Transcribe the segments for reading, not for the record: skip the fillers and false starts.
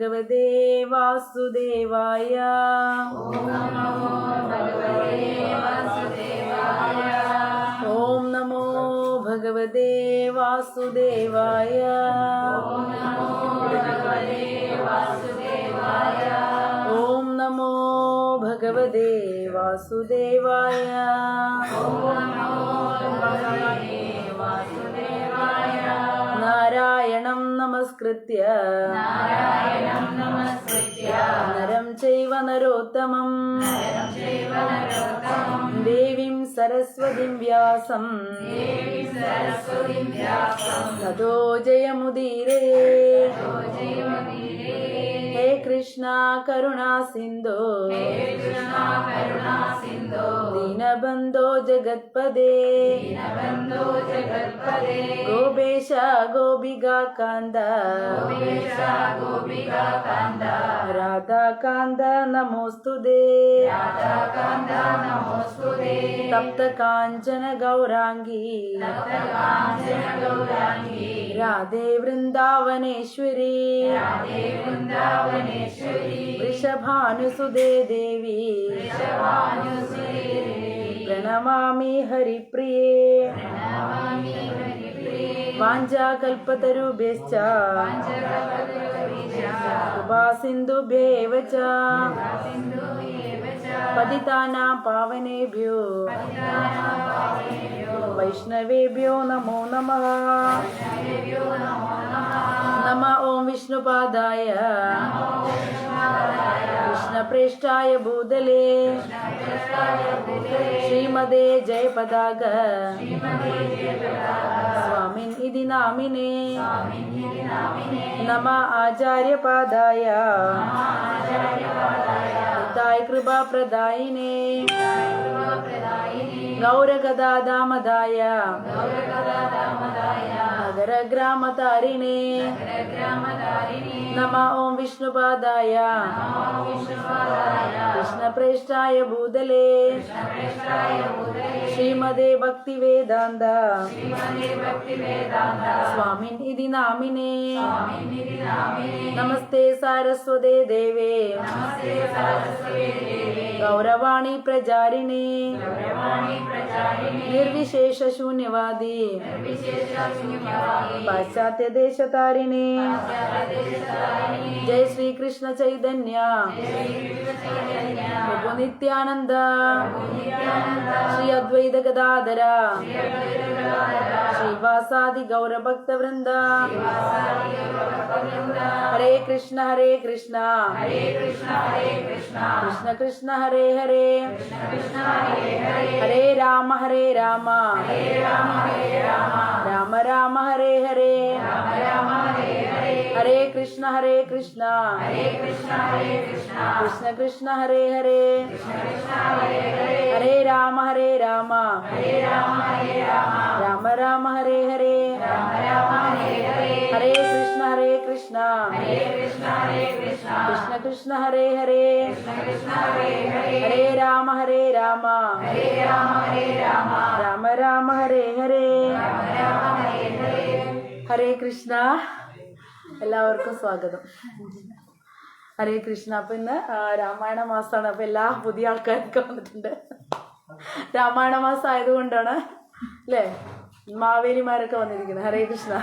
ഭഗവതേ വാസുദേവായ. ഓം നമോ ഭഗവതേ വാസുദേവായ. ഓം നമോ ഭഗവതേ വാസുദേവായ. നാരായണം നമസ്കൃത്യ നരം ചൈവ നരോത്തമം ദേവീം സരസ്വതീം വ്യാസം തതോ ജയമുദീരേ. ഹേ കൃഷ്ണ കരുണാ സിന്ധോ ദീനബന്ധോ ജഗത്പദേ ഗോപേശ ഗോപികാ കാന്ത രാധാകാന്ത നമോസ്തുതേ. തപ്ത കാഞ്ചന ഗൗരാംഗീ രാധേ വൃന്ദാവനേശ്വരി വൃഷഭാനുസുതേ ദേവി പ്രണമാമി ഹരിപ്രിയേ. വാഞ്ചാകൽപതരുഭ്യശ്ച കൃപാസിന്ധുഭ്യേവ ച പതിതാനാം പാവനേഭ്യോ വൈഷ്ണവേഭ്യോ നമോ നമഃ. നമ ഓം വിഷ്ണുപാദായ കൃഷ്ണപ്രേഷ്ഠായ ഭൂതലേ ശ്രീമദേ ജയപതാക സ്വാമിൻ ഇതി നാമിനേ. നമ ആചാര്യപാദായ നിതായ കൃപാപ്രദായിനേ ഗൗരഗദാദാമദായ നഗരഗ്രാമതാരിണേ. നമ ഓം വിഷ്ണുപാദായ കൃഷ്ണപ്രേഷ്ഠായ ഭൂതലേ ശ്രീമദേ ഭക്തിവേദാന്ത സ്വാമിൻ ഇതി നാമിനേ. നമസ്തേ സാരസ്വതേ ദേവേ ഗൗരവാണി പ്രചാരിണേ നിർവിശേഷ ശൂന്യവാദി പാശ്ചാത്യ ദേശതാരിണേ. ജയ ശ്രീകൃഷ്ണ ചൈതന്യ പ്രഭു നിത്യാനന്ദ ശ്രീ അദ്വൈത ഗദാധര ശ്രീവാസാദി ഗൗരഭക്തവൃന്ദ. ഹരേ കൃഷ്ണ കൃഷ്ണ കൃഷ്ണ ഹരേ ഹരേ ഹരേ രാമ രാമ രാമ ഹരേ ഹരേ. ഹരേ കൃഷ്ണ കൃഷ്ണ കൃഷ്ണ ഹരേ ഹരേ ഹരേ രാമ രാമ രാമ ഹരേ ഹരേ. ഹരേ കൃഷ്ണ കൃഷ്ണ ഹരേ ഹരേ ഹരേ രാമ രാമ രാമ ഹരേ ഹരേ. ഹരേ കൃഷ്ണ. എല്ലാവർക്കും സ്വാഗതം. ഹരേ കൃഷ്ണ. അപ്പൊ ഇന്ന് രാമായണ മാസമാണ്. അപ്പൊ എല്ലാ പുതിയ ആൾക്കാരൊക്കെ വന്നിട്ടുണ്ട്. രാമായണ മാസം ആയതുകൊണ്ടാണ് അല്ലേ മാവേലിമാരൊക്കെ വന്നിരിക്കുന്നത്. ഹരേ കൃഷ്ണ.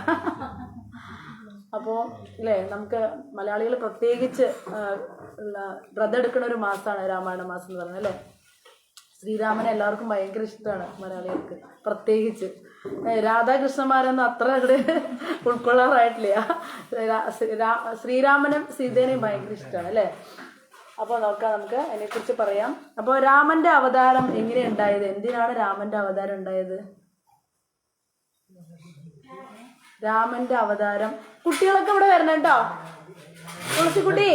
അപ്പോൾ അല്ലേ നമുക്ക് മലയാളികൾ പ്രത്യേകിച്ച് വ്രതം എടുക്കുന്ന ഒരു മാസമാണ് രാമായണ മാസം എന്ന് പറയുന്നത് അല്ലേ. ശ്രീരാമനെ എല്ലാവർക്കും ഭയങ്കര ഇഷ്ടമാണ് മലയാളികൾക്ക്. പ്രത്യേകിച്ച് രാധാകൃഷ്ണന്മാരൊന്നും അത്ര ഇവിടെ ഉൾക്കൊള്ളാറായിട്ടില്ല. ശ്രീരാമനും സീതേനെയും ഭയങ്കര ഇഷ്ടമാണ് അല്ലേ. അപ്പോൾ നോക്കാം, നമുക്ക് അതിനെക്കുറിച്ച് പറയാം. അപ്പോൾ രാമന്റെ അവതാരം എങ്ങനെ ഉണ്ടായത്, എന്തിനാണ് രാമന്റെ അവതാരം ഉണ്ടായത്? രാമന്റെ അവതാരം. കുട്ടികളൊക്കെ ഇവിടെ വരണം കേട്ടോ. തുളസിക്കുട്ടി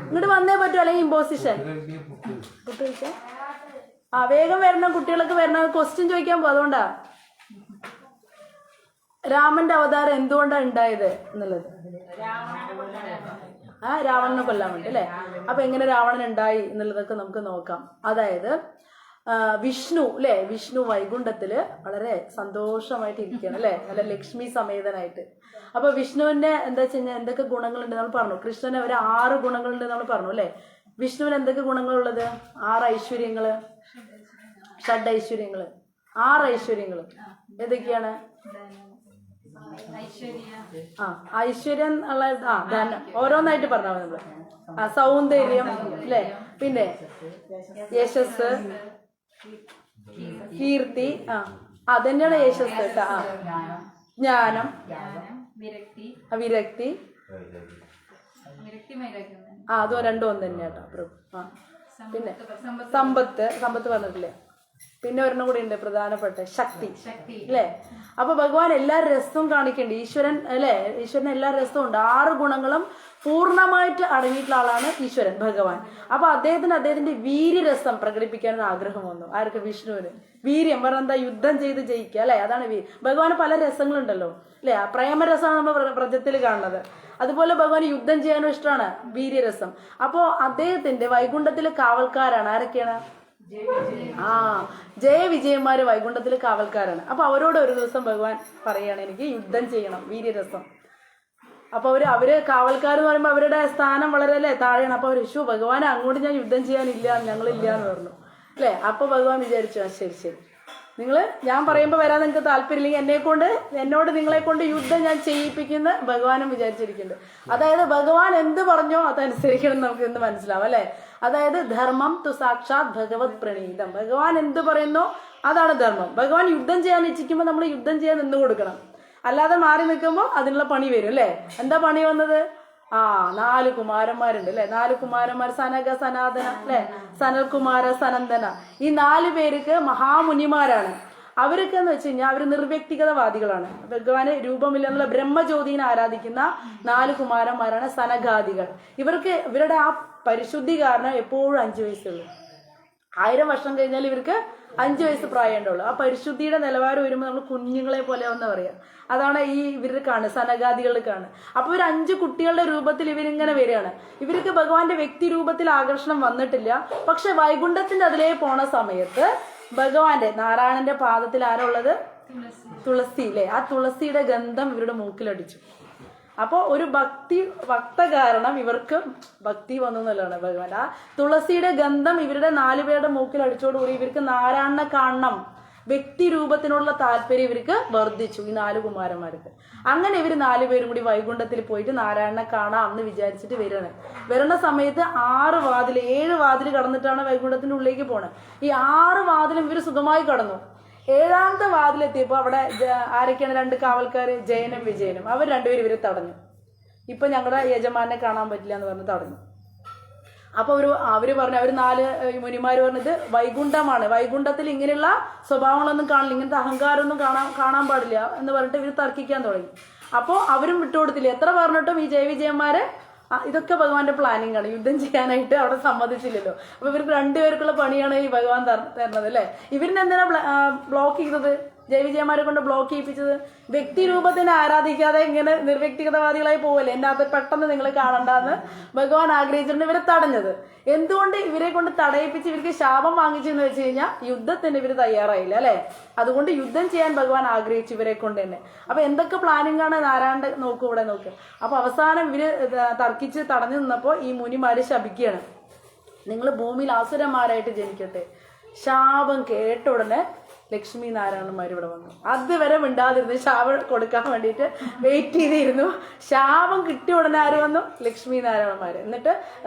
ഇങ്ങോട്ട് വന്നേ പറ്റൂ, അല്ലെങ്കിൽ ഇമ്പോസിഷൻ. കുട്ടികൾക്ക് വേഗം വരണം, കുട്ടികളൊക്കെ വരണം. ക്വസ്റ്റ്യൻ ചോദിക്കാൻ പോകും. അതുകൊണ്ടാ രാമന്റെ അവതാരം എന്തുകൊണ്ടാണ് ഉണ്ടായത് എന്നുള്ളത്. രാവണനെ കൊല്ലാൻ വേണ്ടി അല്ലേ. അപ്പൊ എങ്ങനെ രാവണൻ ഉണ്ടായി എന്നുള്ളതൊക്കെ നമുക്ക് നോക്കാം. അതായത് വിഷ്ണു അല്ലെ, വിഷ്ണു വൈകുണ്ഠത്തില് വളരെ സന്തോഷമായിട്ട് ഇരിക്കുകയാണ് അല്ലെ, നല്ല ലക്ഷ്മി സമേതനായിട്ട്. അപ്പൊ വിഷ്ണുവിന്റെ എന്താ വെച്ച് കഴിഞ്ഞാൽ എന്തൊക്കെ ഗുണങ്ങളുണ്ട് നമ്മൾ പറഞ്ഞു. കൃഷ്ണന് ഒരു 6 ഗുണങ്ങളുണ്ട് നമ്മൾ പറഞ്ഞു അല്ലെ. വിഷ്ണുവിന് എന്തൊക്കെ ഗുണങ്ങളുള്ളത്? 6 ഐശ്വര്യങ്ങള്, ഷഡ് ഐശ്വര്യങ്ങള്, 6 ഐശ്വര്യങ്ങള് ഏതൊക്കെയാണ്? ഐശ്വര്യം ഉള്ള ധനം ഓരോന്നായിട്ട് പറഞ്ഞാൽ നമ്മള്. സൗന്ദര്യം അല്ലെ, പിന്നെ യശസ്, കീർത്തി, അതന്നെയാണ് യശസ് കേട്ടാ. ജ്ഞാനം, വിരക്തി, അതോ രണ്ടും ഒന്ന് തന്നെ കേട്ടോ. പിന്നെ സമ്പത്ത് പറഞ്ഞിട്ടില്ലേ. പിന്നെ ഒരെണ്ണം കൂടി ഉണ്ട് പ്രധാനപ്പെട്ട, ശക്തി അല്ലെ. അപ്പൊ ഭഗവാൻ എല്ലാ രസവും കാണിക്കുന്നുണ്ട്. ഈശ്വരൻ അല്ലെ, ഈശ്വരന് എല്ലാ രസവും ഉണ്ട്. 6 ഗുണങ്ങളും പൂർണ്ണമായിട്ട് അടങ്ങിയിട്ടുള്ള ആളാണ് ഈശ്വരൻ ഭഗവാൻ. അപ്പൊ അദ്ദേഹത്തിന്റെ വീര്യരസം പ്രകടിപ്പിക്കാൻ ആഗ്രഹം വന്നു. ആർക്ക്? വിഷ്ണുവിന്. വീര്യം പറഞ്ഞാൽ എന്താ? യുദ്ധം ചെയ്ത് ജയിക്കുക അല്ലെ, അതാണ് ഭഗവാന് പല രസങ്ങളുണ്ടല്ലോ അല്ലെ. പ്രേമരസമാണ് നമ്മൾ വ്രജത്തിൽ കാണുന്നത്. അതുപോലെ ഭഗവാൻ യുദ്ധം ചെയ്യാനും ഇഷ്ടമാണ്, വീര്യരസം. അപ്പോ അദ്ദേഹത്തിന്റെ വൈകുണ്ഠത്തിലെ കാവൽക്കാരാണ് ആരൊക്കെയാണ്? ജയവിജയന്മാര് വൈകുണ്ഠത്തിലെ കാവൽക്കാരാണ്. അപ്പൊ അവരോട് ഒരു ദിവസം ഭഗവാൻ പറയാണ്, എനിക്ക് യുദ്ധം ചെയ്യണം, വീര്യരസം. അപ്പൊ അവര് കാവൽക്കാർ എന്ന് പറയുമ്പോൾ അവരുടെ സ്ഥാനം വളരെ അല്ലേ താഴെയാണ്. അപ്പൊ അവര് ഭഗവാൻ അങ്ങോട്ട് ഞാൻ യുദ്ധം ചെയ്യാനില്ല, ഞങ്ങളില്ല എന്ന് പറഞ്ഞു അല്ലെ. അപ്പൊ ഭഗവാൻ വിചാരിച്ചു, ശരി ഞാൻ പറയുമ്പോൾ വരാൻ നിങ്ങൾക്ക് താല്പര്യമില്ലെങ്കിൽ എന്നോട് നിങ്ങളെ കൊണ്ട് യുദ്ധം ഞാൻ ചെയ്യിപ്പിക്കുന്ന ഭഗവാനും വിചാരിച്ചിരിക്കുന്നുണ്ട്. അതായത് ഭഗവാൻ എന്ത് പറഞ്ഞോ അതനുസരിക്കണം നമുക്ക് എന്ന് മനസ്സിലാവും അല്ലെ. അതായത് ധർമ്മം തു സാക്ഷാത് ഭഗവത് പ്രണീതം. ഭഗവാൻ എന്ത് പറയുന്നോ അതാണ് ധർമ്മം. ഭഗവാൻ യുദ്ധം ചെയ്യാൻ ഇച്ഛിക്കുമ്പോൾ നമ്മൾ യുദ്ധം ചെയ്യാൻ നിന്ന് കൊടുക്കണം. അല്ലാതെ മാറി നിൽക്കുമ്പോൾ അതിനുള്ള പണി വരും അല്ലെ. എന്താ പണി വന്നത്? 4 കുമാരന്മാരുണ്ട് അല്ലെ. 4 കുമാരന്മാർ, സനക, സനാതന അല്ലെ, സനൽകുമാര, സനന്ദന. ഈ 4 പേർക്ക് മഹാമുനിമാരാണ്. അവരൊക്കെ എന്ന് വെച്ച് കഴിഞ്ഞാൽ അവര് നിർവ്യക്തിഗതവാദികളാണ്. ഭഗവാന് രൂപമില്ലെന്നുള്ള ബ്രഹ്മജ്യോതിനെ ആരാധിക്കുന്ന 4 കുമാരന്മാരാണ് സനകാദികൾ. ഇവരുടെ ആ പരിശുദ്ധി കാരണം എപ്പോഴും 5 വയസ്സുള്ളൂ. 1000 വർഷം കഴിഞ്ഞാൽ ഇവർക്ക് 5 വയസ്സ് പ്രായം ഉണ്ടാവുള്ളൂ. ആ പരിശുദ്ധിയുടെ നിലവാരം വരുമ്പോൾ നമ്മൾ കുഞ്ഞുങ്ങളെ പോലെ ഒന്ന് പറയാം. അതാണ് ഈ ഇവർക്കാണ്, സനകാദികൾക്കാണ്. അപ്പൊ ഒരു 5 കുട്ടികളുടെ രൂപത്തിൽ ഇവരിങ്ങനെ വരികയാണ്. ഇവർക്ക് ഭഗവാന്റെ വ്യക്തി രൂപത്തിൽ ആകർഷണം വന്നിട്ടില്ല. പക്ഷെ വൈകുണ്ഠത്തിന്റെ അതിലേ പോണ സമയത്ത് ഭഗവാന്റെ നാരായണന്റെ പാദത്തിൽ ആരാ ഉള്ളത്? തുളസി അല്ലെ. ആ തുളസിയുടെ ഗന്ധം ഇവരുടെ മൂക്കിലടിച്ചു. അപ്പോ ഒരു ഭക്ത കാരണം ഇവർക്ക് ഭക്തി വന്നു എന്നുള്ളതാണ് ഭഗവാൻ. ആ തുളസിയുടെ ഗന്ധം ഇവരുടെ 4 പേരുടെ മൂക്കിൽ അടിച്ചോടുകൂടി ഇവർക്ക് നാരായണനെ കാണണം, വ്യക്തി രൂപത്തിനുള്ള താല്പര്യം ഇവർക്ക് വർദ്ധിച്ചു, ഈ 4 കുമാരന്മാർക്ക്. അങ്ങനെ ഇവർ 4 പേരും കൂടി വൈകുണ്ഠത്തിൽ പോയിട്ട് നാരായണനെ കാണാം എന്ന് വിചാരിച്ചിട്ട് വരണ സമയത്ത് 7 വാതിൽ കടന്നിട്ടാണ് വൈകുണ്ഠത്തിന്റെ ഉള്ളിലേക്ക് പോണത്. ഈ 6 വാതിലും ഇവർ സുഖമായി കടന്നു. 7ാമത്തെ വാതിലെത്തിയപ്പോ അവിടെ ആരൊക്കെയാണ്? 2 കാവൽക്കാര്, ജയനും വിജയനും. അവർ 2 പേരും ഇവരെ തടഞ്ഞു. ഇപ്പൊ ഞങ്ങളുടെ യജമാനെ കാണാൻ പറ്റില്ല എന്ന് പറഞ്ഞ് തടഞ്ഞു. അപ്പൊ അവര് പറഞ്ഞു, അവര് 4 മുനിമാര് പറഞ്ഞത് വൈകുണ്ഠമാണ്, വൈകുണ്ഠത്തിൽ ഇങ്ങനെയുള്ള സ്വഭാവങ്ങളൊന്നും കാണില്ല, ഇങ്ങനത്തെ അഹങ്കാരമൊന്നും കാണാൻ പാടില്ല എന്ന് പറഞ്ഞിട്ട് ഇവര് തർക്കിക്കാൻ തുടങ്ങി. അപ്പോ അവരും വിട്ടുകൊടുത്തില്ല. എത്ര പറഞ്ഞിട്ടും ഈ ജയവിജയന്മാരെ ഇതൊക്കെ ഭഗവാന്റെ പ്ലാനിങ് ആണ്, യുദ്ധം ചെയ്യാനായിട്ട് അവിടെ സമ്മതിച്ചില്ലല്ലോ. അപ്പൊ ഇവർക്ക് 2 പേർക്കുള്ള പണിയാണ് ഈ ഭഗവാൻ തരുന്നത് അല്ലെ. ഇവരിനെ എന്തിനാ ബ്ലോക്ക് ചെയ്തത്? ജയവിജയന്മാരെ കൊണ്ട് ബ്ലോക്ക് ചെയ്യിപ്പിച്ചത്? വ്യക്തി രൂപത്തിനെ ആരാധിക്കാതെ ഇങ്ങനെ നിർവ്യക്തിഗതവാദികളായി പോവല്ലേ, എന്നെ അത് പെട്ടെന്ന് നിങ്ങൾ കാണണ്ടെന്ന് ഭഗവാൻ ആഗ്രഹിച്ചിട്ടുണ്ട് ഇവരെ തടഞ്ഞത്. എന്തുകൊണ്ട് ഇവരെ കൊണ്ട് തടയിപ്പിച്ച് ഇവർക്ക് ശാപം വാങ്ങിച്ചെന്ന് വെച്ച് കഴിഞ്ഞാൽ യുദ്ധത്തിന് ഇവർ തയ്യാറായില്ല അല്ലെ. അതുകൊണ്ട് യുദ്ധം ചെയ്യാൻ ഭഗവാൻ ആഗ്രഹിച്ചു ഇവരെ കൊണ്ട് തന്നെ. അപ്പൊ എന്തൊക്കെ പ്ലാനിങ് ആണ് നാരായണന്റെ ഇവിടെ നോക്ക്. അപ്പൊ അവസാനം ഇവര് തർക്കിച്ച് തടഞ്ഞു നിന്നപ്പോ ഈ മുനിമാര് ശപിക്കുകയാണ്, നിങ്ങൾ ഭൂമിയിൽ അസുരന്മാരായിട്ട് ജനിക്കട്ടെ. ശാപം കേട്ട ഉടനെ ലക്ഷ്മി നാരായണന്മാർ ഇവിടെ വന്നു. അതുവരെ മിണ്ടാതിരുന്നു, ശാപം കൊടുക്കാൻ വേണ്ടിയിട്ട് വെയിറ്റ് ചെയ്തിരുന്നു. ശാപം കിട്ടിയ ഉടനെ ആര് വന്നു? ലക്ഷ്മി നാരായണന്മാര്. എന്നിട്ട്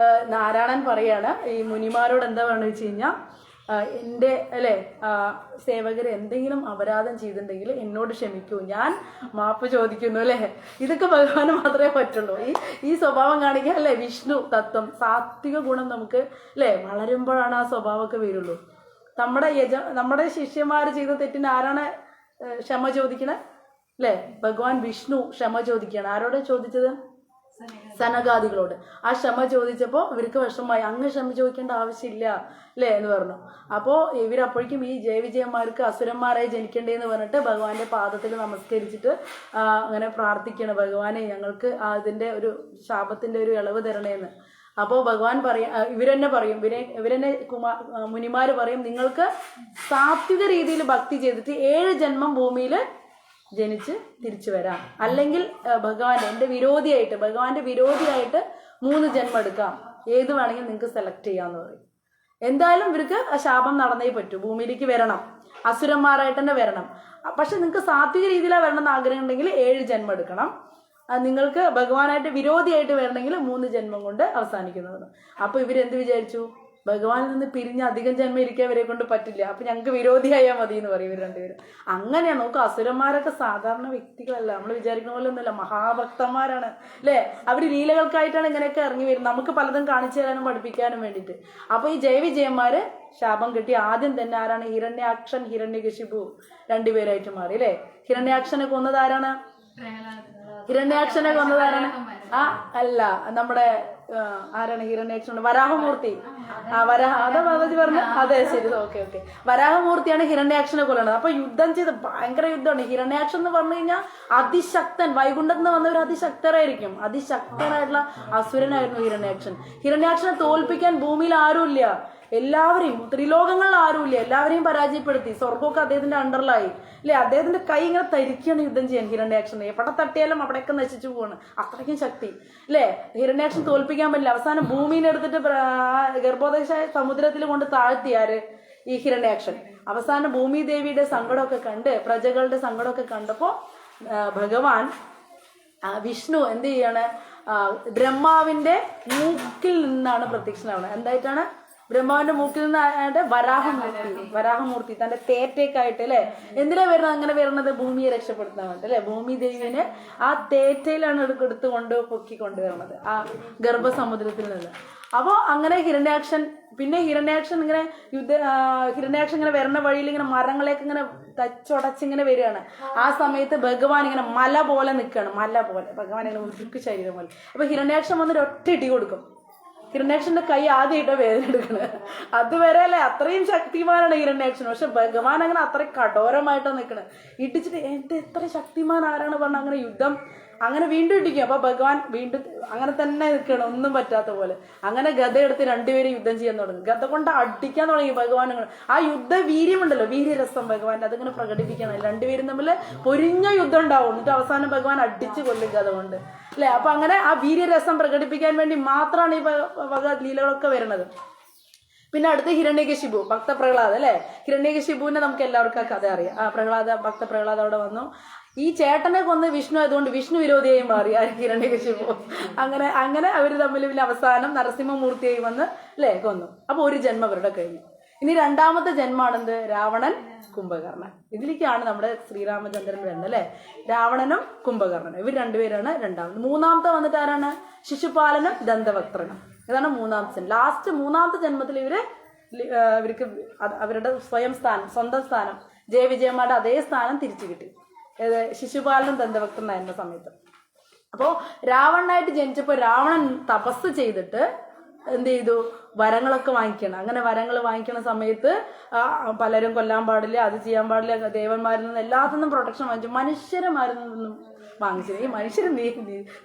നാരായണൻ പറയാണ് ഈ മുനിമാരോട് എന്താ വേണമെന്ന് വെച്ച് കഴിഞ്ഞാൽ, എൻ്റെ അല്ലെ സേവകര് എന്തെങ്കിലും അപരാധം ചെയ്തിട്ടുണ്ടെങ്കിൽ എന്നോട് ക്ഷമിക്കൂ, ഞാൻ മാപ്പ് ചോദിക്കുന്നു അല്ലെ. ഇതൊക്കെ ഭഗവാന് മാത്രമേ പറ്റുള്ളൂ. ഈ സ്വഭാവം കാണിക്കാൻ അല്ലെ. വിഷ്ണു തത്വം, സാത്വിക ഗുണം നമുക്ക് അല്ലെ വളരുമ്പോഴാണ് ആ സ്വഭാവമൊക്കെ വരുള്ളൂ. നമ്മുടെ ശിഷ്യന്മാര് ചെയ്ത തെറ്റിന് ആരാണ് ക്ഷമ ചോദിക്കണേ അല്ലെ? ഭഗവാൻ വിഷ്ണു ക്ഷമ ചോദിക്കുകയാണ്. ആരോട് ചോദിച്ചത്? സനകാദികളോട്. ആ ക്ഷമ ചോദിച്ചപ്പോ ഇവർക്ക് വിഷമമായി. അങ്ങ് ക്ഷമ ചോദിക്കേണ്ട ആവശ്യമില്ല അല്ലെ എന്ന് പറഞ്ഞു. അപ്പോ ഇവരപ്പോഴേക്കും ഈ ജയവിജയന്മാർക്ക് അസുരന്മാരായി ജനിക്കണ്ടേന്ന് പറഞ്ഞിട്ട് ഭഗവാന്റെ പാദത്തിൽ നമസ്കരിച്ചിട്ട് അങ്ങനെ പ്രാർത്ഥിക്കണം, ഭഗവാനെ ഞങ്ങൾക്ക് അതിന്റെ ഒരു ശാപത്തിന്റെ ഒരു ഇളവ് തരണേന്ന്. അപ്പോൾ ഭഗവാൻ ഇവരെന്നെ പറയും, ഇവരെന്നെ മുനിമാര് പറയും, നിങ്ങൾക്ക് സാത്വിക രീതിയിൽ ഭക്തി ചെയ്തിട്ട് 7 ജന്മം ഭൂമിയിൽ ജനിച്ച് തിരിച്ചു വരാം, അല്ലെങ്കിൽ ഭഗവാന്റെ വിരോധിയായിട്ട് 3 ജന്മം എടുക്കാം, ഏത് വേണമെങ്കിലും നിങ്ങൾക്ക് സെലക്ട് ചെയ്യാന്ന് പറയും. എന്തായാലും ഇവർക്ക് ശാപം നടന്നേ പറ്റൂ, ഭൂമിയിലേക്ക് വരണം, അസുരന്മാരായിട്ട് തന്നെ വരണം. പക്ഷെ നിങ്ങൾക്ക് സാത്വിക രീതിയിലാണ് വരണം എന്ന് ആഗ്രഹം ഉണ്ടെങ്കിൽ 7 ജന്മം എടുക്കണം. നിങ്ങൾക്ക് ഭഗവാനായിട്ട് വിരോധിയായിട്ട് വരണമെങ്കിൽ 3 ജന്മം കൊണ്ട് അവസാനിക്കുന്നതാണ്. അപ്പൊ ഇവരെന്ത് വിചാരിച്ചു, ഭഗവാനിൽ നിന്ന് പിരിഞ്ഞ് അധികം ജന്മം ഇരിക്കാൻ ഇവരെ കൊണ്ട് പറ്റില്ല, അപ്പൊ ഞങ്ങൾക്ക് വിരോധിയായാൽ മതി എന്ന് പറയും ഇവർ രണ്ടുപേരും. അങ്ങനെയാണ്. നോക്കുക, അസുരന്മാരൊക്കെ സാധാരണ വ്യക്തികളല്ല, നമ്മൾ വിചാരിക്കുന്ന പോലെ ഒന്നുമല്ല, മഹാഭക്തന്മാരാണ് അല്ലെ. അവർ ലീലകൾക്കായിട്ടാണ് ഇങ്ങനെയൊക്കെ ഇറങ്ങി വരുന്നത്, നമുക്ക് പലതും കാണിച്ചു തരാനും പഠിപ്പിക്കാനും വേണ്ടിയിട്ട്. അപ്പൊ ഈ ജയവിജയന്മാര് ശാപം കിട്ടി. ആദ്യം തന്നെ ആരാണ്? ഹിരണ്യാക്ഷൻ, ഹിരണ്യകശിപു രണ്ടുപേരായിട്ട് മാറി അല്ലെ. ഹിരണ്യാക്ഷനെ കൊന്നത് ആരാണ്? ഹിരണ്യാക്ഷനെ കൊന്നത് ആരാണ്? അല്ല, നമ്മുടെ ആരാണ് ഹിരണ്യാക്ഷൻ? വരാഹമൂർത്തി. അതാ പറഞ്ഞു. അതെ, ശരി, ഓക്കെ. വരാഹമൂർത്തിയാണ് ഹിരണ്യാക്ഷനെ കൊല്ലണത്. അപ്പൊ യുദ്ധം ചെയ്ത് ഭയങ്കര യുദ്ധമാണ്. ഹിരണ്യാക്ഷൻ എന്ന് പറഞ്ഞു കഴിഞ്ഞാൽ അതിശക്തൻ, വൈകുണ്ഠത്ത് നിന്ന് വന്നവർ അതിശക്തരായിരിക്കും. അതിശക്തനായിട്ടുള്ള അസുരനായിരുന്നു ഹിരണ്യാക്ഷൻ. ഹിരണ്യാക്ഷനെ തോൽപ്പിക്കാൻ ഭൂമിയിൽ ആരുമില്ല, എല്ലാവരെയും, ത്രിലോകങ്ങളിൽ ആരുമില്ല, എല്ലാവരെയും പരാജയപ്പെടുത്തി. സ്വർഗമൊക്കെ അദ്ദേഹത്തിന്റെ അണ്ടറിലായി അല്ലെ. അദ്ദേഹത്തിന്റെ കൈ ഇങ്ങനെ തരിക്കാണ് യുദ്ധം ചെയ്യാൻ ഹിരണ്യാക്ഷനെ. എവിടെ തട്ടിയാലും അവിടെയൊക്കെ നശിച്ചു പോവാണ്, അത്രയ്ക്കും ശക്തി അല്ലെ. ഹിരണ്യാക്ഷൻ തോൽപ്പിക്കാൻ പറ്റില്ല. അവസാനം ഭൂമിനെ എടുത്തിട്ട് ഗർഭോദശായ സമുദ്രത്തിൽ കൊണ്ട് താഴ്ത്തി ആര്? ഈ ഹിരണ്യാക്ഷൻ. അവസാനം ഭൂമി ദേവിയുടെ സങ്കടമൊക്കെ കണ്ട്, പ്രജകളുടെ സങ്കടമൊക്കെ കണ്ടപ്പോ ഭഗവാൻ വിഷ്ണു എന്ത് ചെയ്യാണ്? ബ്രഹ്മാവിന്റെ മൂക്കിൽ നിന്നാണ് പ്രത്യക്ഷനാവുന്നത്. എന്തായിട്ടാണ്? ബ്രഹ്മാവിന്റെ മൂക്കിൽ നിന്ന് വരാഹമൂർത്തി തന്റെ തേറ്റയ്ക്കായിട്ട് അല്ലെ. എന്തിനാ വരുന്നത്? അങ്ങനെ വരുന്നത് ഭൂമിയെ രക്ഷപ്പെടുത്താൻ വേണ്ടി അല്ലെ. ഭൂമി ദേവിനെ ആ തേറ്റയിലാണ് എടുത്തുകൊണ്ട് പൊക്കിക്കൊണ്ടുവരുന്നത് ആ ഗർഭസമുദ്രത്തിൽ നിന്ന്. അപ്പോ അങ്ങനെ ഹിരണ്യാക്ഷൻ ഇങ്ങനെ ഹിരണ്യാക്ഷൻ ഇങ്ങനെ വരുന്ന വഴിയിൽ ഇങ്ങനെ മരങ്ങളേക്ക് ഇങ്ങനെ തച്ചുടച്ചിങ്ങനെ വരികയാണ്. ആ സമയത്ത് ഭഗവാൻ ഇങ്ങനെ മല പോലെ നിൽക്കുകയാണ്, ഭഗവാൻ ഇങ്ങനെ ഉരുക്ക് ശരീരം പോലെ. അപ്പൊ ഹിരണ്യാക്ഷൻ വന്നൊരു ഒറ്റ ഇടി കൊടുക്കും. ഹിരണ്യാക്ഷന്റെ കൈ ആദ്യമായിട്ടാ വേദന എടുക്കുന്നത്. അതുവരെ അല്ലെ അത്രയും ശക്തിമാനാണ് ഹിരണ്യാക്ഷൻ. പക്ഷെ ഭഗവാൻ അങ്ങനെ അത്രയും കഠോരമായിട്ടാണ് നിൽക്കുന്നത്. ഇടിച്ചിട്ട് എത്ര ശക്തിമാൻ ആരാണ് പറഞ്ഞ അങ്ങനെ യുദ്ധം അങ്ങനെ വീണ്ടും ഇടിക്കും. അപ്പൊ ഭഗവാൻ വീണ്ടും അങ്ങനെ തന്നെ നിൽക്കണം, ഒന്നും പറ്റാത്ത പോലെ. അങ്ങനെ ഗദ എടുത്ത് രണ്ടുപേരും യുദ്ധം ചെയ്യാൻ തുടങ്ങി. ഗദ കൊണ്ട് അടിക്കാൻ തുടങ്ങി ഭഗവാൻ. ആ യുദ്ധ വീര്യമുണ്ടല്ലോ, വീര്യരസം ഭഗവാൻ അതിങ്ങനെ പ്രകടിപ്പിക്കണം. രണ്ടുപേരും തമ്മിൽ പൊരിഞ്ഞ യുദ്ധം ഉണ്ടാവും. എന്നിട്ട് അവസാനം ഭഗവാൻ അടിച്ചു കൊല്ലും ഗദ കൊണ്ട് അല്ലെ. അപ്പൊ അങ്ങനെ ആ വീര്യരസം പ്രകടിപ്പിക്കാൻ വേണ്ടി മാത്രമാണ് ഈ ഭഗവത് ലീലകളൊക്കെ വരുന്നത്. പിന്നെ അടുത്ത് ഹിരണ്യകശിപു, ഭക്തപ്രഹ്ലാദ് അല്ലെ. ഹിരണ്യകശിപുവിനെ നമുക്ക് എല്ലാവർക്കും ആ കഥ അറിയാം. ഭക്തപ്രഹ്ലാദ് അവിടെ വന്നു. ഈ ചേട്ടനെ കൊന്ന് വിഷ്ണു ആയതുകൊണ്ട് വിഷ്ണു വിരോധിയായി മാറി ഹിരണ്യകശിപു. അങ്ങനെ അവർ തമ്മിൽ പിന്നെ അവസാനം നരസിംഹമൂർത്തിയായി വന്ന് അല്ലെ കൊന്നു. അപ്പൊ ഒരു ജന്മം അവരുടെ കഴിഞ്ഞു. ഇനി രണ്ടാമത്തെ ജന്മാണെന്ത്? രാവണൻ, കുംഭകർണൻ. ഇതിലേക്കാണ് നമ്മുടെ ശ്രീരാമചന്ദ്രൻ വരുന്നത് അല്ലെ. രാവണനും കുംഭകർണനും ഇവർ രണ്ടുപേരാണ് രണ്ടാമത്. മൂന്നാമത്തെ വന്നിട്ട് ആരാണ്? ശിശുപാലനും ദന്തവക്ത്രനും. ഇതാണ് മൂന്നാമത്തെ. ലാസ്റ്റ് മൂന്നാമത്തെ ജന്മത്തിൽ ഇവർക്ക് അവരുടെ സ്വന്തം സ്ഥാനം ജയവിജയന്മാരുടെ അതേ സ്ഥാനം തിരിച്ചു കിട്ടി. ശിശുപാലനും ദന്തവക്ത്രനായിരുന്ന സമയത്ത്. അപ്പോ രാവണനായിട്ട് ജനിച്ചപ്പോ രാവണൻ തപസ് ചെയ്തിട്ട് എന്ത് ചെയ്തു? വരങ്ങളൊക്കെ വാങ്ങിക്കണം. അങ്ങനെ വരങ്ങൾ വാങ്ങിക്കുന്ന സമയത്ത് പലരും കൊല്ലാൻ പാടില്ല, അത് ചെയ്യാൻ പാടില്ല, ദേവന്മാരിൽ നിന്ന് എല്ലാത്തിനും പ്രൊട്ടക്ഷൻ വാങ്ങിച്ചു. മനുഷ്യന്മാരിൽ നിന്നും വാങ്ങിച്ചില്ല. ഈ മനുഷ്യർ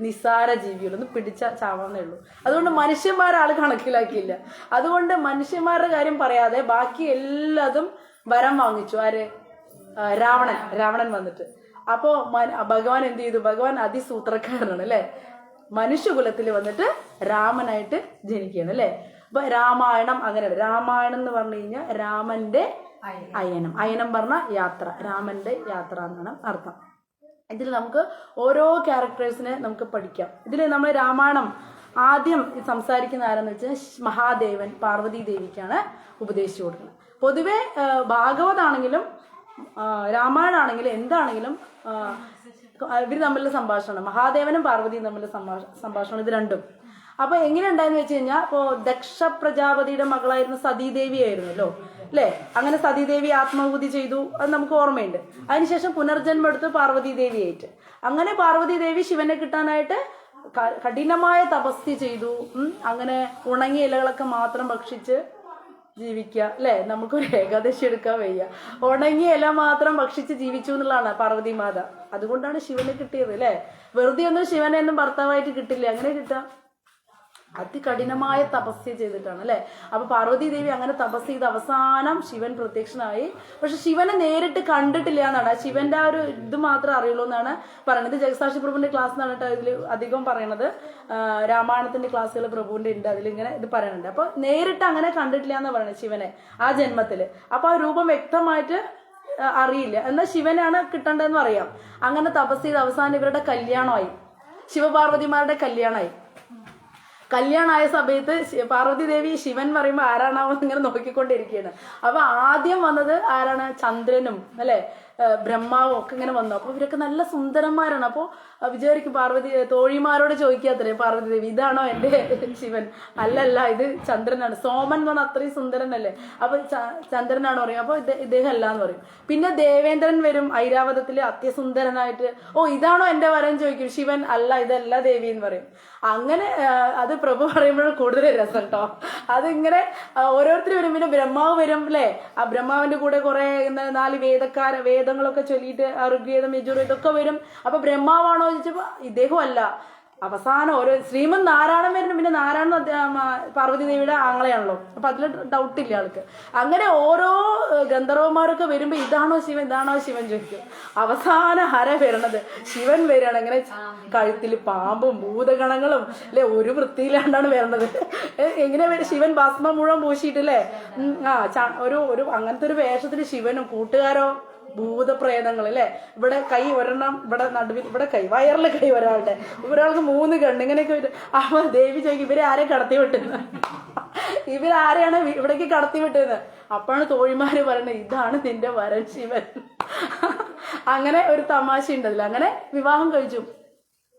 നിസ്സാര ജീവികളൊന്നും പിടിച്ച ചാവാന്നേ ഉള്ളൂ. അതുകൊണ്ട് മനുഷ്യന്മാരാൾ കണക്കിലാക്കിയില്ല. അതുകൊണ്ട് മനുഷ്യന്മാരുടെ കാര്യം പറയാതെ ബാക്കി എല്ലാതും വരം വാങ്ങിച്ചു. ആര്? രാവണൻ വന്നിട്ട്. അപ്പോ ഭഗവാൻ എന്ത് ചെയ്തു? ഭഗവാൻ അതിസൂത്രക്കാരനാണ് അല്ലെ. മനുഷ്യകുലത്തിൽ വന്നിട്ട് രാമനായിട്ട് ജനിക്കുകയാണ് അല്ലെ. അപ്പൊ രാമായണം അങ്ങനെയാണ്. രാമായണം എന്ന് പറഞ്ഞു കഴിഞ്ഞാൽ രാമന്റെ അയനം പറഞ്ഞ യാത്ര, രാമന്റെ യാത്ര എന്നാണ് അർത്ഥം. ഇതിൽ നമുക്ക് ഓരോ ക്യാരക്ടേഴ്സിനെ നമുക്ക് പഠിക്കാം. ഇതിൽ നമ്മൾ രാമായണം ആദ്യം സംസാരിക്കുന്ന ആരെന്ന് വെച്ചാൽ മഹാദേവൻ പാർവതി ദേവിക്കാണ് ഉപദേശിച്ചു കൊടുക്കുന്നത്. പൊതുവെ ഭാഗവതാണെങ്കിലും രാമായണാണെങ്കിലും എന്താണെങ്കിലും ഇവർ തമ്മിലുള്ള സംഭാഷണമാണ്. മഹാദേവനും പാർവതിയും തമ്മിലുള്ള സംഭാഷണം ഇത് രണ്ടും. അപ്പൊ എങ്ങനെ ഉണ്ടായെന്ന് വെച്ച് കഴിഞ്ഞാൽ ഇപ്പോ ദക്ഷ പ്രജാപതിയുടെ മകളായിരുന്ന സതീദേവി ആയിരുന്നല്ലോ അല്ലെ. അങ്ങനെ സതീദേവി ആത്മാഹുതി ചെയ്തു, അത് നമുക്ക് ഓർമ്മയുണ്ട്. അതിനുശേഷം പുനർജന്മം എടുത്ത് പാർവതി ദേവിയായിട്ട്. അങ്ങനെ പാർവതി ദേവി ശിവനെ കിട്ടാനായിട്ട് കഠിനമായ തപസ്യ ചെയ്തു. അങ്ങനെ ഉണങ്ങിയ ഇലകളൊക്കെ മാത്രം ഭക്ഷിച്ച് ജീവിക്കുക അല്ലെ. നമുക്കൊരു ഏകാദശി എടുക്കാൻ വയ്യ. ഉണങ്ങിയ ഇല മാത്രം ഭക്ഷിച്ച് ജീവിച്ചു എന്നുള്ളതാണ് പാർവതി മാത. അതുകൊണ്ടാണ് ശിവനെ കിട്ടിയത് അല്ലെ. വെറുതെ ഒന്നും ശിവനെ ഒന്നും ഭർത്താവായിട്ട് കിട്ടില്ല. അങ്ങനെ കിട്ടാം അതികഠിനമായ തപസ്യ ചെയ്തിട്ടാണ് അല്ലെ. അപ്പൊ പാർവതി ദേവി അങ്ങനെ തപസ് ചെയ്ത് അവസാനം ശിവൻ പ്രത്യക്ഷനായി. പക്ഷെ ശിവനെ നേരിട്ട് കണ്ടിട്ടില്ല എന്നാണ്, ശിവന്റെ ആ ഒരു ഇത് മാത്രമേ അറിയുള്ളൂ എന്നാണ് പറയുന്നത്. ജഗസാക്ഷി പ്രഭുവിന്റെ ക്ലാസ് എന്നാണ് കേട്ടോ ഇതിൽ അധികം പറയണത്. രാമായണത്തിന്റെ ക്ലാസ്സുകൾ പ്രഭുവിന്റെ ഉണ്ട്, അതിലിങ്ങനെ ഇത് പറയുന്നുണ്ട്. അപ്പൊ നേരിട്ട് അങ്ങനെ കണ്ടിട്ടില്ല എന്ന് പറയുന്നത് ശിവനെ ആ ജന്മത്തില്. അപ്പൊ ആ രൂപം വ്യക്തമായിട്ട് അറിയില്ല, എന്നാൽ ശിവനാണ് കിട്ടേണ്ടതെന്ന് അറിയാം. അങ്ങനെ തപസ് ചെയ്ത് അവസാനം ഇവരുടെ കല്യാണമായി, ശിവപാർവതിമാരുടെ കല്യാണമായി. കല്യാണമായ സമയത്ത് പാർവതി ദേവി ശിവൻ പറയുമ്പോൾ ആരാണാവോ ഇങ്ങനെ നോക്കിക്കൊണ്ടിരിക്കുകയാണ്. അപ്പൊ ആദ്യം വന്നത് ആരാണ്? ചന്ദ്രനും അല്ലെ ബ്രഹ്മാവും ഒക്കെ ഇങ്ങനെ വന്നു. അപ്പൊ ഇവരൊക്കെ നല്ല സുന്ദരന്മാരാണ്. അപ്പോൾ വിചാരിക്കും പാർവതി തോഴിമാരോട് ചോദിക്കാത്തല്ലേ പാർവതി ദേവി, ഇതാണോ എന്റെ ശിവൻ? അല്ലല്ല, ഇത് ചന്ദ്രനാണ്. സോമൻ എന്ന് പറഞ്ഞാൽ അത്രയും സുന്ദരനല്ലേ, അപ്പൊ ചന്ദ്രനാണ് പറയും. അപ്പൊ ഇദ്ദേഹം അല്ല എന്ന് പറയും. പിന്നെ ദേവേന്ദ്രൻ വരും ഐരാവതത്തില് അത്യസുന്ദരനായിട്ട്. ഓ ഇതാണോ എന്റെ വരൻ ചോദിക്കും. ശിവൻ അല്ല, ഇതല്ല ദേവി എന്ന് പറയും. അങ്ങനെ അത് പ്രഭു പറയുമ്പോഴും കൂടുതൽ രസം കേട്ടോ. അതിങ്ങനെ ഓരോരുത്തർ വരും. പിന്നെ ബ്രഹ്മാവ് വരും അല്ലെ, ആ ബ്രഹ്മാവിന്റെ കൂടെ കുറെ 4 വേദങ്ങളൊക്കെ ചൊല്ലിയിട്ട് ഋഗ്വേദം യജുർവേദം ഒക്കെ വരും. അപ്പൊ ബ്രഹ്മാവാണോ ചോദിച്ചപ്പോ ഇദ്ദേഹം അല്ല. അവസാനം ഓരോ ശ്രീമദ് നാരായണൻ വരുന്നു. പിന്നെ നാരായണ പാർവതി ദേവിയുടെ ആങ്ങളെയാണല്ലോ, അപ്പൊ അതിൽ ഡൗട്ടില്ല ആൾക്ക്. അങ്ങനെ ഓരോ ഗന്ധർവന്മാരൊക്കെ വരുമ്പോ ഇതാണോ ശിവൻ, ഇതാണോ ശിവൻ ചോദിക്കും. അവസാനം ആരാ വരണത്? ശിവൻ വരികയാണ്. അങ്ങനെ കഴുത്തിൽ പാമ്പും ഭൂതഗണങ്ങളും അല്ലെ, ഒരു വൃത്തിയിലാണ്ടാണ് വരണത്. എങ്ങനെ ശിവൻ ഭസ്മം മുഴുവൻ പൂശിയിട്ടില്ലേ, ഒരു അങ്ങനത്തെ ഒരു വേഷത്തിന് ശിവനും കൂട്ടുകാരോ ഭൂതപ്രേതങ്ങൾ അല്ലെ. ഇവിടെ കൈ ഒരെണ്ണം, ഇവിടെ നടുവിൽ, ഇവിടെ കൈ വയറിലെ കൈ ഒരാളുടെ, ഒരാൾക്ക് 3 കണ്ണ്, ഇങ്ങനെയൊക്കെ വരും. അപ്പൊ ദേവി ചോദിക്കും ഇവരെ ആരെ കടത്തി വിട്ടുന്നത്, ഇവരാരെയാണ് ഇവിടേക്ക് കടത്തി വിട്ടത്? അപ്പോഴാണ് തോഴിമാര് പറയുന്നത് ഇതാണ് നിന്റെ വരൻ ശിവൻ. അങ്ങനെ ഒരു തമാശ ഉണ്ടല്ലോ. അങ്ങനെ വിവാഹം കഴിച്ചു.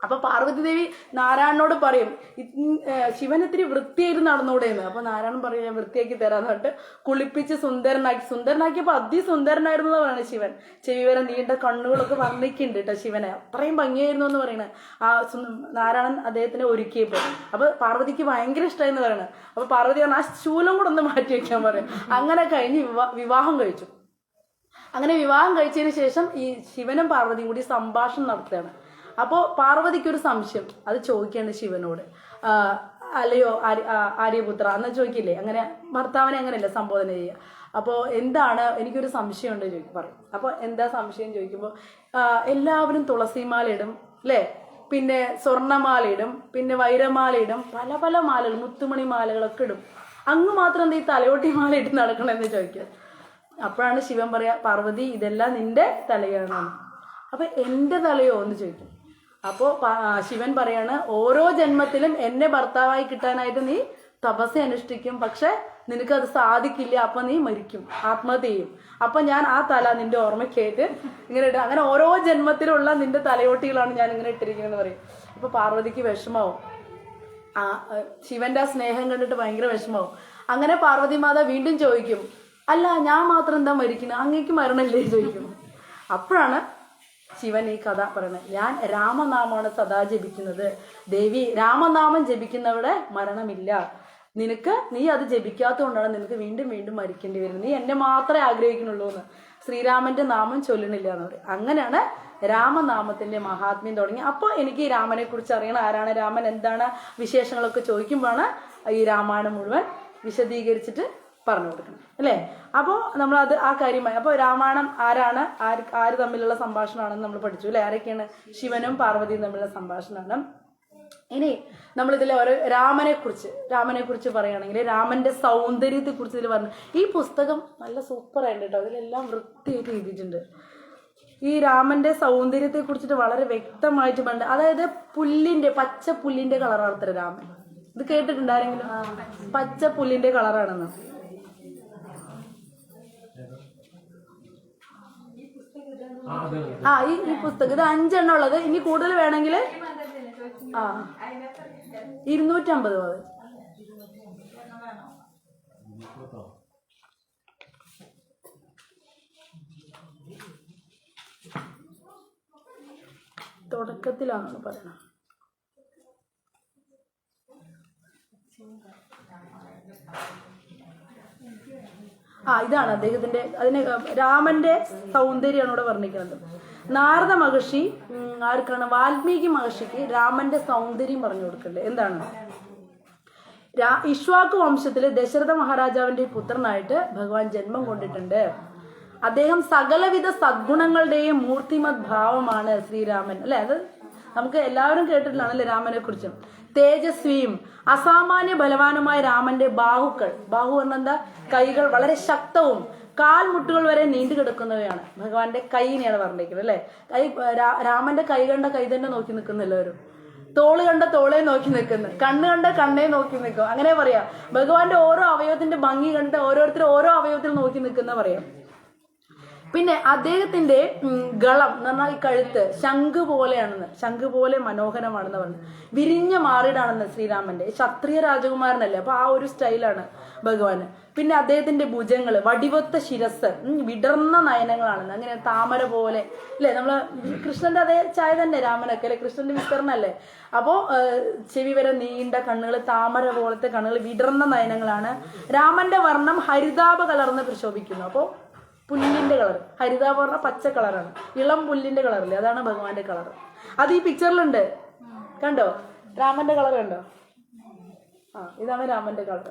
അപ്പൊ പാർവതി ദേവി നാരായണനോട് പറയും ശിവൻ ഇത്തിരി വൃത്തിയായിട്ട് നടന്നൂടെ എന്ന്. അപ്പൊ നാരായണൻ പറയും ഞാൻ വൃത്തിയാക്കി തരാന്ന് പറഞ്ഞിട്ട് കുളിപ്പിച്ച് സുന്ദരനാക്കിയപ്പോ അതിസുന്ദരനായിരുന്നു എന്ന് പറയുന്നത് ശിവൻ. ചെവി വരെ നീണ്ട കണ്ണുകളൊക്കെ വർണ്ണിക്കുന്നുണ്ട് കേട്ടോ ശിവനെ, അത്രയും ഭംഗിയായിരുന്നു എന്ന് പറയുന്നത് ആ നാരായണൻ അദ്ദേഹത്തിനെ ഒരുക്കിയപ്പോ. അപ്പൊ പാർവതിക്ക് ഭയങ്കര ഇഷ്ടമായി എന്ന് പറയണത്. അപ്പൊ പാർവതി പറഞ്ഞ ആ ശൂലം കൂടെ ഒന്ന് മാറ്റി വെക്കാൻ പറയും. അങ്ങനെ കഴിഞ്ഞ് വിവാഹം കഴിച്ചു. അങ്ങനെ വിവാഹം കഴിച്ചതിന് ശേഷം ഈ ശിവനും പാർവതിയും കൂടി സംഭാഷണം നടത്തുകയാണ്. അപ്പോൾ പാർവതിക്കൊരു സംശയം, അത് ചോദിക്കുകയാണ് ശിവനോട്. അല്ലയോ ആര്യപുത്ര എന്ന് ചോദിക്കില്ലേ, അങ്ങനെ ഭർത്താവിനെ അങ്ങനെയല്ല സംബോധന ചെയ്യുക. അപ്പോൾ എന്താണ്, എനിക്കൊരു സംശയമുണ്ട് പറയും. അപ്പോൾ എന്താ സംശയം ചോദിക്കുമ്പോൾ എല്ലാവരും തുളസിമാല ഇടും അല്ലേ, പിന്നെ സ്വർണ്ണമാലയിടും, പിന്നെ വൈരമാലയിടും, പല പല മാലകൾ, മുത്തുമണി മാലകളൊക്കെ ഇടും. അങ്ങ് മാത്രം എന്താ ഈ തലയോട്ടി മാല ഇട്ട് നടക്കണമെന്ന് ചോദിക്കുക. അപ്പോഴാണ് ശിവൻ പറയാ പാർവതി ഇതെല്ലാം നിന്റെ തലയാണ്. അപ്പൊ എന്റെ തലയോ എന്ന് ചോദിക്കും. അപ്പോ ശിവൻ പറയാണ് ഓരോ ജന്മത്തിലും എന്നെ ഭർത്താവായി കിട്ടാനായിട്ട് നീ തപസ് അനുഷ്ഠിക്കും, പക്ഷെ നിനക്കത് സാധിക്കില്ല, അപ്പൊ നീ മരിക്കും, ആത്മഹത്യ ചെയ്യും. അപ്പൊ ഞാൻ ആ തല നിന്റെ ഓർമ്മയ്ക്കായിട്ട് ഇങ്ങനെ ഇടും. അങ്ങനെ ഓരോ ജന്മത്തിലുള്ള നിന്റെ തലയോട്ടികളാണ് ഞാൻ ഇങ്ങനെ ഇട്ടിരിക്കുന്നത് പറയും. അപ്പൊ പാർവതിക്ക് വിഷമാവും, ശിവന്റെ ആ സ്നേഹം കണ്ടിട്ട് ഭയങ്കര വിഷമാവും. അങ്ങനെ പാർവതി മാത വീണ്ടും ചോദിക്കും അല്ല ഞാൻ മാത്രം എന്താ മരിക്കുന്നത്, അങ്ങേക്ക് മരണമില്ലേ ചോദിക്കും. അപ്പോഴാണ് ശിവൻ ഈ കഥ പറയുന്നത്, ഞാൻ രാമനാമമാണ് സദാ ജപിക്കുന്നത് ദേവി, രാമനാമം ജപിക്കുന്നവിടെ മരണമില്ല, നീ അത് ജപിക്കാത്തതുകൊണ്ടാണ് നിനക്ക് വീണ്ടും വീണ്ടും മരിക്കേണ്ടി വരുന്നത്, നീ എന്നെ മാത്രമേ ആഗ്രഹിക്കുന്നുള്ളൂ എന്ന്. ശ്രീരാമന്റെ നാമം ചൊല്ലണില്ല എന്ന് പറയും. അങ്ങനെയാണ് രാമനാമത്തിന്റെ മഹാത്മ്യം തുടങ്ങി. അപ്പോൾ എനിക്ക് രാമനെ കുറിച്ച് അറിയണം, ആരാണ് രാമൻ, എന്താണ് വിശേഷങ്ങളൊക്കെ ചോദിക്കുമ്പോഴാണ് ഈ രാമായണം മുഴുവൻ വിശദീകരിച്ചിട്ട് പറഞ്ഞു കൊടുക്കണം അല്ലേ. അപ്പോൾ നമ്മളത് ആ കാര്യമായി. അപ്പോൾ രാമായണം ആരാണ്, ആര് തമ്മിലുള്ള സംഭാഷണമാണെന്ന് നമ്മൾ പഠിച്ചു അല്ലെ. ആരൊക്കെയാണ്? ശിവനും പാർവതിയും തമ്മിലുള്ള സംഭാഷണമാണ്. ഇനി നമ്മളിതിലെ ഓരോ രാമനെ കുറിച്ച് പറയുകയാണെങ്കിൽ രാമന്റെ സൗന്ദര്യത്തെ കുറിച്ച് ഇതിൽ പറഞ്ഞു. ഈ പുസ്തകം നല്ല സൂപ്പറായിട്ട് കേട്ടോ, അതിലെല്ലാം വൃത്തിയായിട്ട് എഴുതിയിട്ടുണ്ട്. ഈ രാമന്റെ സൗന്ദര്യത്തെ കുറിച്ചിട്ട് വളരെ വ്യക്തമായിട്ട് പറഞ്ഞു. അതായത് പച്ച പുല്ലിന്റെ കളറാണ് രാമൻ. ഇത് കേട്ടിട്ടുണ്ട് ആരെങ്കിലും? പച്ച പുല്ലിന്റെ കളറാണെന്ന്. ഈ പുസ്തകം ഇത് 5 എണ്ണം ഉള്ളത്. ഇനി കൂടുതൽ വേണമെങ്കിൽ 250 തുടക്കത്തിലാണ് പറയണത്. ഇതാണ് അദ്ദേഹത്തിന്റെ, അതിന് രാമന്റെ സൗന്ദര്യമാണ് ഇവിടെ വർണ്ണിക്കുന്നത്. നാരദ മഹർഷി ആർക്കാണ്? വാൽമീകി മഹർഷിക്ക് രാമന്റെ സൗന്ദര്യം പറഞ്ഞു കൊടുക്കണ്ടേ. എന്താണ്? ഇക്ഷ്വാകു വംശത്തില് ദശരഥ മഹാരാജാവിന്റെ പുത്രനായിട്ട് ഭഗവാൻ ജന്മം കൊണ്ടിട്ടുണ്ട്. അദ്ദേഹം സകലവിധ സദ്ഗുണങ്ങളുടെയും മൂർത്തിമത് ഭാവമാണ് ശ്രീരാമൻ അല്ലെ. അത് നമുക്ക് എല്ലാവരും കേട്ടിട്ടുള്ളതാണ് അല്ലെ രാമനെ കുറിച്ചും. തേജസ്വിയും അസാമാന്യ ബലവാനുമായ രാമന്റെ ബാഹു പറഞ്ഞെന്താ, കൈകൾ വളരെ ശക്തവും കാൽമുട്ടുകൾ വരെ നീണ്ടു കിടക്കുന്നവയാണ്. ഭഗവാന്റെ കൈനെയാണ് പറഞ്ഞിരിക്കുന്നത് അല്ലെ. രാമന്റെ കൈ കണ്ട കൈ തന്നെ നോക്കി നിൽക്കുന്ന എല്ലാവരും, തോള് കണ്ട തോളെ നോക്കി നിൽക്കുന്നു, കണ്ണ് കണ്ട കണ്ണെ നോക്കി നിൽക്കും, അങ്ങനെ പറയാം. ഭഗവാന്റെ ഓരോ അവയവത്തിന്റെ ഭംഗി കണ്ട് ഓരോരുത്തരും ഓരോ അവയവത്തിൽ നോക്കി നിൽക്കുന്ന പറയാം. പിന്നെ അദ്ദേഹത്തിന്റെ ഗളം എന്ന് പറഞ്ഞാൽ ഈ കഴുത്ത് ശംഖ് പോലെയാണെന്ന്, ശംഖ് പോലെ മനോഹരമാണെന്ന് പറഞ്ഞു. വിരിഞ്ഞ മാറിടാണെന്ന് ശ്രീരാമന്റെ. ക്ഷത്രിയ രാജകുമാരനല്ലേ, അപ്പൊ ആ ഒരു സ്റ്റൈലാണ് ഭഗവാന്. പിന്നെ അദ്ദേഹത്തിന്റെ ഭുജങ്ങള് വടിവൊത്ത ശിരസ്, വിടർന്ന നയനങ്ങളാണെന്ന്. അങ്ങനെ താമര പോലെ അല്ലെ. നമ്മള് കൃഷ്ണന്റെ അതേ ചായ തന്നെ രാമനൊക്കെ അല്ലെ, കൃഷ്ണന്റെ വിസ്തരണല്ലേ. അപ്പോ ചെവി വരെ നീണ്ട കണ്ണുകൾ, താമര പോലത്തെ കണ്ണുകൾ, വിടർന്ന നയനങ്ങളാണ്. രാമന്റെ വർണ്ണം ഹരിതാപ കലർന്ന് പ്രശോഭിക്കുന്നു. അപ്പോ പുല്ലിന്റെ കളർ, ഹരിതാപ പറഞ്ഞ പച്ച കളറാണ്, ഇളം പുല്ലിന്റെ കളറില്ലേ, അതാണ് ഭഗവാന്റെ കളർ. അത് ഈ പിക്ചറിലുണ്ട്, കണ്ടോ രാമന്റെ കളർ കണ്ടോ? ഇതാണ് രാമന്റെ കളർ.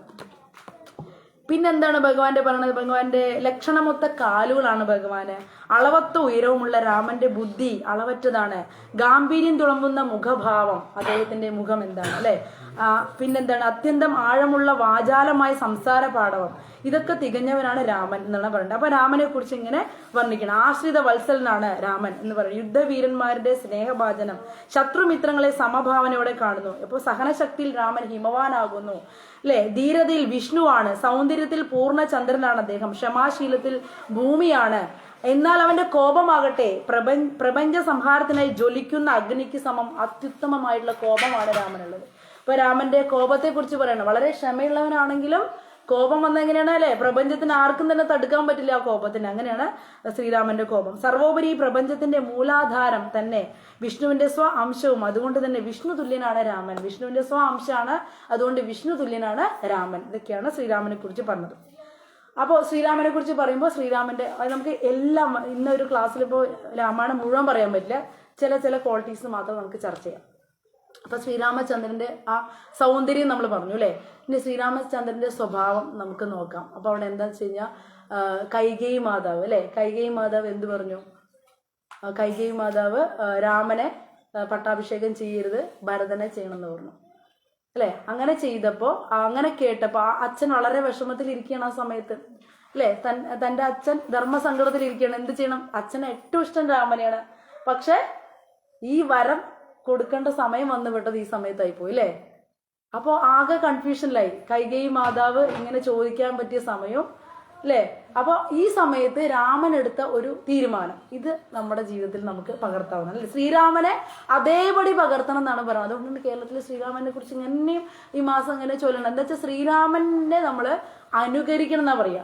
പിന്നെന്താണ് ഭഗവാന്റെ പറയുന്നത്? ഭഗവാന്റെ ലക്ഷണമൊത്ത കാലുകളാണ് ഭഗവാന്. അളവത്ത ഉയരവുമുള്ള രാമന്റെ ബുദ്ധി അളവറ്റതാണ്. ഗാംഭീര്യം തുളമ്പുന്ന മുഖഭാവം, അദ്ദേഹത്തിന്റെ മുഖം എന്താണ് അല്ലെ. പിന്നെന്താണ്, അത്യന്തം ആഴമുള്ള വാചാലമായ സംസാര പാടവം, ഇതൊക്കെ തികഞ്ഞവനാണ് രാമൻ എന്നാണ് പറയുന്നത്. അപ്പൊ രാമനെ കുറിച്ച് ഇങ്ങനെ വർണ്ണിക്കണം. ആശ്രിത വത്സലനാണ് രാമൻ എന്ന് പറയുന്നത്. യുദ്ധവീരന്മാരുടെ സ്നേഹഭാജനം, ശത്രുമിത്രങ്ങളെ സമഭാവനയോടെ കാണുന്നു. അപ്പോൾ സഹനശക്തിയിൽ രാമൻ ഹിമവാനാകുന്നു അല്ലെ. ധീരതയിൽ വിഷ്ണുവാണ്, സൗന്ദര്യത്തിൽ പൂർണ്ണ ചന്ദ്രനാണ് അദ്ദേഹം, ക്ഷമാശീലത്തിൽ ഭൂമിയാണ്. എന്നാൽ അവന്റെ കോപമാകട്ടെ പ്രപഞ്ച സംഹാരത്തിനായി ജ്വലിക്കുന്ന അഗ്നിക്ക് സമം അത്യുത്തമമായിട്ടുള്ള കോപമാണ് രാമനുള്ളത്. ഇപ്പൊ രാമന്റെ കോപത്തെ കുറിച്ച് പറയണം. വളരെ ക്ഷമയുള്ളവനാണെങ്കിലും കോപം വന്ന എങ്ങനെയാണ് അല്ലെ, പ്രപഞ്ചത്തിന് ആർക്കും തന്നെ തടുക്കാൻ പറ്റില്ല ആ കോപത്തിന്. അങ്ങനെയാണ് ശ്രീരാമന്റെ കോപം. സർവോപരി പ്രപഞ്ചത്തിന്റെ മൂലാധാരം തന്നെ വിഷ്ണുവിന്റെ സ്വ അംശവും, അതുകൊണ്ട് തന്നെ വിഷ്ണു തുല്യനാണ് രാമൻ. വിഷ്ണുവിന്റെ സ്വ അംശമാണ്, അതുകൊണ്ട് വിഷ്ണു തുല്യനാണ് രാമൻ. ഇതൊക്കെയാണ് ശ്രീരാമനെ കുറിച്ച് പറഞ്ഞത്. അപ്പോൾ ശ്രീരാമനെ കുറിച്ച് പറയുമ്പോൾ ശ്രീരാമന്റെ നമുക്ക് എല്ലാം ഇന്നൊരു ക്ലാസ്സിൽ ഇപ്പോൾ രാമായണം മുഴുവൻ പറയാൻ പറ്റില്ല, ചില ക്വാളിറ്റീസ് മാത്രം നമുക്ക് ചർച്ച ചെയ്യാം. അപ്പൊ ശ്രീരാമചന്ദ്രന്റെ ആ സൗന്ദര്യം നമ്മൾ പറഞ്ഞു അല്ലെ. ഇനി ശ്രീരാമചന്ദ്രന്റെ സ്വഭാവം നമുക്ക് നോക്കാം. അപ്പൊ അവിടെ എന്താന്ന് വെച്ച് കഴിഞ്ഞാൽ കൈകേയി മാതാവ് അല്ലെ, കൈകേയി മാതാവ് എന്ത് പറഞ്ഞു? കൈകേയി മാതാവ് രാമനെ പട്ടാഭിഷേകം ചെയ്യരുത്, ഭരതനെ ചെയ്യണമെന്ന് പറഞ്ഞു അല്ലെ. അങ്ങനെ ചെയ്തപ്പോ, അങ്ങനെ കേട്ടപ്പോ അച്ഛൻ വളരെ വിഷമത്തിൽ ഇരിക്കുകയാണ് ആ സമയത്ത് അല്ലെ. തന്റെ അച്ഛൻ ധർമ്മസങ്കടത്തിൽ ഇരിക്കുകയാണ്. എന്ത് ചെയ്യണം? അച്ഛന് ഏറ്റവും ഇഷ്ടം രാമനെയാണ്. പക്ഷെ ഈ വരം കൊടുക്കേണ്ട സമയം വന്നു പെട്ടത് ഈ സമയത്തായി പോയി അല്ലേ. അപ്പോൾ ആകെ കൺഫ്യൂഷനിലായി. കൈകേയി മാതാവ് ഇങ്ങനെ ചോദിക്കാൻ പറ്റിയ സമയവും അല്ലേ. അപ്പോൾ ഈ സമയത്ത് രാമൻ എടുത്ത ഒരു തീരുമാനം, ഇത് നമ്മുടെ ജീവിതത്തിൽ നമുക്ക് പകർത്താവുന്ന അല്ലേ. ശ്രീരാമനെ അതേപടി പകർത്തണം എന്നാണ് പറയുന്നത്. അതുകൊണ്ട് കേരളത്തിൽ ശ്രീരാമനെ കുറിച്ച് ഇങ്ങനെയും ഈ മാസം ഇങ്ങനെ ചൊല്ലണം. എന്താ വെച്ചാൽ ശ്രീരാമനെ നമ്മൾ അനുകരിക്കണം എന്നാ പറയാ.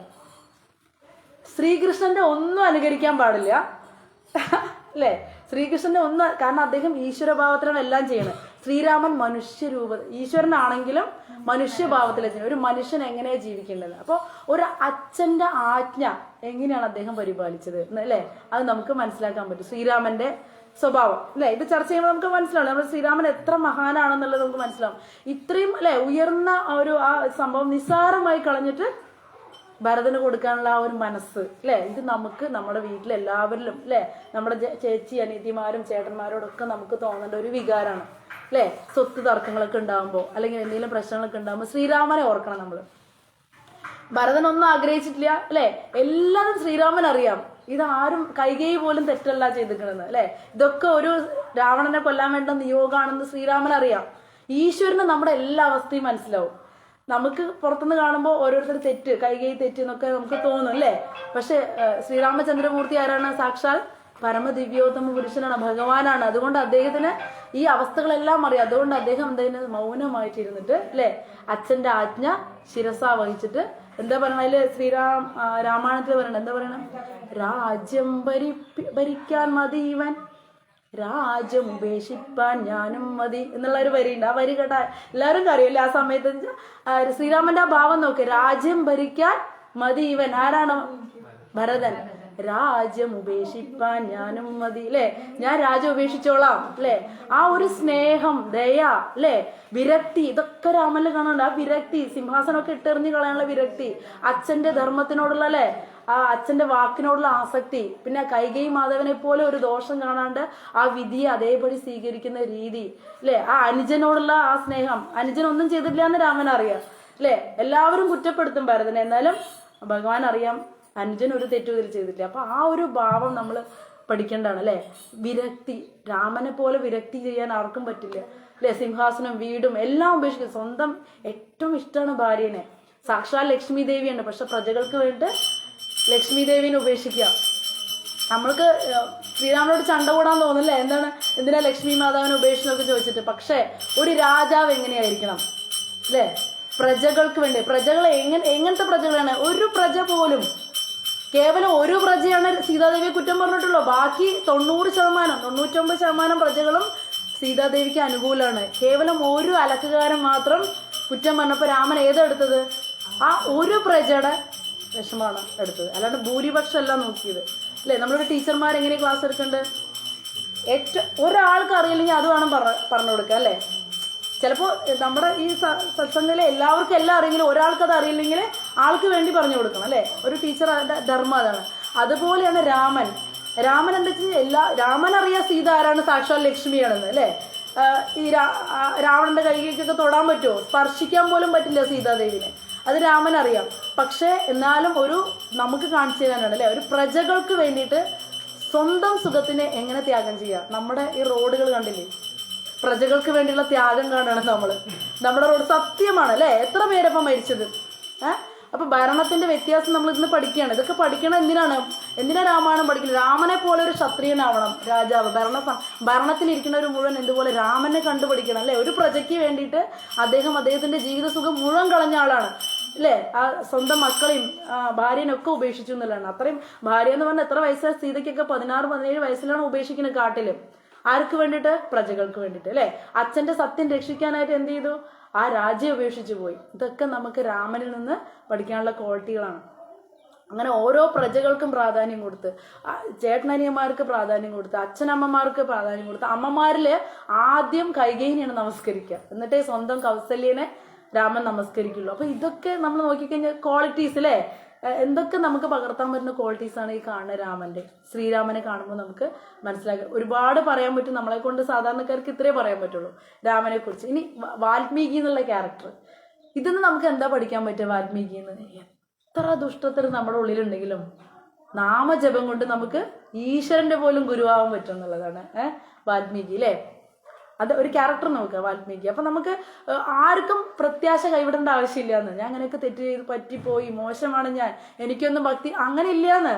ശ്രീകൃഷ്ണന്റെ ഒന്നും അനുകരിക്കാൻ പാടില്ല അല്ലേ. ശ്രീകൃഷ്ണന്റെ ഒന്ന്, കാരണം അദ്ദേഹം ഈശ്വരഭാവത്തിലാണ് എല്ലാം ചെയ്യുന്നത്. ശ്രീരാമൻ മനുഷ്യരൂപ, ഈശ്വരനാണെങ്കിലും മനുഷ്യഭാവത്തിലാണ് ചെയ്യുന്നത്. ഒരു മനുഷ്യൻ എങ്ങനെയാണ് ജീവിക്കേണ്ടത്, അപ്പോൾ ഒരു അച്ഛന്റെ ആജ്ഞ എങ്ങനെയാണ് അദ്ദേഹം പരിപാലിച്ചത് അല്ലെ, അത് നമുക്ക് മനസ്സിലാക്കാൻ പറ്റും. ശ്രീരാമന്റെ സ്വഭാവം അല്ലെ, ഇത് ചർച്ച ചെയ്യുമ്പോൾ നമുക്ക് മനസ്സിലാവും നമ്മൾ ശ്രീരാമൻ എത്ര മഹാനാണെന്നുള്ളത് നമുക്ക് മനസ്സിലാവും. ഇത്രയും അല്ലെ ഉയർന്ന ഒരു ആ സംഭവം നിസ്സാരമായി കളഞ്ഞിട്ട് ഭരതന് കൊടുക്കാനുള്ള ആ ഒരു മനസ്സ് അല്ലെ, ഇത് നമുക്ക് നമ്മുടെ വീട്ടിലെല്ലാവരിലും അല്ലെ, നമ്മുടെ ചേച്ചി അനിയത്തിമാരും ചേട്ടന്മാരോടൊക്കെ നമുക്ക് തോന്നേണ്ട ഒരു വികാരമാണ് അല്ലെ. സ്വത്ത് തർക്കങ്ങളൊക്കെ ഉണ്ടാകുമ്പോൾ അല്ലെങ്കിൽ എന്തെങ്കിലും പ്രശ്നങ്ങളൊക്കെ ഉണ്ടാകുമ്പോൾ ശ്രീരാമനെ ഓർക്കണം നമ്മൾ. ഭരതനൊന്നും ആഗ്രഹിച്ചിട്ടില്ല അല്ലെ, എല്ലാവരും ശ്രീരാമൻ അറിയാം. ഇതാരും കൈകേയി പോലും തെറ്റല്ല ചെയ്തിരിക്കണെന്ന് അല്ലെ. ഇതൊക്കെ ഒരു രാവണനെ കൊല്ലാൻ വേണ്ട നിയോഗമാണെന്ന് ശ്രീരാമൻ അറിയാം. ഈശ്വരന് നമ്മുടെ എല്ലാ അവസ്ഥയും മനസ്സിലാവും. നമുക്ക് പുറത്തുനിന്ന് കാണുമ്പോൾ ഓരോരുത്തർ തെറ്റ്, കൈകേയി തെറ്റ് എന്നൊക്കെ നമുക്ക് തോന്നും അല്ലേ. പക്ഷെ ശ്രീരാമചന്ദ്രമൂർത്തി ആരാണ്? സാക്ഷാൽ പരമദിവ്യോത്തമ പുരുഷനാണ്, ഭഗവാനാണ്. അതുകൊണ്ട് അദ്ദേഹത്തിന് ഈ അവസ്ഥകളെല്ലാം അറിയാം. അതുകൊണ്ട് അദ്ദേഹം എന്തെങ്കിലും മൗനമായിട്ടിരുന്നിട്ട് അല്ലെ അച്ഛന്റെ ആജ്ഞ ശിരസ വഹിച്ചിട്ട് എന്താ പറയണ, അതില് രാമായണത്തിൽ പറയണ എന്താ പറയണ, രാജ്യം ഭരിക്കാൻ മതി ഇവൻ, രാജ്യം ഉപേക്ഷിപ്പാൻ ഞാനും മതി എന്നുള്ള ഒരു വരിയുണ്ട്. ആ വരി കേട്ടാ എല്ലാവരും അറിയില്ല. ആ സമയത്ത് ശ്രീരാമന്റെ ആ ഭാവം നോക്ക്, രാജ്യം ഭരിക്കാൻ മതി ഇവൻ. ആരാണ്? ഭരതൻ. രാജ്യം ഉപേക്ഷിപ്പാൻ ഞാനും മതി അല്ലെ, ഞാൻ രാജ്യം ഉപേക്ഷിച്ചോളാം അല്ലെ. ആ ഒരു സ്നേഹം, ദയ അല്ലെ, വിരക്തി, ഇതൊക്കെ രാമനിൽ കാണുന്നുണ്ട്. ആ വിരക്തി, സിംഹാസനമൊക്കെ ഇട്ടെറിഞ്ഞ് കളയാനുള്ള വിരക്തി, അച്ഛന്റെ ധർമ്മത്തിനോടുള്ള അല്ലെ ആ അച്ഛന്റെ വാക്കിനോടുള്ള ആസക്തി, പിന്നെ കൈകേയി മാധവനെ പോലെ ഒരു ദോഷം കാണാണ്ട് ആ വിധിയെ അതേപടി സ്വീകരിക്കുന്ന രീതി അല്ലെ, ആ അനുജനോടുള്ള ആ സ്നേഹം. അനുജൻ ഒന്നും ചെയ്തിട്ടില്ല എന്ന് രാമൻ അറിയാം അല്ലെ, എല്ലാവരും കുറ്റപ്പെടുത്തും ഭരതനെ, എന്നാലും ഭഗവാൻ അറിയാം അനുജൻ ഒരു തെറ്റും ഇതിൽ ചെയ്തിട്ടില്ല. അപ്പൊ ആ ഒരു ഭാവം നമ്മൾ പഠിക്കേണ്ടതാണ് അല്ലെ. വിരക്തി, രാമനെ പോലെ വിരക്തി ചെയ്യാൻ ആർക്കും പറ്റില്ല അല്ലെ. സിംഹാസനം, വീടും എല്ലാം ഉപേക്ഷിക്കും. സ്വന്തം ഏറ്റവും ഇഷ്ടമാണ് ഭാര്യനെ, സാക്ഷാൽ ലക്ഷ്മി ദേവിയുണ്ട്, പക്ഷെ പ്രജകൾക്ക് വേണ്ടി ലക്ഷ്മി ദേവിനെ ഉപേക്ഷിക്കുക. നമ്മൾക്ക് ശ്രീരാമനോട് ചണ്ട കൂടാൻ തോന്നില്ല, എന്തിനാ ലക്ഷ്മി മാതാവിനെ ഉപേക്ഷിച്ചൊക്കെ ചോദിച്ചിട്ട്. പക്ഷെ ഒരു രാജാവ് എങ്ങനെയായിരിക്കണം അല്ലെ, പ്രജകൾക്ക് വേണ്ടി. പ്രജകൾ എങ്ങനത്തെ പ്രജകളാണ്? ഒരു പ്രജ പോലും, കേവലം ഒരു പ്രജയാണ് സീതാദേവിയെ കുറ്റം പറഞ്ഞിട്ടുള്ളൂ. ബാക്കി 99% പ്രജകളും സീതാദേവിക്ക് അനുകൂലമാണ്. കേവലം ഒരു അലക്കുകാരൻ മാത്രം കുറ്റം പറഞ്ഞപ്പോൾ രാമൻ ഏതെടുത്തത്? ആ ഒരു പ്രജയുടെ വിഷമാണ് എടുത്തത്, അല്ലാണ്ട് ഭൂരിപക്ഷം അല്ല നോക്കിയത് അല്ലേ. നമ്മളൊരു ടീച്ചർമാർ എങ്ങനെ ക്ലാസ് എടുക്കേണ്ടത്? ഒരാൾക്ക് അറിയില്ലെങ്കിൽ അത് വേണം പറഞ്ഞു കൊടുക്കുക അല്ലേ. ചിലപ്പോൾ നമ്മുടെ ഈ സത്സംഗത്തിലെ എല്ലാവർക്കും എല്ലാം അറിയെങ്കിലും ഒരാൾക്ക് അത് അറിയില്ലെങ്കിൽ ആൾക്ക് വേണ്ടി പറഞ്ഞു കൊടുക്കണം അല്ലേ. ഒരു ടീച്ചറുടെ ധർമ്മം അതാണ്. അതുപോലെയാണ് രാമൻ. രാമൻ എന്താ വെച്ചാൽ രാമൻ അറിയാം സീത ആരാണ്, സാക്ഷാൽ ലക്ഷ്മിയാണെന്ന് അല്ലേ. ഈ രാവണന്റെ കൈകൊക്കെ തൊടാൻ പറ്റുമോ? സ്പർശിക്കാൻ പോലും പറ്റില്ല സീതാദേവിനെ, അത് രാമൻ അറിയാം. പക്ഷെ എന്നാലും നമുക്ക് കാണിച്ചു തരാനാണ് അല്ലെ, ഒരു പ്രജകൾക്ക് വേണ്ടിയിട്ട് സ്വന്തം സുഖത്തിനെ എങ്ങനെ ത്യാഗം ചെയ്യാം. നമ്മുടെ ഈ റോഡുകൾ കണ്ടില്ലേ, പ്രജകൾക്ക് വേണ്ടിയുള്ള ത്യാഗം കാണണം നമ്മുടെ റോഡ്. സത്യമാണ് അല്ലെ, എത്ര പേരപ്പം മരിച്ചത്. അപ്പൊ ഭരണത്തിന്റെ വ്യത്യാസം നമ്മൾ ഇന്ന് പഠിക്കുകയാണ്. ഇതൊക്കെ പഠിക്കണം എന്തിനാ രാമായണം പഠിക്കുന്നത്? രാമനെ പോലെ ഒരു ക്ഷത്രിയനാവണം രാജാവ്. ഭരണത്തിലിരിക്കുന്നവർ മുഴുവൻ എന്തുപോലെ രാമനെ കണ്ടുപഠിക്കണം അല്ലെ. ഒരു പ്രജയ്ക്ക് വേണ്ടിയിട്ട് അദ്ദേഹത്തിന്റെ ജീവിത സുഖം മുഴുവൻ കളഞ്ഞ ആളാണ് അല്ലെ. ആ സ്വന്തം മക്കളെയും ഭാര്യനൊക്കെ ഉപേക്ഷിച്ചു എന്നുള്ളതാണ്. അത്രയും ഭാര്യ എന്ന് പറഞ്ഞാൽ എത്ര വയസ്സായ സീതയ്ക്കൊക്കെ 16-17 വയസ്സിലാണ് ഉപേക്ഷിക്കുന്നത് കാട്ടില്. ആർക്ക് വേണ്ടിയിട്ട്? പ്രജകൾക്ക് വേണ്ടിയിട്ട് അല്ലെ. അച്ഛന്റെ സത്യം രക്ഷിക്കാനായിട്ട് എന്ത് ചെയ്തു? ആ രാജ്യം ഉപേക്ഷിച്ചു പോയി. ഇതൊക്കെ നമുക്ക് രാമനിൽ നിന്ന് പഠിക്കാനുള്ള ക്വാളിറ്റികളാണ്. അങ്ങനെ ഓരോ പ്രജകൾക്കും പ്രാധാന്യം കൊടുത്ത്, ചേട്ടനനിയന്മാർക്ക് പ്രാധാന്യം കൊടുത്ത്, അച്ഛനമ്മമാർക്ക് പ്രാധാന്യം കൊടുത്ത്, അമ്മമാരില് ആദ്യം കൈകേയിനെയാണ് നമസ്കരിക്കുക, എന്നിട്ടേ സ്വന്തം കൗസല്യനെ രാമൻ നമസ്കരിക്കുള്ളൂ. അപ്പൊ ഇതൊക്കെ നമ്മൾ നോക്കിക്കഴിഞ്ഞാൽ ക്വാളിറ്റീസ് അല്ലേ, എന്തൊക്കെ നമുക്ക് പകർത്താൻ പറ്റുന്ന ക്വാളിറ്റീസ് ആണ് ഈ കാണുന്ന രാമന്റെ. ശ്രീരാമനെ കാണുമ്പോൾ നമുക്ക് മനസ്സിലാക്കാം. ഒരുപാട് പറയാൻ പറ്റും, നമ്മളെ കൊണ്ട് സാധാരണക്കാർക്ക് ഇത്രേ പറയാൻ പറ്റുള്ളൂ രാമനെ കുറിച്ച്. ഇനി വാൽമീകി എന്നുള്ള ക്യാരക്ടർ, ഇതിന്ന് നമുക്ക് എന്താ പഠിക്കാൻ പറ്റുക? വാൽമീകി എന്ന് എത്ര ദുഷ്ടത്തിൽ നമ്മുടെ ഉള്ളിലുണ്ടെങ്കിലും നാമജപം കൊണ്ട് നമുക്ക് ഈശ്വരന്റെ പോലും ഗുരുവാകാൻ പറ്റും എന്നുള്ളതാണ് വാൽമീകി അല്ലേ. അത് ഒരു ക്യാരക്ടർ നോക്കുക വാൽമീകി. അപ്പൊ നമുക്ക് ആർക്കും പ്രത്യാശ കൈവിടേണ്ട ആവശ്യമില്ല എന്ന്. ഞാൻ അങ്ങനെയൊക്കെ തെറ്റ് ചെയ്ത് പറ്റിപ്പോയി, മോശമാണ് ഞാൻ, എനിക്കൊന്നും ഭക്തി അങ്ങനെ ഇല്ലാന്ന്.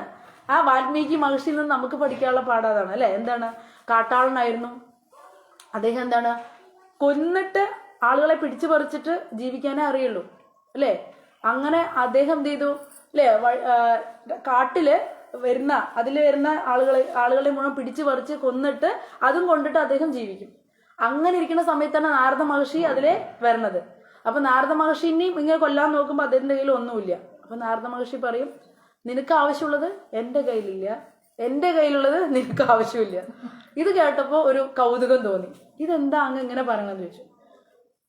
ആ വാൽമീകി മഹർഷിയിൽ നിന്ന് നമുക്ക് പഠിക്കാനുള്ള പാഠതാണ് അല്ലെ. എന്താണ്? കാട്ടാളനായിരുന്നു അദ്ദേഹം. കൊന്നിട്ട് ആളുകളെ പിടിച്ചു പറിച്ചിട്ട് ജീവിക്കാനേ അറിയുള്ളൂ അല്ലേ. അങ്ങനെ അദ്ദേഹം എന്ത് ചെയ്തു അല്ലേ, കാട്ടില് അതിൽ വരുന്ന ആളുകളെ മുഴുവൻ പിടിച്ചു പറിച്ച് കൊന്നിട്ട് അതും കൊണ്ടിട്ട് അദ്ദേഹം ജീവിക്കും. അങ്ങനെ ഇരിക്കുന്ന സമയത്താണ് നാരദ മഹർഷി അതിലെ വരണത്. അപ്പൊ നാരദ മഹർഷിനെയും ഇങ്ങനെ കൊല്ലാൻ നോക്കുമ്പോൾ അദ്ദേഹത്തിന്റെ കയ്യിൽ ഒന്നുമില്ല. അപ്പൊ നാരദ മഹർഷി പറയും, നിനക്ക് ആവശ്യമുള്ളത് എൻ്റെ കയ്യിലില്ല, എൻ്റെ കയ്യിലുള്ളത് നിനക്ക് ആവശ്യമില്ല. ഇത് കേട്ടപ്പോ ഒരു കൗതുകം തോന്നി. ഇതെന്താ അങ്ങ് ഇങ്ങനെ പറയണമെന്ന് ചോദിച്ചു.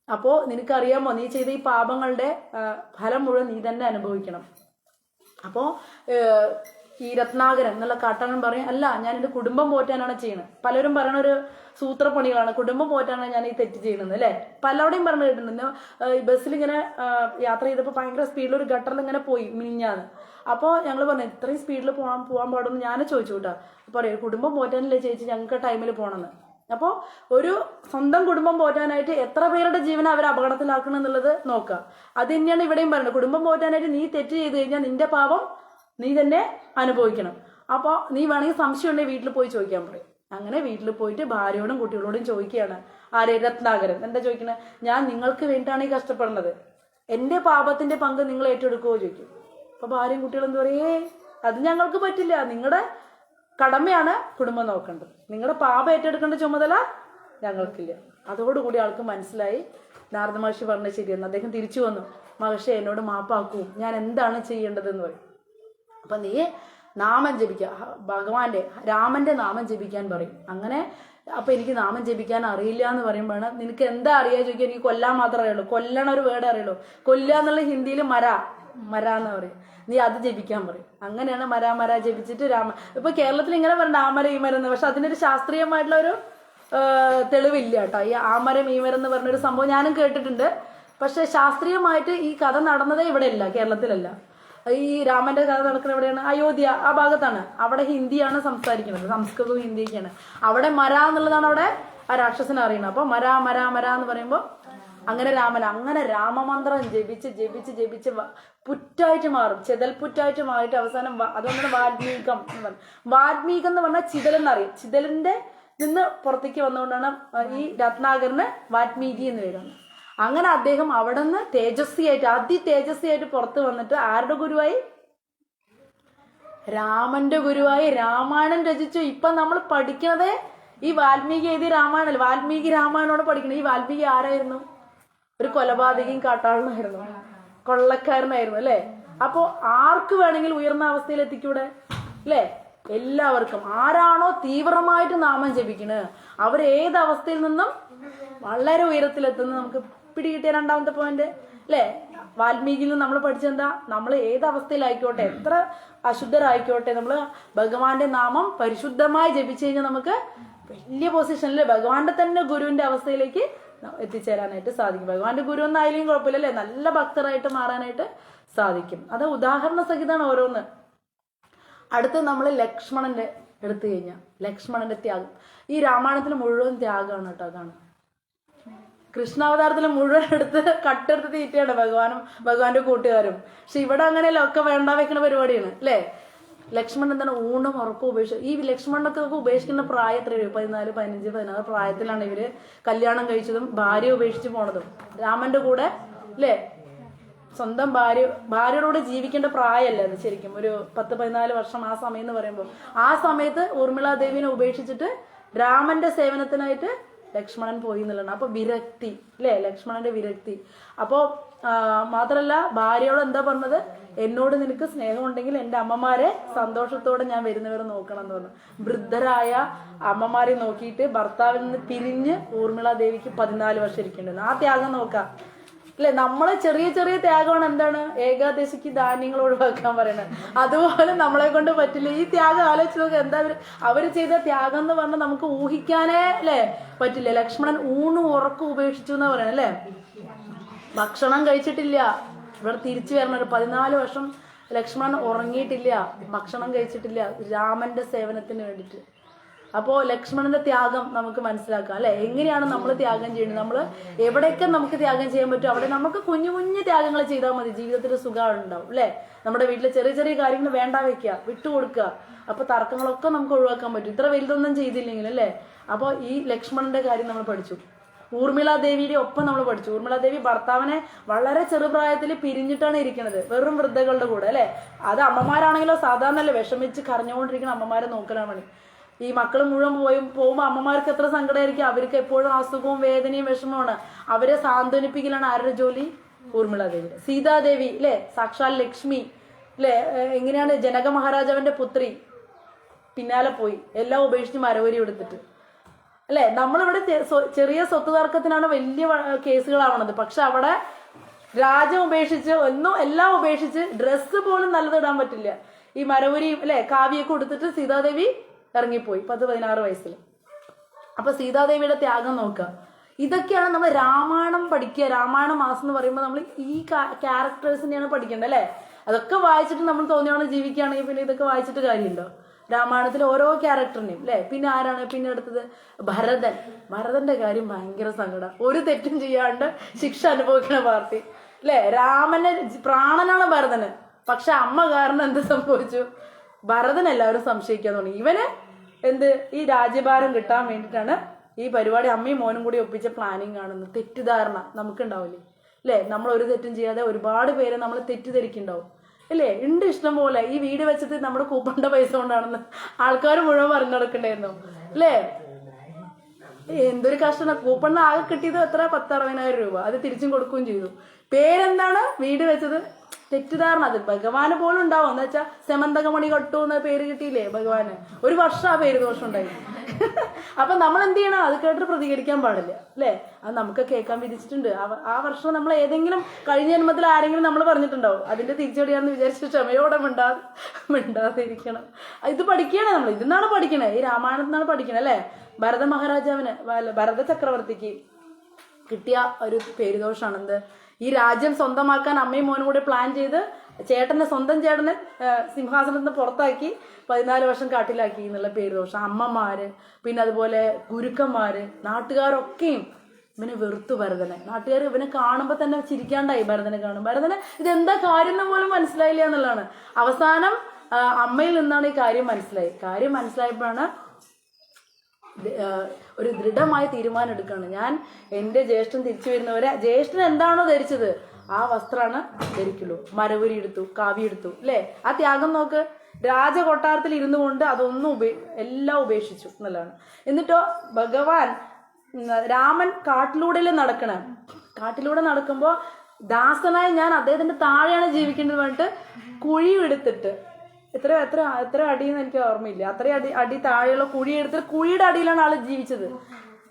അപ്പോ നിനക്കറിയാമോ, നീ ചെയ്ത ഈ പാപങ്ങളുടെ ഫലം മുഴുവൻ നീ തന്നെ അനുഭവിക്കണം. അപ്പോ ഈ രത്നാകരൻ എന്നുള്ള കാട്ടാളൻ പറയും, അല്ല, ഞാൻ എൻ്റെ കുടുംബം പോറ്റാനാണ് ചെയ്യണത്. പലരും പറയണ ഒരു സൂത്രപ്പണികളാണ്, കുടുംബം പോറ്റാനാണ് ഞാൻ ഈ തെറ്റ് ചെയ്യണമെന്ന് അല്ലേ. പലവിടെയും പറഞ്ഞു കേട്ടിട്ടുണ്ട്. ബസ്സിലിങ്ങനെ യാത്ര ചെയ്തപ്പോൾ ഭയങ്കര സ്പീഡിൽ ഒരു ഗട്ടറിൽ ഇങ്ങനെ പോയി മിനിഞ്ഞാന്ന്. അപ്പോൾ ഞങ്ങൾ പറഞ്ഞു, ഇത്രയും സ്പീഡിൽ പോകാൻ പാടുമെന്ന് ഞാൻ ചോദിച്ചു കേട്ടോ. പറയും, കുടുംബം പോറ്റാനല്ലേ ചേച്ചി, ഞങ്ങൾക്ക് ടൈമിൽ പോകണമെന്ന്. അപ്പോൾ ഒരു സ്വന്തം കുടുംബം പോറ്റാനായിട്ട് എത്ര പേരുടെ ജീവനെ അവർ അപകടത്തിലാക്കണം എന്നുള്ളത് നോക്കുക. അത് തന്നെയാണ് ഇവിടെയും പറയുന്നത്. കുടുംബം പോറ്റാനായിട്ട് നീ തെറ്റ് ചെയ്ത് കഴിഞ്ഞാൽ നിന്റെ പാപം നീ തന്നെ അനുഭവിക്കണം. അപ്പോൾ നീ വേണമെങ്കിൽ സംശയം ഉണ്ടെങ്കിൽ വീട്ടിൽ പോയി ചോദിക്കാൻ പറയും. അങ്ങനെ വീട്ടിൽ പോയിട്ട് ഭാര്യയോടും കുട്ടികളോടും ചോദിക്കുകയാണ്. ആരെ? രത്നാകരൻ. എന്താ ചോദിക്കണേ? ഞാൻ നിങ്ങൾക്ക് വേണ്ടിയിട്ടാണ് ഈ കഷ്ടപ്പെടുന്നത്, എൻ്റെ പാപത്തിന്റെ പങ്ക് നിങ്ങൾ ഏറ്റെടുക്കുമോ ചോദിക്കും. അപ്പൊ ഭാര്യയും കുട്ടികളും എന്താ പറയേ, അത് ഞങ്ങൾക്ക് പറ്റില്ല, നിങ്ങളുടെ കടമയാണ് കുടുംബം നോക്കേണ്ടത്, നിങ്ങളുടെ പാപം ഏറ്റെടുക്കേണ്ട ചുമതല ഞങ്ങൾക്കില്ല. അതോടുകൂടി ആൾക്ക് മനസ്സിലായി നാരദ മഹർഷി പറഞ്ഞത് ശരിയെന്ന്. അദ്ദേഹം തിരിച്ചു വന്നു, മഹർഷി എന്നോട് മാപ്പാക്കൂ, ഞാൻ എന്താണ് ചെയ്യേണ്ടതെന്ന് പറയും. അപ്പൊ നീ നാമം ജപിക്കുക, ഭഗവാന്റെ രാമന്റെ നാമം ജപിക്കാൻ പറയും. അങ്ങനെ അപ്പൊ എനിക്ക് നാമം ജപിക്കാൻ അറിയില്ല എന്ന് പറയുമ്പോഴാണ് നിനക്ക് എന്താ അറിയാ ചോദിക്കുക. എനിക്ക് കൊല്ലാൻ മാത്രമേ അറിയുള്ളൂ, കൊല്ലണ ഒരു വേർഡ് അറിയുള്ളൂ. കൊല്ലുക എന്നുള്ള ഹിന്ദിയിൽ മര എന്ന് പറയും, നീ അത് ജപിക്കാൻ പറയും. അങ്ങനെയാണ് മര ജപിച്ചിട്ട് രാമ. ഇപ്പൊ കേരളത്തിൽ ഇങ്ങനെ പറയണ്ട ആമര ഈ മരം എന്ന്, പക്ഷെ അതിനൊരു ശാസ്ത്രീയമായിട്ടുള്ള ഒരു തെളിവില്ല കേട്ടോ. ഈ ആമരം ഈ മരം എന്ന് പറഞ്ഞൊരു സംഭവം ഞാനും കേട്ടിട്ടുണ്ട്, പക്ഷെ ശാസ്ത്രീയമായിട്ട് ഈ കഥ നടന്നതേ ഇവിടെ ഇല്ല, കേരളത്തിലല്ല. ഈ രാമന്റെ കഥ നടക്കുന്ന എവിടെയാണ്? അയോധ്യ ആ ഭാഗത്താണ്. അവിടെ ഹിന്ദിയാണ് സംസാരിക്കുന്നത്, സംസ്കൃതവും ഹിന്ദിയൊക്കെയാണ്. അവിടെ മര എന്നുള്ളതാണ് അവിടെ ആ രാക്ഷസനെ അറിയുന്നത്. അപ്പൊ മര എന്ന് പറയുമ്പോൾ അങ്ങനെ രാമൻ അങ്ങനെ രാമമന്ത്രം ജപിച്ച് പുറ്റായിട്ട് മാറും, ചിതൽപുറ്റായിട്ട് മാറിയിട്ട് അവസാനം അതുകൊണ്ടാണ് വാൽമീകം എന്ന് പറയുന്നത്. വാൽമീകം എന്ന് പറഞ്ഞാൽ ചിതലെന്നറിയും. ചിതലിന്റെ നിന്ന് പുറത്തേക്ക് വന്നുകൊണ്ടാണ് ഈ രത്നാകരന് വാൽമീകി എന്ന് വരുന്നത്. അങ്ങനെ അദ്ദേഹം അവിടെ നിന്ന് തേജസ്വിയായിട്ട് അതിതേജസ്വിയായിട്ട് പുറത്ത് വന്നിട്ട് ആരുടെ ഗുരുവായി? രാമന്റെ ഗുരുവായി രാമായണം രചിച്ചു. ഇപ്പൊ നമ്മൾ പഠിക്കണത് ഈ വാൽമീകി എഴുതിയ രാമായണല്ലേ, വാൽമീകി രാമായണോട് പഠിക്കണം. ഈ വാൽമീകി ആരായിരുന്നു? ഒരു കൊലപാതകയും കാട്ടാളനായിരുന്നു, കൊള്ളക്കാരനായിരുന്നു അല്ലെ. അപ്പോ ആർക്ക് വേണമെങ്കിലും ഉയർന്ന അവസ്ഥയിൽ എത്തിക്കൂടെ അല്ലെ? എല്ലാവർക്കും. ആരാണോ തീവ്രമായിട്ട് നാമം ജപിക്കുന്നത് അവർ ഏത് അവസ്ഥയിൽ നിന്നും വളരെ ഉയരത്തിലെത്തുന്നത് നമുക്ക് പിടികിട്ടിയ രണ്ടാമത്തെ പോയിന്റ് അല്ലെ. വാൽമീകിയിൽ നിന്ന് നമ്മൾ പഠിച്ചെന്താ? നമ്മൾ ഏത് അവസ്ഥയിലായിക്കോട്ടെ, എത്ര അശുദ്ധരായിക്കോട്ടെ, നമ്മൾ ഭഗവാന്റെ നാമം പരിശുദ്ധമായി ജപിച്ചു കഴിഞ്ഞാൽ നമുക്ക് വലിയ പൊസിഷനിൽ ഭഗവാന്റെ തന്നെ ഗുരുവിന്റെ അവസ്ഥയിലേക്ക് എത്തിച്ചേരാനായിട്ട് സാധിക്കും. ഭഗവാന്റെ ഗുരു എന്നായാലും കുഴപ്പമില്ല അല്ലെ, നല്ല ഭക്തരായിട്ട് മാറാനായിട്ട് സാധിക്കും. അത് ഉദാഹരണ സഹിതമാണ് ഓരോന്ന്. അടുത്ത് നമ്മൾ ലക്ഷ്മണന്റെ എടുത്തു കഴിഞ്ഞാൽ ലക്ഷ്മണന്റെ ത്യാഗം ഈ രാമായണത്തിൽ മുഴുവൻ ത്യാഗമാണ് കേട്ടോ. അതാണ് കൃഷ്ണാവതാരത്തിൽ മുഴുവൻ കട്ടെടുത്ത് തീറ്റയാണ് ഭഗവാന്റെ കൂട്ടുകാരും. പക്ഷെ ഇവിടെ അങ്ങനെയല്ല, ഒക്കെ വേണ്ട വെക്കുന്ന പരിപാടിയാണ് അല്ലെ. ലക്ഷ്മണൻ എന്താണ്? ഊണും ഉറക്കം ഉപേക്ഷിച്ചു. ഈ ലക്ഷ്മണനൊക്കെ ഉപേക്ഷിക്കുന്ന പ്രായം എത്രയോ? 14, 15, 16 പ്രായത്തിലാണ് ഇവര് കല്യാണം കഴിച്ചതും ഭാര്യ ഉപേക്ഷിച്ച് പോണതും. രാമന്റെ കൂടെ അല്ലെ, സ്വന്തം ഭാര്യയോട് കൂടെ ജീവിക്കേണ്ട പ്രായമല്ല അത് ശരിക്കും. ഒരു 10-14 വർഷം ആ സമയം എന്ന് പറയുമ്പോൾ ആ സമയത്ത് ഊർമിളാദേവിനെ ഉപേക്ഷിച്ചിട്ട് രാമന്റെ സേവനത്തിനായിട്ട് ലക്ഷ്മണൻ പോയി എന്നുള്ളതാണ്. അപ്പൊ വിരക്തി അല്ലെ, ലക്ഷ്മണന്റെ വിരക്തി. അപ്പോ മാത്രല്ല ഭാര്യയോട് എന്താ പറഞ്ഞത്? എന്നോട് നിനക്ക് സ്നേഹമുണ്ടെങ്കിൽ എന്റെ അമ്മമാരെ സന്തോഷത്തോടെ ഞാൻ വരുന്നവരെ നോക്കണം എന്ന് പറഞ്ഞു. വൃദ്ധരായ അമ്മമാരെ നോക്കിയിട്ട് ഭർത്താവിൽ നിന്ന് പിരിഞ്ഞ് ഊർമിളാദേവിക്ക് 14 വർഷം ഇരിക്കേണ്ടത്. ആ ത്യാഗം നോക്കാം അല്ലെ. നമ്മളെ ചെറിയ ചെറിയ ത്യാഗമാണ് എന്താണ്? ഏകാദശിക്ക് ധാന്യങ്ങൾ ഒഴിവാക്കാൻ പറയണത്. അതുപോലെ നമ്മളെ കൊണ്ട് പറ്റില്ല. ഈ ത്യാഗം ആലോചിച്ച് നോക്കുക. എന്താ അവര് ചെയ്ത ത്യാഗം എന്ന് പറഞ്ഞാൽ നമുക്ക് ഊഹിക്കാനേ അല്ലെ പറ്റില്ല. ലക്ഷ്മണൻ ഊണും ഉറക്കം ഉപേക്ഷിച്ചു എന്നാ പറയണ അല്ലെ. ഭക്ഷണം കഴിച്ചിട്ടില്ല. ഇവിടെ തിരിച്ചു വരണം. ഒരു 14 വർഷം ലക്ഷ്മണൻ ഉറങ്ങിയിട്ടില്ല, ഭക്ഷണം കഴിച്ചിട്ടില്ല, രാമന്റെ സേവനത്തിന് വേണ്ടിയിട്ട്. അപ്പോ ലക്ഷ്മണന്റെ ത്യാഗം നമുക്ക് മനസ്സിലാക്കാം അല്ലെ. എങ്ങനെയാണ് നമ്മൾ ത്യാഗം ചെയ്യുന്നത്? നമ്മൾ എവിടെയൊക്കെ നമുക്ക് ത്യാഗം ചെയ്യാൻ പറ്റും അവിടെ നമുക്ക് കുഞ്ഞു കുഞ്ഞു ത്യാഗങ്ങൾ ചെയ്താൽ മതി. ജീവിതത്തിൽ സുഖം ഉണ്ടാവും അല്ലെ. നമ്മുടെ വീട്ടിലെ ചെറിയ ചെറിയ കാര്യങ്ങൾ വേണ്ട വെക്കുക, വിട്ടുകൊടുക്കുക. അപ്പൊ തർക്കങ്ങളൊക്കെ നമുക്ക് ഒഴിവാക്കാൻ പറ്റും, ഇത്ര വലുതൊന്നും ചെയ്തില്ലെങ്കിൽ അല്ലെ. അപ്പൊ ഈ ലക്ഷ്മണന്റെ കാര്യം നമ്മൾ പഠിച്ചു. ഊർമിളാദേവിയുടെ ഒപ്പം നമ്മൾ പഠിച്ചു. ഊർമിളാദേവി ഭർത്താവിനെ വളരെ ചെറുപ്രായത്തിൽ പിരിഞ്ഞിട്ടാണ് ഇരിക്കുന്നത്, വെറും വൃദ്ധകളുടെ കൂടെ അല്ലെ. അത് അമ്മമാരാണെങ്കിലോ സാധാരണ അല്ലേ, വിഷമിച്ച് കരഞ്ഞുകൊണ്ടിരിക്കുന്ന അമ്മമാരെ നോക്കലാണ് പണി. ഈ മക്കൾ മുഴുവൻ പോകുമ്പോൾ അമ്മമാർക്ക് എത്ര സങ്കടമായിരിക്കും. അവർക്ക് എപ്പോഴും അസുഖവും വേദനയും വിഷമമാണ്. അവരെ സാന്ത്വനിപ്പിക്കലാണ് ആരുടെ ജോലി? ഊർമിളാദേവിയുടെ. സീതാദേവി അല്ലെ, സാക്ഷാൽ ലക്ഷ്മി അല്ലെ. എങ്ങനെയാണ് ജനക മഹാരാജാവിന്റെ പുത്രി പിന്നാലെ പോയി എല്ലാം ഉപേക്ഷിച്ച് മരവരി എടുത്തിട്ട് അല്ലെ. നമ്മളിവിടെ ചെറിയ സ്വത്ത് തർക്കത്തിനാണ് വലിയ കേസുകളാവണത്. പക്ഷെ അവിടെ രാജ്യം ഉപേക്ഷിച്ച് എല്ലാം ഉപേക്ഷിച്ച് ഡ്രസ്സ് പോലും നല്ലതിടാൻ പറ്റില്ല. ഈ മരവരിയും അല്ലെ കാവ്യൊക്കെ കൊടുത്തിട്ട് സീതാദേവി ഇറങ്ങിപ്പോയി 10-16 വയസ്സിൽ. അപ്പൊ സീതാദേവിയുടെ ത്യാഗം നോക്കുക. ഇതൊക്കെയാണ് നമ്മൾ രാമായണം പഠിക്കുക. രാമായണ മാസം എന്ന് പറയുമ്പോൾ നമ്മൾ ഈ ക്യാരക്ടേഴ്സിനെയാണ് പഠിക്കേണ്ടത് അല്ലെ. അതൊക്കെ വായിച്ചിട്ട് നമ്മൾ തോന്നിയാണ് ജീവിക്കുകയാണെങ്കിൽ പിന്നെ ഇതൊക്കെ വായിച്ചിട്ട് കാര്യമുണ്ടോ? രാമായണത്തിൽ ഓരോ ക്യാരക്ടറിനെയും അല്ലെ. പിന്നെ ആരാണ് പിന്നെ അടുത്തത്? ഭരതന്റെ കാര്യം ഭയങ്കര സങ്കടം. ഒരു തെറ്റും ചെയ്യാണ്ട് ശിക്ഷ അനുഭവിക്കുന്ന പാർട്ടി അല്ലെ. രാമന് പ്രാണനാണ് ഭരതന്, പക്ഷെ അമ്മ കാരണം എന്ത് സംഭവിച്ചു? ഭരതൻ എല്ലാവരും സംശയിക്കാൻ തുടങ്ങി. ഇവന് ഈ രാജ്യഭാരം കിട്ടാൻ വേണ്ടിയിട്ടാണ് ഈ പരിപാടി അമ്മയും മോനും കൂടി ഒപ്പിച്ച പ്ലാനിങ് ആണെന്ന് തെറ്റിദ്ധാരണ നമുക്കുണ്ടാവില്ലേ അല്ലെ. നമ്മൾ ഒരു തെറ്റും ചെയ്യാതെ ഒരുപാട് പേരെ നമ്മൾ തെറ്റിദ്ധരിക്കുന്നുണ്ടാവും അല്ലേ. ഉണ്ട് ഇഷ്ടം പോലെ. ഈ വീട് വെച്ചത് നമ്മുടെ കൂപ്പണിന്റെ പൈസ കൊണ്ടാണെന്ന് ആൾക്കാർ മുഴുവൻ പറഞ്ഞു നടക്കണ്ടായിരുന്നു അല്ലേ. എന്തൊരു കഷ്ടമാണ്. കൂപ്പണിന് ആകെ കിട്ടിയത് എത്ര? 10-60,000 രൂപ. അത് തിരിച്ചും കൊടുക്കുകയും ചെയ്തു. പേരെന്താണ്? വീട് വെച്ചത് തെറ്റിദ്ധാരണ. അത് ഭഗവാന് പോലും ഉണ്ടാവും. എന്ന് വെച്ചാൽ സെമന്തകമണി കട്ടു എന്ന പേര് കിട്ടിയില്ലേ ഭഗവാന്, ഒരു വർഷം ആ പേര് ദോഷം ഉണ്ടായി. അപ്പൊ നമ്മൾ എന്ത് ചെയ്യണം, അത് കേട്ടിട്ട് പ്രതികരിക്കാൻ പാടില്ല അല്ലേ. അത് നമുക്ക് കേൾക്കാൻ വിധിച്ചിട്ടുണ്ട്. ആ വർഷം നമ്മൾ ഏതെങ്കിലും കഴിഞ്ഞ ജന്മത്തിൽ ആരെങ്കിലും നമ്മൾ പറഞ്ഞിട്ടുണ്ടാവും, അതിന്റെ തിരിച്ചടിയാണെന്ന് വിചാരിച്ച് ക്ഷമയോടെ മിണ്ടാതിരിക്കണം. ഇത് പഠിക്കുകയാണ് നമ്മൾ, ഇതിന്നാണ് പഠിക്കണേ, ഈ രാമായണത്തിനാണ് പഠിക്കണേ അല്ലേ. ഭരത മഹാരാജാവിന്, ഭരത ചക്രവർത്തിക്ക് കിട്ടിയ ഒരു പേരുദോഷമാണ് എന്ത്, ഈ രാജ്യം സ്വന്തമാക്കാൻ അമ്മയും മോനും കൂടെ പ്ലാൻ ചെയ്ത് സ്വന്തം ചേട്ടനെ സിംഹാസനത്തിൽ നിന്ന് പുറത്താക്കി 14 വർഷം കാട്ടിലാക്കി എന്നുള്ള പേരുദോഷം. അമ്മമാര്, പിന്നെ അതുപോലെ ഗുരുക്കന്മാര്, നാട്ടുകാരൊക്കെയും ഇവനെ വെറുത്തു ഭരതനെ. നാട്ടുകാർ ഇവനെ കാണുമ്പോൾ തന്നെ ചിരിക്കാണ്ടായി. ഭരതനെ കാണും, ഭരതന് ഇതെന്താ കാര്യം എന്ന് പോലും മനസ്സിലായില്ല എന്നുള്ളതാണ്. അവസാനം അമ്മയിൽ നിന്നാണ് ഈ കാര്യം മനസ്സിലായപ്പോഴാണ് ഒരു ദൃഢമായ തീരുമാനം എടുക്കുകയാണ്. ഞാൻ എൻ്റെ ജ്യേഷ്ഠൻ തിരിച്ചു വരുന്നവരെ, ജ്യേഷ്ഠൻ എന്താണോ ധരിച്ചത് ആ വസ്ത്രമാണ് ധരിക്കുള്ളൂ. മരവുരി എടുത്തു, കാവ്യ എടുത്തു അല്ലേ. ആ ത്യാഗം നോക്ക്. രാജകൊട്ടാരത്തിൽ ഇരുന്നു കൊണ്ട് അതൊന്നും എല്ലാം ഉപേക്ഷിച്ചു എന്നുള്ളതാണ്. എന്നിട്ടോ ഭഗവാൻ രാമൻ കാട്ടിലൂടെ നടക്കുമ്പോൾ ദാസനായി ഞാൻ അദ്ദേഹത്തിന്റെ താഴെയാണ് ജീവിക്കേണ്ടത് പറഞ്ഞിട്ട് കുഴി എടുത്തിട്ട്, എത്ര അടിയെന്ന് എനിക്ക് ഓർമ്മയില്ല, അത്രയും അടി താഴെയുള്ള കുഴി എടുത്തിട്ട് കുഴിയുടെ അടിയിലാണ് ആള് ജീവിച്ചത്.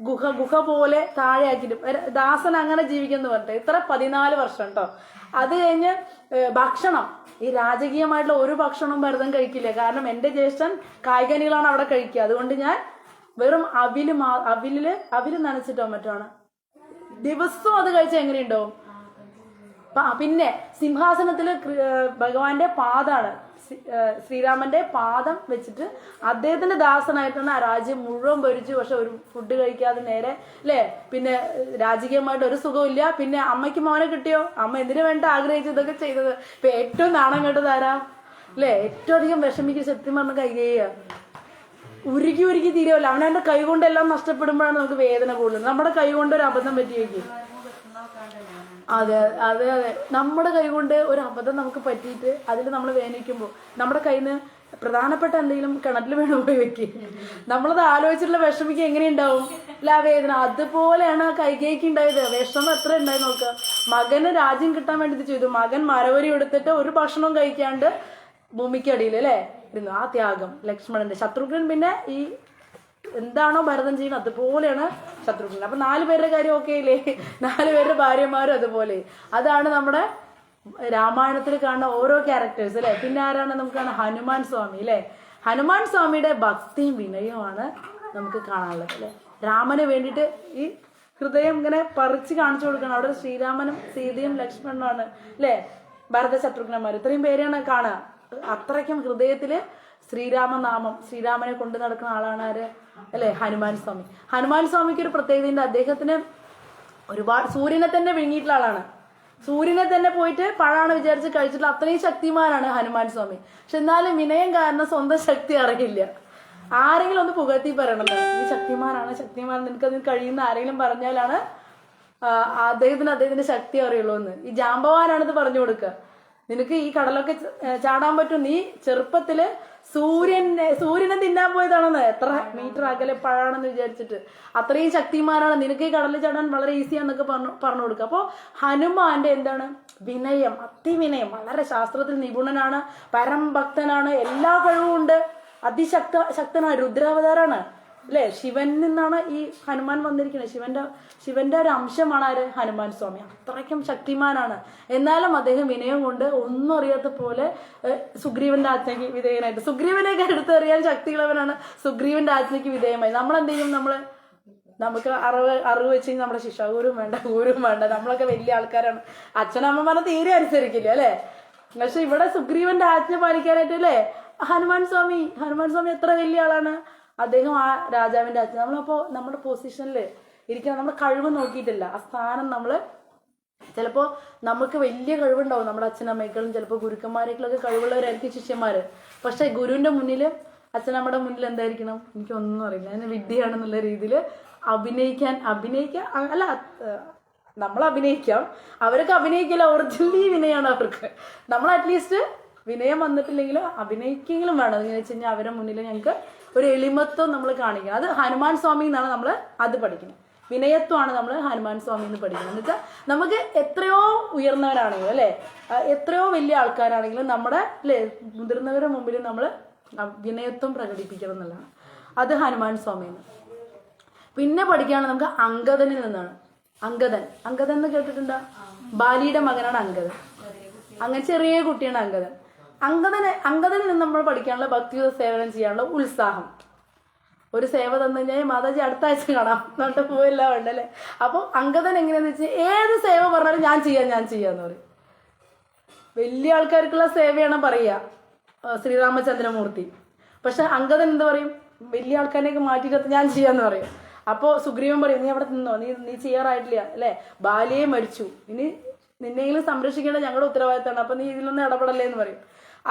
ഗുഹ പോലെ താഴെ ആക്കിയിട്ട് ദാസൻ അങ്ങനെ ജീവിക്കുന്നു പറഞ്ഞിട്ട് ഇത്ര 14 വർഷം കേട്ടോ. അത് കഴിഞ്ഞ് ഭക്ഷണം, ഈ രാജകീയമായിട്ടുള്ള ഒരു ഭക്ഷണവും ഭരതൻ കഴിക്കില്ല. കാരണം എൻ്റെ ജ്യേഷ്ഠൻ കായികനികളാണ് അവിടെ കഴിക്കുക. അതുകൊണ്ട് ഞാൻ വെറും അവില് നനച്ചിട്ടോ മറ്റാണ് ദിവസവും അത് കഴിച്ചാൽ എങ്ങനെയുണ്ടാവും. പിന്നെ സിംഹാസനത്തില് ഭഗവാന്റെ പാദാണ്, ശ്രീരാമന്റെ പാദം വെച്ചിട്ട് അദ്ദേഹത്തിന്റെ ദാസനായിട്ടാണ് ആ രാജ്യം മുഴുവൻ ഭരിച്ചു. പക്ഷെ ഒരു ഫുഡ് കഴിക്കാതെ നേരെ അല്ലേ. പിന്നെ രാജകീയമായിട്ട് ഒരു സുഖമില്ല. പിന്നെ അമ്മയ്ക്ക് മോനെ കിട്ടിയോ, അമ്മ എന്തിനു വേണ്ട ആഗ്രഹിച്ചു ഇതൊക്കെ ചെയ്തത്. ഇപ്പൊ ഏറ്റവും നാണം കേട്ടത് ആരാ അല്ലേ, ഏറ്റവും അധികം വിഷമിക്ക് സത്യം പറഞ്ഞ കൈകേയ ഉരുക്കി തീരുമല്ലോ. അവനവന്റെ കൈ കൊണ്ട് എല്ലാം നഷ്ടപ്പെടുമ്പോഴാണ് നമുക്ക് വേദന കൂടുതൽ. നമ്മുടെ കൈ കൊണ്ട് ഒരു അബദ്ധം പറ്റിയേക്കും. അതെ, നമ്മുടെ കൈ കൊണ്ട് ഒരു അബദ്ധം നമുക്ക് പറ്റിയിട്ട് അതിൽ നമ്മൾ വേദനിക്കുമ്പോൾ നമ്മുടെ കയ്യിൽ നിന്ന് പ്രധാനപ്പെട്ട എന്തെങ്കിലും കിണറ്റിൽ വീണ് പോയി വെക്കും. നമ്മളത് ആലോചിച്ചിട്ടുള്ള വിഷമിക്ക് എങ്ങനെയുണ്ടാവും ആ വേദന. അതുപോലെയാണ് ആ കൈകേക്ക് ഉണ്ടായത്. വിഷമം എത്ര ഉണ്ടായി നോക്കുക. മകന് രാജ്യം കിട്ടാൻ വേണ്ടി ചെയ്തു. മകൻ മരവരി എടുത്തിട്ട് ഒരു ഭക്ഷണവും കഴിക്കാണ്ട് ഭൂമിക്കടിയിൽ അല്ലേ ഇരുന്നു. ആ ത്യാഗം ലക്ഷ്മണന്റെ. ശത്രുഘ്നൻ പിന്നെ ഈ എന്താണോ ഭരതൻ ചെയ്യുന്നത് അതുപോലെയാണ് ശത്രുഘ്നൻ. അപ്പൊ 4 പേരുടെ കാര്യം ഓക്കെ ഇല്ലേ, 4 പേരുടെ ഭാര്യമാരും അതുപോലെ. അതാണ് നമ്മുടെ രാമായണത്തിൽ കാണുന്ന ഓരോ ക്യാരക്ടേഴ്സ് അല്ലെ. പിന്നെ ആരാണ് നമുക്ക് കാണാൻ, ഹനുമാൻ സ്വാമി അല്ലെ. ഹനുമാൻ സ്വാമിയുടെ ഭക്തിയും വിനയവുമാണ് നമുക്ക് കാണാനുള്ളത് അല്ലെ. രാമന് വേണ്ടിയിട്ട് ഈ ഹൃദയം ഇങ്ങനെ പറിച്ച് കാണിച്ചു കൊടുക്കണം. അവിടെ ശ്രീരാമനും സീതയും ലക്ഷ്മണനുമാണ് അല്ലെ, ഭരത ശത്രുഘ്നന്മാർ, ഇത്രയും പേരെയാണ് കാണുക. അത്രയ്ക്കും ഹൃദയത്തില് ശ്രീരാമനാമം, ശ്രീരാമനെ കൊണ്ടു നടക്കുന്ന ആളാണ് ആര് അല്ലെ, ഹനുമാൻ സ്വാമി. ഹനുമാൻ സ്വാമിക്ക് ഒരു പ്രത്യേകതയുണ്ട്. അദ്ദേഹത്തിന് ഒരുപാട് സൂര്യനെ തന്നെ വിഴുങ്ങിയിട്ടുള്ള ആളാണ്. സൂര്യനെ തന്നെ പോയിട്ട് പഴാണ് വിചാരിച്ച് കഴിച്ചിട്ടുള്ള അത്രയും ശക്തിമാനാണ് ഹനുമാൻ സ്വാമി. പക്ഷെ എന്നാലും വിനയം കാരണം സ്വന്തം ശക്തി അറിയില്ല. ആരെങ്കിലും ഒന്ന് പുകഴ്ത്തി പറയണല്ലോ, ഈ ശക്തിമാൻ നിനക്കതിന് കഴിയുന്ന ആരെങ്കിലും പറഞ്ഞാലാണ് അദ്ദേഹത്തിന്റെ ശക്തി അറിയുള്ളൂ എന്ന്. ഈ ജാമ്പവാനാണിത് പറഞ്ഞു കൊടുക്കുക. നിനക്ക് ഈ കടലൊക്കെ ചാടാൻ പറ്റും, നീ ചെറുപ്പത്തില് സൂര്യനെ തിന്നാൻ പോയതാണെന്ന്, എത്ര മീറ്റർ അകലെ പഴാണെന്ന് വിചാരിച്ചിട്ട് അത്രയും ശക്തിമാനാണ്, നിനക്ക് ഈ കടലിൽ ചാടാൻ വളരെ ഈസിയാന്നൊക്കെ പറഞ്ഞു കൊടുക്കുക. അപ്പോൾ ഹനുമാന്റെ എന്താണ് വിനയം, അതിവിനയം, വളരെ ശാസ്ത്രത്തിൽ നിപുണനാണ്, പരംഭക്തനാണ്, എല്ലാ കഴിവും ഉണ്ട്, ശക്തനാണ്, രുദ്രാവതാരാണ് അല്ലെ. ശിവനിൽ നിന്നാണ് ഈ ഹനുമാൻ വന്നിരിക്കുന്നത്. ശിവന്റെ ഒരു അംശമാണ് ആര്, ഹനുമാൻ സ്വാമി. അത്രയ്ക്കും ശക്തിമാനാണ്. എന്നാലും അദ്ദേഹം വിനയം കൊണ്ട് ഒന്നും അറിയാത്ത പോലെ സുഗ്രീവന്റെ ആജ്ഞയ്ക്ക് വിധേയനായിട്ട്, സുഗ്രീവനെയൊക്കെ എടുത്തറിയാൻ ശക്തിയുള്ളവനാണ്, സുഗ്രീവന്റെ ആജ്ഞയ്ക്ക് വിധേയമായി. നമ്മളെന്ത് ചെയ്യും, നമുക്ക് അറിവ് വെച്ച് നമ്മുടെ ശിക്ഷാഗുരും വേണ്ട, നമ്മളൊക്കെ വലിയ ആൾക്കാരാണ്, അച്ഛനമ്മമാരെ തീരെ അനുസരിക്കില്ല അല്ലെ. പക്ഷെ ഇവിടെ സുഗ്രീവന്റെ ആജ്ഞ പാലിക്കാനായിട്ട് അല്ലെ ഹനുമാൻ സ്വാമി എത്ര വലിയ ആളാണ്. അദ്ദേഹം ആ രാജാവിന്റെ ആജ്ഞ. നമ്മളപ്പോ നമ്മുടെ പൊസിഷനിൽ ഇരിക്കണം, നമ്മുടെ കഴിവ് നോക്കിയിട്ടില്ല, ആ സ്ഥാനം നമ്മള് ചിലപ്പോ നമുക്ക് വലിയ കഴിവുണ്ടാവും, നമ്മുടെ അച്ഛനമ്മയ്ക്കളും ചിലപ്പോൾ ഗുരുക്കന്മാരേക്കളൊക്കെ കഴിവുള്ളവരായിരിക്കും ശിഷ്യന്മാര്. പക്ഷെ ഗുരുവിന്റെ മുന്നിൽ, അച്ഛനമ്മയുടെ മുന്നിൽ എന്തായിരിക്കണം, എനിക്കൊന്നും അറിയില്ല, അതിന് വിദ്യയാണെന്നുള്ള രീതിയിൽ അഭിനയിക്കാൻ അല്ല, നമ്മൾ അഭിനയിക്കാം, അവരൊക്കെ അഭിനയിക്കില്ല, ഒറിജിനലി വിനയാണ് അവർക്ക്. നമ്മൾ അറ്റ്ലീസ്റ്റ് വിനയം വന്നിട്ടില്ലെങ്കിലും അഭിനയിക്കെങ്കിലും വേണം. എന്ന് വെച്ച് കഴിഞ്ഞാൽ അവരുടെ മുന്നിൽ ഞങ്ങൾക്ക് ഒരു എളിമത്വം നമ്മൾ കാണിക്കണം. അത് ഹനുമാൻ സ്വാമി എന്നാണ് നമ്മൾ അത് പഠിക്കുന്നത്. വിനയത്വമാണ് നമ്മൾ ഹനുമാൻ സ്വാമി എന്ന് പഠിക്കുന്നത്. എന്ന് വെച്ചാൽ നമുക്ക് എത്രയോ ഉയർന്നവരാണെങ്കിലും അല്ലെ, എത്രയോ വലിയ ആൾക്കാരാണെങ്കിലും നമ്മുടെ അല്ലേ മുതിർന്നവരുടെ മുമ്പിൽ നമ്മൾ വിനയത്വം പ്രകടിപ്പിക്കണം എന്നുള്ളതാണ്. അത് ഹനുമാൻ സ്വാമിന്ന്. പിന്നെ പഠിക്കുകയാണ് നമുക്ക് അംഗദനിൽ നിന്നാണ്. അംഗദൻ എന്ന് കേട്ടിട്ടുണ്ടോ? ബാലിയുടെ മകനാണ് അംഗദൻ. അങ്ങനെ ചെറിയ കുട്ടിയാണ് അംഗദൻ. അംഗദനിൽ നിന്ന് നമ്മൾ പഠിക്കാനുള്ള ഭക്തിയുത സേവനം ചെയ്യാനുള്ള ഉത്സാഹം. ഒരു സേവ തന്നു കഴിഞ്ഞാൽ മാതാജി അടുത്ത ആഴ്ച കാണാം എന്നിട്ട് പോയില്ല ഉണ്ടല്ലേ. അപ്പോൾ അംഗദൻ എങ്ങനെയാന്ന് വെച്ചാൽ ഏത് സേവ പറഞ്ഞാലും ഞാൻ ചെയ്യാന്ന് പറയും. വലിയ ആൾക്കാർക്കുള്ള സേവയാണ് പറയുക ശ്രീരാമചന്ദ്രമൂർത്തി. പക്ഷെ അംഗദൻ എന്താ പറയും? വലിയ ആൾക്കാരെയൊക്കെ മാറ്റിയിട്ട് ഞാൻ ചെയ്യാന്ന് പറയും. അപ്പോൾ സുഗ്രീവൻ പറയും, നീ അവിടെ നിന്നോ, നീ ചെയ്യാറായിട്ടില്ല അല്ലേ, ബാലിയെ മരിച്ചു, ഇനി നിന്നെങ്കിലും സംരക്ഷിക്കേണ്ട ഞങ്ങളുടെ ഉത്തരവാദിത്തമാണ്, അപ്പൊ നീ ഇതിലൊന്നും ഇടപെടല്ലേ എന്ന് പറയും.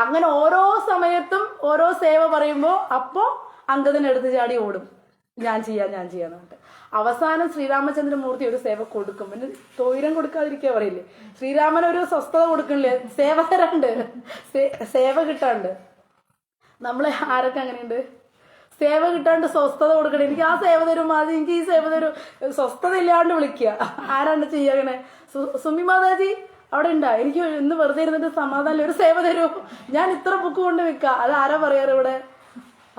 അങ്ങനെ ഓരോ സമയത്തും ഓരോ സേവ പറയുമ്പോൾ അപ്പോൾ അംഗദൻ എടുത്ത് ചാടി ഓടും, ഞാൻ ചെയ്യാന്ന് പറഞ്ഞിട്ട്. അവസാനം ശ്രീരാമചന്ദ്രമൂർത്തി ഒരു സേവ കൊടുക്കും. പിന്നെ തൊയിരം കൊടുക്കാതിരിക്കുക പറയില്ലേ, ശ്രീരാമൻ ഒരു സ്വസ്ഥത കൊടുക്കണില്ലേ, സേവ തരാണ്ട്, സേവ കിട്ടാണ്ട്. നമ്മളെ ആരൊക്കെ അങ്ങനെയുണ്ട്, സേവ കിട്ടാണ്ട് സ്വസ്ഥത കൊടുക്കണേ, എനിക്ക് ആ സേവ തരും, അത് എനിക്ക് ഈ സേവ തരും, സ്വസ്ഥത ഇല്ലാണ്ട് വിളിക്കുക. ആരാണ്ട് ചെയ്യണേ? സുമി മാതാജി അവിടെ ഉണ്ടാ, എനിക്ക് ഇന്ന് വെറുതെ ഇരുന്നിട്ട് സമാധാനം, ഒരു സേവ തരൂ, ഞാൻ ഇത്ര ബുക്ക് കൊണ്ട് വെക്കാം. അത് ആരാ പറയാറ് ഇവിടെ?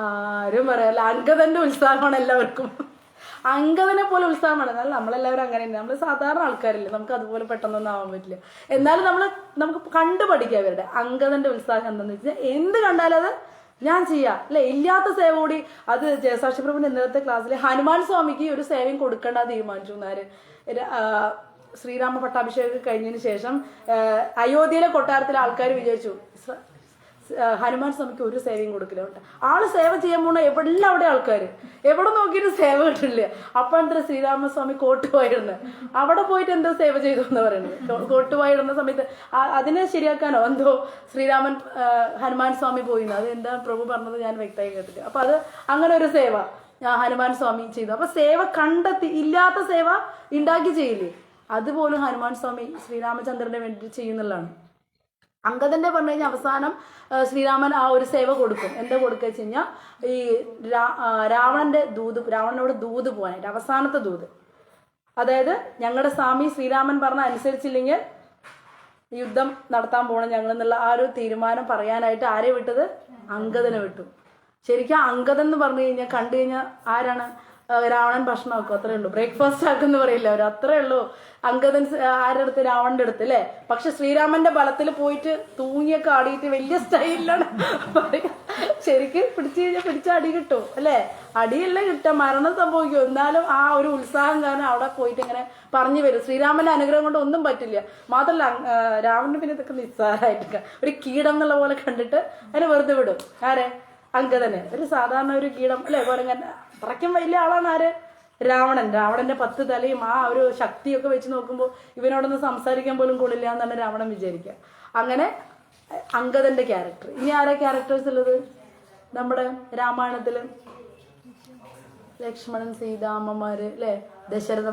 ആരും പറയാല്ല. അംഗദന്റെ ഉത്സാഹമാണ് എല്ലാവർക്കും. അംഗദനെ പോലെ ഉത്സാഹമാണ്. എന്നാൽ നമ്മളെല്ലാവരും അങ്ങനെ തന്നെ, നമ്മൾ സാധാരണ ആൾക്കാരില്ലേ, നമുക്ക് അതുപോലെ പെട്ടെന്നൊന്നും ആവാൻ പറ്റില്ല. എന്നാലും നമുക്ക് കണ്ടു പഠിക്കാം അവരുടെ അംഗദന്റെ ഉത്സാഹം എന്താണെന്ന് വെച്ചാൽ എന്ത് കണ്ടാലും അത് ഞാൻ ചെയ്യാം അല്ലെ. ഇല്ലാത്ത സേവ കൂടി, അത് ജയസാക്ഷി പ്രഭുവിന്റെ ഇന്നലത്തെ ക്ലാസ്സിൽ ഹനുമാൻ സ്വാമിക്ക് ഒരു സേവയും കൊടുക്കേണ്ട തീരുമാനിച്ചു. എന്നാല് ശ്രീരാമ പട്ടാഭിഷേകം കഴിഞ്ഞതിന് ശേഷം അയോധ്യയിലെ കൊട്ടാരത്തിലെ ആൾക്കാർ വിചാരിച്ചു ഹനുമാൻ സ്വാമിക്ക് ഒരു സേവയും കൊടുക്കില്ല. ആള് സേവ ചെയ്യാൻ പോണ എവിടെല്ലാം അവിടെ ആൾക്കാർ, എവിടെ നോക്കിയിട്ട് സേവ കിട്ടില്ല. അപ്പൊ എന്താ ശ്രീരാമസ്വാമി കോട്ടുവായിടുന്നത്, അവിടെ പോയിട്ട് എന്തോ സേവ ചെയ്തു എന്ന് പറയുന്നത്. കോട്ടുവായിടുന്ന സമയത്ത് അതിനെ ശരിയാക്കാനോ എന്തോ ശ്രീരാമൻ ഹനുമാൻ സ്വാമി പോയിന്ന്, അത് എന്താ പ്രഭു പറഞ്ഞത് ഞാൻ വ്യക്തമായി കേട്ടില്ല. അപ്പൊ അത് അങ്ങനെ ഒരു സേവ ഹനുമാൻ സ്വാമി ചെയ്തു. അപ്പൊ സേവ കണ്ടെത്തി, ഇല്ലാത്ത സേവ ഉണ്ടാക്കി ചെയ്യില്ലേ, അതുപോലും ഹനുമാൻ സ്വാമി ശ്രീരാമചന്ദ്രന് വേണ്ടി ചെയ്യുന്നുള്ളതാണ്. അംഗദന്റെ പറഞ്ഞു കഴിഞ്ഞാൽ അവസാനം ശ്രീരാമൻ ആ ഒരു സേവ കൊടുക്കും. എന്താ കൊടുക്കുക വെച്ച് കഴിഞ്ഞാൽ ഈ രാവണനോട് ദൂത് പോകാനായിട്ട്, അവസാനത്തെ ദൂത്. അതായത് ഞങ്ങളുടെ സ്വാമി ശ്രീരാമൻ പറഞ്ഞ അനുസരിച്ചില്ലെങ്കിൽ യുദ്ധം നടത്താൻ പോകണം ഞങ്ങൾ എന്നുള്ള ആ ഒരു തീരുമാനം പറയാനായിട്ട് ആരെ വിട്ടത്? അംഗദനെ വിട്ടു. ശരിക്കും അംഗദൻ എന്ന് പറഞ്ഞു കഴിഞ്ഞാൽ കണ്ടു കഴിഞ്ഞാൽ ആരാണ്? രാവണൻ ഭക്ഷണം ആക്കും, അത്രേ ഉള്ളൂ. ബ്രേക്ക്ഫാസ്റ്റ് ആക്കുമെന്ന് പറയില്ല അവർ, അത്രേ ഉള്ളൂ. അംഗദൻ ആരുടെ അടുത്ത്? രാവണന്റെ അടുത്ത് അല്ലേ. പക്ഷെ ശ്രീരാമന്റെ ബലത്തിൽ പോയിട്ട് തൂങ്ങിയൊക്കെ ആടിയിട്ട് വലിയ സ്റ്റൈലിലാണ് പറയാ. ശരിക്കും പിടിച്ചു കഴിഞ്ഞാൽ പിടിച്ച അടി കിട്ടും അല്ലേ, അടിയല്ല കിട്ടുക, മരണം സംഭവിക്കും. എന്നാലും ആ ഒരു ഉത്സാഹം കാരണം അവിടെ പോയിട്ട് ഇങ്ങനെ പറഞ്ഞു വരും. ശ്രീരാമന്റെ അനുഗ്രഹം കൊണ്ട് ഒന്നും പറ്റില്ല. മാത്രമല്ല രാവണന് പിന്നെ ഇതൊക്കെ നിസ്സാരമായിട്ടൊക്കെ ഒരു കീടം എന്നുള്ള പോലെ കണ്ടിട്ട് അതിനെ വെറുതെ വിടും. ആരെ? അംഗദനെ. ഒരു സാധാരണ ഒരു കീടം അല്ലെ, കുരങ്ങൻ. അത്രയ്ക്കും വലിയ ആളാണ് ആര്? രാവണന്റെ 10 തലയും ആ ഒരു ശക്തിയൊക്കെ വെച്ച് നോക്കുമ്പോൾ ഇവനോടൊന്ന് സംസാരിക്കാൻ പോലും കൊള്ളില്ല എന്നാണ് രാവണൻ വിചാരിക്കുക. അങ്ങനെ അംഗദന്റെ ക്യാരക്ടർ. ഇനി ആരാ ക്യാരക്ടേഴ്സ് ഉള്ളത് നമ്മുടെ രാമായണത്തില്? ലക്ഷ്മണൻ, സീത, അമ്മമാര് അല്ലെ, ദശരഥ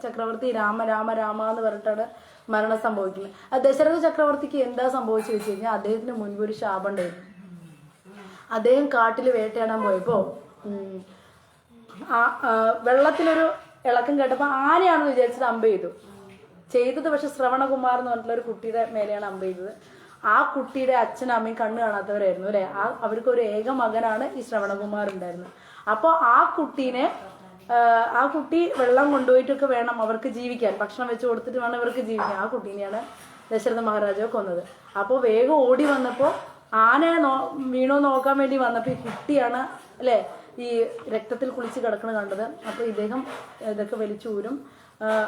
ചക്രവർത്തി രാമ രാമ രാമ എന്ന് പറഞ്ഞിട്ടാണ് മരണം സംഭവിക്കുന്നത്. ആ ദശരഥ ചക്രവർത്തിക്ക് എന്താ സംഭവിച്ചു വെച്ച് കഴിഞ്ഞാൽ അദ്ദേഹത്തിന് മുൻപ് ഒരു ശാപം ഉണ്ടായിരുന്നു. അദ്ദേഹം കാട്ടിൽ വേട്ടയാടാൻ പോയപ്പോ വെള്ളത്തിലൊരു ഇളക്കം കേട്ടപ്പോൾ ആനയാണെന്ന് വിചാരിച്ചിട്ട് അമ്പ് ചെയ്തത്. പക്ഷെ ശ്രവണകുമാർ എന്ന് പറഞ്ഞിട്ടുള്ള ഒരു കുട്ടിയുടെ മേലെയാണ് അമ്പ് ചെയ്തത്. ആ കുട്ടിയുടെ അച്ഛനും അമ്മയും കണ്ണ് കാണാത്തവരായിരുന്നു അല്ലെ. അവർക്ക് ഒരു ഏക മകനാണ് ഈ ശ്രവണകുമാർ ഉണ്ടായിരുന്നത്. അപ്പോൾ ആ കുട്ടി വെള്ളം കൊണ്ടുപോയിട്ടൊക്കെ വേണം അവർക്ക് ജീവിക്കാൻ, ഭക്ഷണം വെച്ച് കൊടുത്തിട്ട് വേണം ഇവർക്ക് ജീവിക്കാൻ. ആ കുട്ടീനെയാണ് ദശരഥ മഹാരാജാവ് കൊന്നത്. അപ്പോൾ വേഗം ഓടി വന്നപ്പോൾ ആനയെ വീണോ നോക്കാൻ വേണ്ടി വന്നപ്പോൾ ഈ കുട്ടിയാണ് അല്ലേ ഈ രക്തത്തിൽ കുളിച്ച് കിടക്കണ കണ്ടത്. അപ്പോൾ ഇദ്ദേഹം ഇതൊക്കെ വലിച്ചൂരും,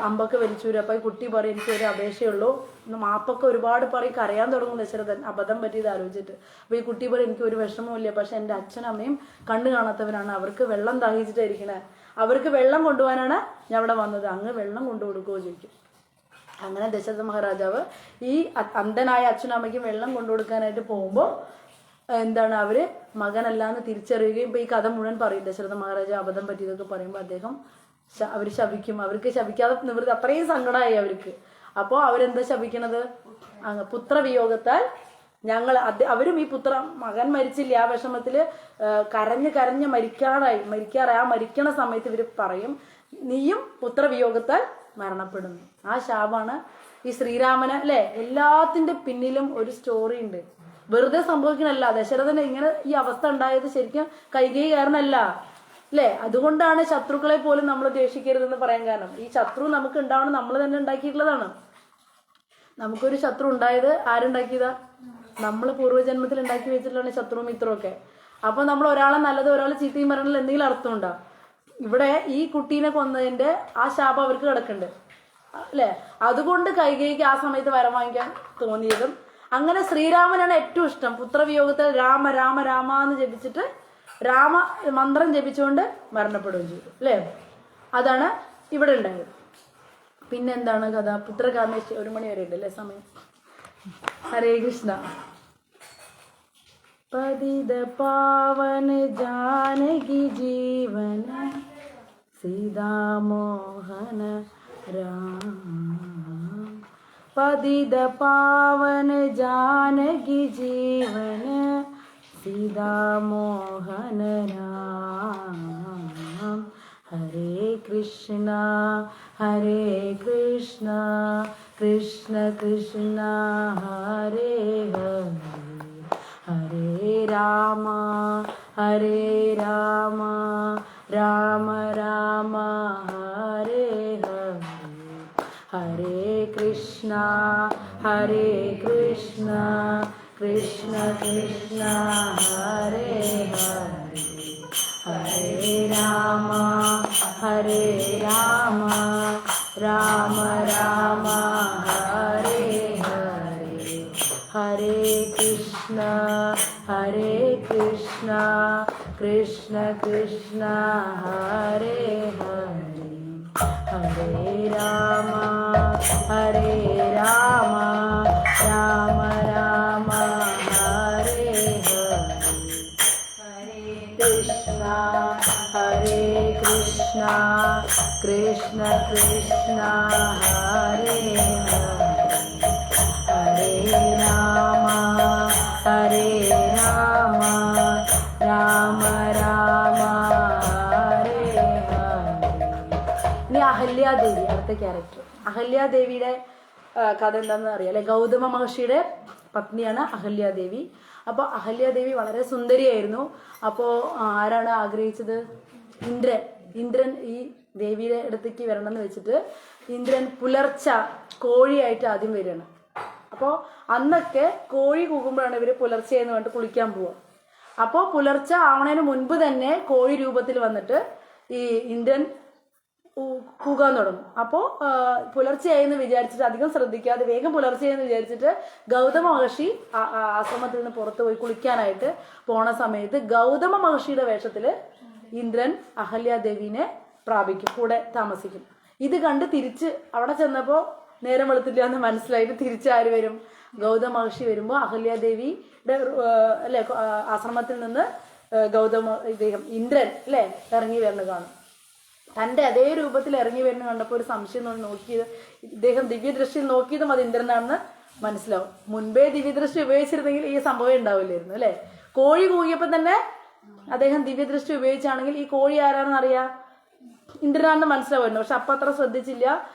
അമ്പൊക്കെ വലിച്ചൂരും. അപ്പോൾ ഈ കുട്ടി പറയും എനിക്ക് ഒരു അപേക്ഷയുള്ളൂ, മാപ്പൊക്കെ ഒരുപാട് പറയും. കരയാൻ തുടങ്ങും ദശരഥൻ അബദ്ധം പറ്റിയത് ആലോചിച്ചിട്ട്. അപ്പോൾ ഈ കുട്ടി പറയും എനിക്ക് ഒരു വിഷമവുമില്ല, പക്ഷെ എൻ്റെ അച്ഛനും അമ്മയും കണ്ണു കാണാത്തവരാണ്, അവർക്ക് വെള്ളം ദാഹിച്ചിട്ടായിരിക്കണേ, അവർക്ക് വെള്ളം കൊണ്ടുപോകാനാണ് ഞാൻ ഇവിടെ വന്നത്, അങ്ങ് വെള്ളം കൊണ്ടുകൊടുക്കുമോ ചോദിക്കും. അങ്ങനെ ദശരഥ മഹാരാജാവ് ഈ അന്ധനായ അച്ഛനും അമ്മയ്ക്കും വെള്ളം കൊണ്ടുകൊടുക്കാനായിട്ട് പോകുമ്പോൾ എന്താണ് അവര് മകനല്ലാന്ന് തിരിച്ചറിയുകയും ഇപ്പൊ ഈ കഥ മുഴുവൻ പറയും. ദശരഥ മഹാരാജാവ് അബദ്ധം പറ്റിയതൊക്കെ പറയുമ്പോൾ അദ്ദേഹം അവർ ശപിക്കും. അവർക്ക് ശപിക്കാതെ നിവൃത്തി, അത്രയും സങ്കടമായി അവർക്ക്. അപ്പോൾ അവരെന്താ ശപിക്കണത്? പുത്രവിയോഗത്താൽ അവരും ഈ മകൻ മരിച്ചില്ല ആ വിഷമത്തില് കരഞ്ഞ് മരിക്കാറായി. ആ മരിക്കണ സമയത്ത് ഇവര് പറയും നീയും പുത്രവിയോഗത്താൽ മരണപ്പെടുന്നു. ആ ശാപാണ് ഈ ശ്രീരാമന് അല്ലെ എല്ലാത്തിന്റെ പിന്നിലും ഒരു സ്റ്റോറി ഉണ്ട്. വെറുതെ സംഭവിക്കണല്ല. ദശരഥന് ഇങ്ങനെ ഈ അവസ്ഥ ഉണ്ടായത് ശരിക്കും കൈകേയി കാരണമല്ല അല്ലെ. അതുകൊണ്ടാണ് ശത്രുക്കളെ പോലും നമ്മൾ ദ്വേഷിക്കരുതെന്ന് പറയാൻ കാരണം. ഈ ശത്രു നമുക്ക് ഉണ്ടാവണം നമ്മൾ തന്നെ ഉണ്ടാക്കിയിട്ടുള്ളതാണ്. നമുക്കൊരു ശത്രു ഉണ്ടായത് ആരുണ്ടാക്കിയതാ? നമ്മൾ പൂർവ്വജന്മത്തിൽ ഉണ്ടാക്കി വെച്ചിട്ടുള്ള ശത്രു മിത്രവും ഒക്കെ. അപ്പൊ നമ്മൾ ഒരാളെ നല്ലത് ഒരാളെ ചീത്തയും പറയണതിൽ എന്തെങ്കിലും അർത്ഥമുണ്ടോ? ഇവിടെ ഈ കുട്ടീനെ കൊന്നതിന്റെ ആ ശാപം അവർക്ക് കിടക്കുന്നുണ്ട് അല്ലെ. അതുകൊണ്ട് കൈകേയിക്ക് ആ സമയത്ത് വരം വാങ്ങിക്കാൻ തോന്നിയതും അങ്ങനെ. ശ്രീരാമനാണ് ഏറ്റവും ഇഷ്ടം. പുത്രവിയോഗത്തിൽ രാമ രാമ രാമ എന്ന് ജപിച്ചിട്ട് രാമ മന്ത്രം ജപിച്ചുകൊണ്ട് മരണപ്പെടുകയും ചെയ്തു അല്ലേ. അതാണ് ഇവിടെ ഉണ്ടായത്. പിന്നെന്താണ് കഥ? പുത്രകാമേശ്വരി 1 മണി വരെ ഉണ്ട് അല്ലേ സമയം. ഹരേ കൃഷ്ണ. പതിത പാവന ജാനകി ജീവന സീതാമോഹന രാം. പതിത പാവന ജാനകി ജീവന സീതാമോഹന രാം. ഹരേ കൃഷ്ണ ഹരേ കൃഷ്ണ കൃഷ്ണ കൃഷ്ണ ഹരേ ഹരേ. ഹരേ രാമ ഹരേ രാമ രാമ രാമ ഹരേ ഹരേ. ഹരേ കൃഷ്ണ ഹരേ കൃഷ്ണ കൃഷ്ണ കൃഷ്ണ ഹരേ ഹരേ. ഹരേ രാമ ഹരേ രാമ രാമ രാമ ഹരേ ഹരേ. ഹരേ കൃഷ്ണ ഹരേ കൃഷ്ണ കൃഷ്ണ കൃഷ്ണ ഹരേ ഹരേ. ഹരേ രാമ ഹരേ രാമ രാമ രാമ ഹരേ ഹരേ. ഹരേ കൃഷ്ണ ഹരേ കൃഷ്ണ കൃഷ്ണ കൃഷ്ണ ഹരേ ഹരേ. ഹരേ രാമ ഹരേ രാമ രാമ രാമ ഹരേ ഹരേ. ഇനി അഹല്യാദേവി അടുത്ത ക്യാരക്ടർ. അഹല്യാദേവിയുടെ കഥ എന്താണെന്ന് അറിയാം അല്ലെ. ഗൗതമ മഹർഷിയുടെ പത്നിയാണ് അഹല്യാദേവി. അപ്പോൾ അഹല്യാദേവി വളരെ സുന്ദരിയായിരുന്നു. അപ്പോൾ ആരാണ് ആഗ്രഹിച്ചത്? ഇന്ദ്രൻ ഈ ദേവിയുടെ അടുത്തേക്ക് വരണം എന്ന് വെച്ചിട്ട് ഇന്ദ്രൻ പുലർച്ച കോഴിയായിട്ട് ആദ്യം വരികയാണ്. അപ്പോൾ അന്നൊക്കെ കോഴി കൂകുമ്പോഴാണ് ഇവര് പുലർച്ചെ എന്ന് പറഞ്ഞിട്ട് കുളിക്കാൻ പോവുക. അപ്പോൾ പുലർച്ച ആവണതിന് മുൻപ് തന്നെ കോഴി രൂപത്തിൽ വന്നിട്ട് ഈ ഇന്ദ്രൻ കൂകാൻ തുടങ്ങും. അപ്പോൾ പുലർച്ചെയായെന്ന് വിചാരിച്ചിട്ട് അധികം ശ്രദ്ധിക്കാതെ വേഗം പുലർച്ചെയെന്ന് വിചാരിച്ചിട്ട് ഗൗതമ മഹർഷി ആശ്രമത്തിൽ നിന്ന് പുറത്ത് പോയി കുളിക്കാനായിട്ട് പോണ സമയത്ത് ഗൗതമ മഹർഷിയുടെ വേഷത്തില് ഇന്ദ്രൻ അഹല്യാദേവിനെ പ്രാപിക്കും, കൂടെ താമസിക്കും. ഇത് കണ്ട് തിരിച്ച് അവിടെ ചെന്നപ്പോൾ നേരം വെളുത്തില്ല എന്ന് മനസ്സിലായിട്ട് തിരിച്ച് ആര് വരും? ഗൗതമ മഹർഷി വരുമ്പോൾ അഹല്യാദേവിയുടെ അല്ലെ ആശ്രമത്തിൽ നിന്ന് ഇന്ദ്രൻ അല്ലെ ഇറങ്ങി വരുന്ന കാണും. തൻ്റെ അതേ രൂപത്തിൽ ഇറങ്ങി വരുന്ന കണ്ടപ്പോൾ ഒരു സംശയം നോക്കിയത്, ഇദ്ദേഹം ദിവ്യദൃഷ്ടിയിൽ നോക്കിയതും അത് ഇന്ദ്രനാണെന്ന് മനസ്സിലാവും. മുൻപേ ദിവ്യദൃഷ്ടി ഉപയോഗിച്ചിരുന്നെങ്കിൽ ഈ സംഭവം ഉണ്ടാവില്ലായിരുന്നു അല്ലെ. കോഴി കൂകിയപ്പോൾ തന്നെ അദ്ദേഹം ദിവ്യദൃഷ്ടി ഉപയോഗിച്ചാണെങ്കിൽ ഈ കോഴി ആരാണെന്ന് അറിയാം, ഇന്ദ്രനാണെന്ന് മനസ്സിലാവുമായിരുന്നു. പക്ഷെ അപ്പം അത്ര ശ്രദ്ധിച്ചില്ല.